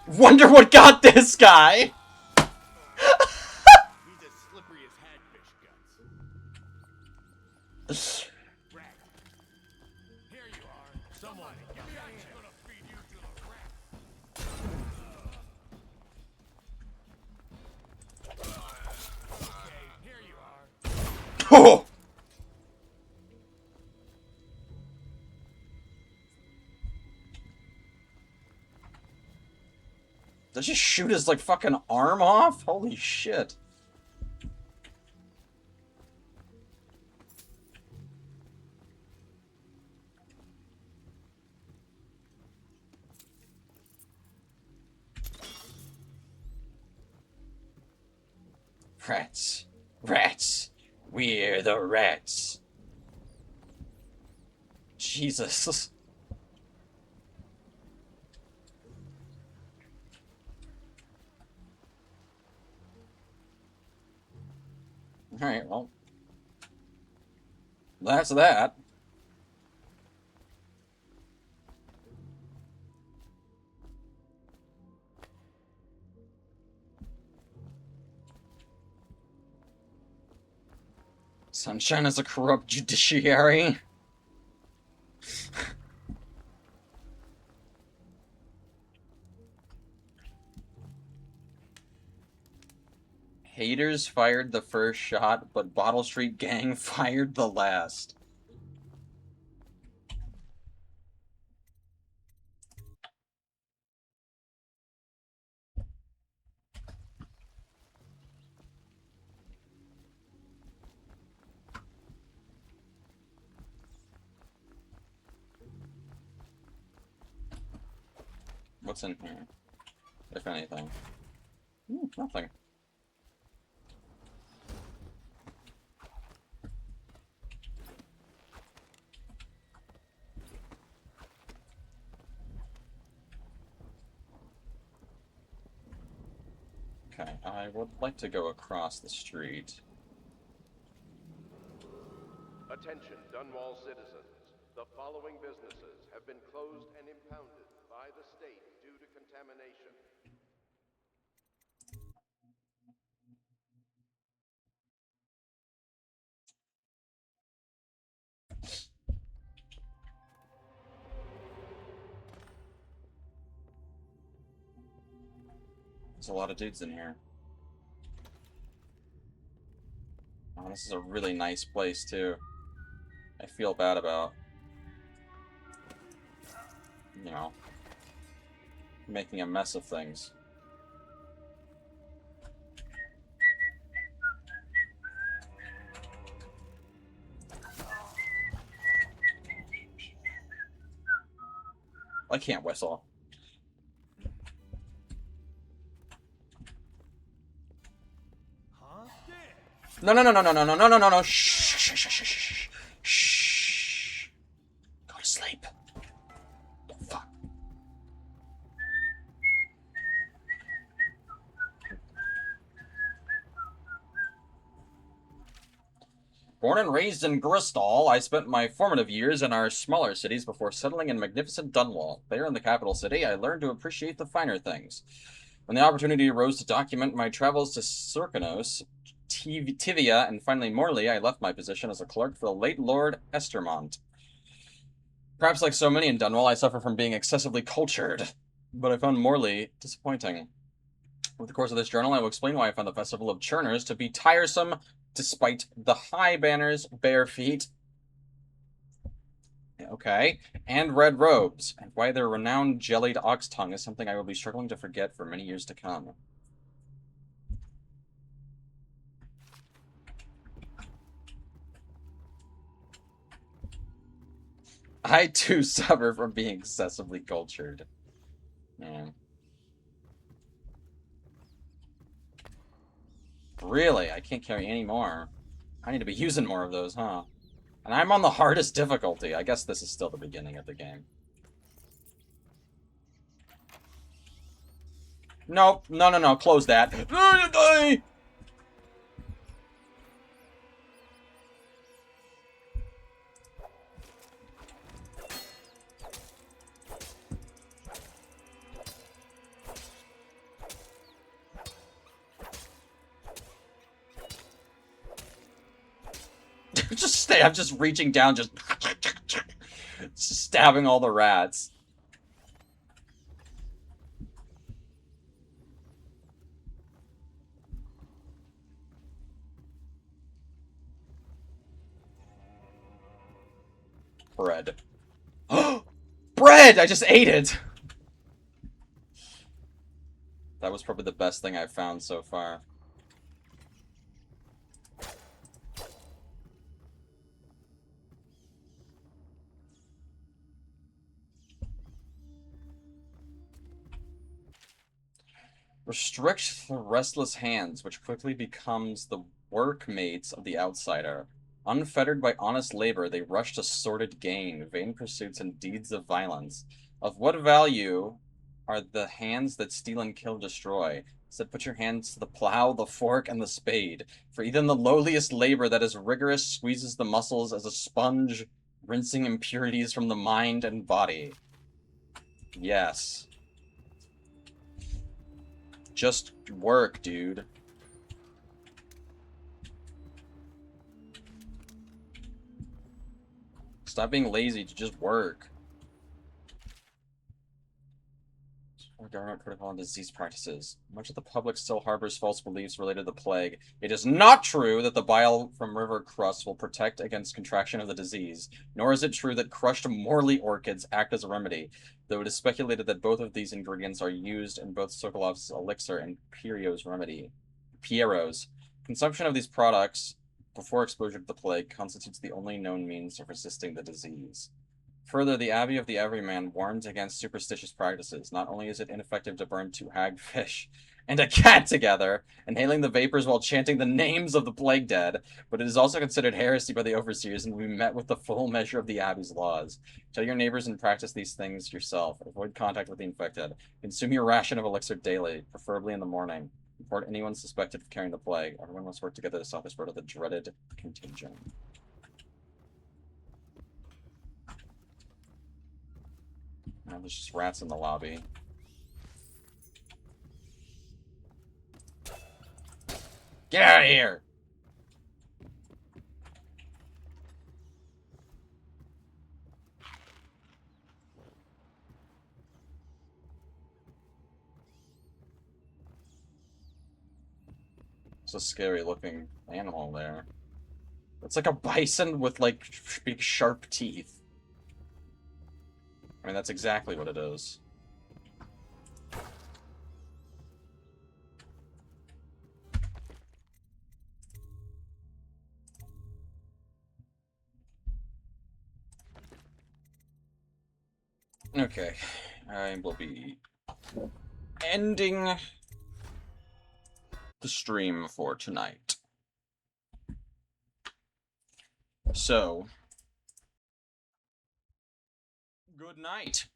Wonder what got this guy! He's as slippery as hagfish guts. Rat. Here you are. Someone. I'm gonna feed you to the rat. Okay, here you are. Oh! Did she shoot his, like, fucking arm off? Holy shit. Rats. Rats. We're the rats. Jesus. Alright, well. That's that. Sunshine is a corrupt judiciary. Haters fired the first shot, but Bottle Street Gang fired the last. What's in here? If anything. Nothing. Okay, I would like to go across the street. Attention, Dunwall citizens. The following businesses have been closed and impounded by the state due to contamination. There's a lot of dudes in here. Oh, this is a really nice place, too. I feel bad about, you know, making a mess of things. I can't whistle. No, no, no, no, no, no, no, no, no, no, no. Shh, shh, shh, shh, shh, shh. Go to sleep. Oh, fuck. Born and raised in Gristol, I spent my formative years in our smaller cities before settling in magnificent Dunwall. There in the capital city, I learned to appreciate the finer things. When the opportunity arose to document my travels to Circanos, Tivia, and finally Morley, I left my position as a clerk for the late Lord Estermont. Perhaps like so many in Dunwall, I suffer from being excessively cultured, but I found Morley disappointing. Over the course of this journal, I will explain why I found the Festival of Churners to be tiresome, despite the high banners, bare feet, okay, and red robes, and why their renowned jellied ox tongue is something I will be struggling to forget for many years to come. I too suffer from being excessively cultured. Yeah. Really? I can't carry any more. I need to be using more of those, huh? And I'm on the hardest difficulty. I guess this is still the beginning of the game. Nope. No. Close that. Just stay. I'm just reaching down, just stabbing all the rats. Bread. Bread! I just ate it! That was probably the best thing I've found so far. Restrict the restless hands, which quickly becomes the workmates of the outsider. Unfettered by honest labor, they rush to sordid gain, vain pursuits, and deeds of violence. Of what value are the hands that steal and kill destroy? Instead, put your hands to the plow, the fork, and the spade. For even the lowliest labor that is rigorous squeezes the muscles as a sponge, rinsing impurities from the mind and body. Yes. Just work, dude. Stop being lazy to just work. Government protocol and disease practices. Much of the public still harbors false beliefs related to the plague. It is not true that the bile from river crusts will protect against contraction of the disease, nor is it true that crushed Morley orchids act as a remedy, though it is speculated that both of these ingredients are used in both Sokolov's elixir and Pierrot's remedy. Pierrot's. Consumption of these products before exposure to the plague constitutes the only known means of resisting the disease. Further, the Abbey of the Everyman warns against superstitious practices. Not only is it ineffective to burn 2 hagfish and a cat together, inhaling the vapors while chanting the names of the plague dead, but it is also considered heresy by the overseers and will be met with the full measure of the Abbey's laws. Tell your neighbors and practice these things yourself. Avoid contact with the infected. Consume your ration of elixir daily, preferably in the morning. Report anyone suspected of carrying the plague. Everyone must work together to stop the spread of the dreaded contagion. Now there's just rats in the lobby. Get out of here! It's a scary looking animal there. It's like a bison with like big sharp teeth. I mean, that's exactly what it is. Okay, I will be ending the stream for tonight. So, good night.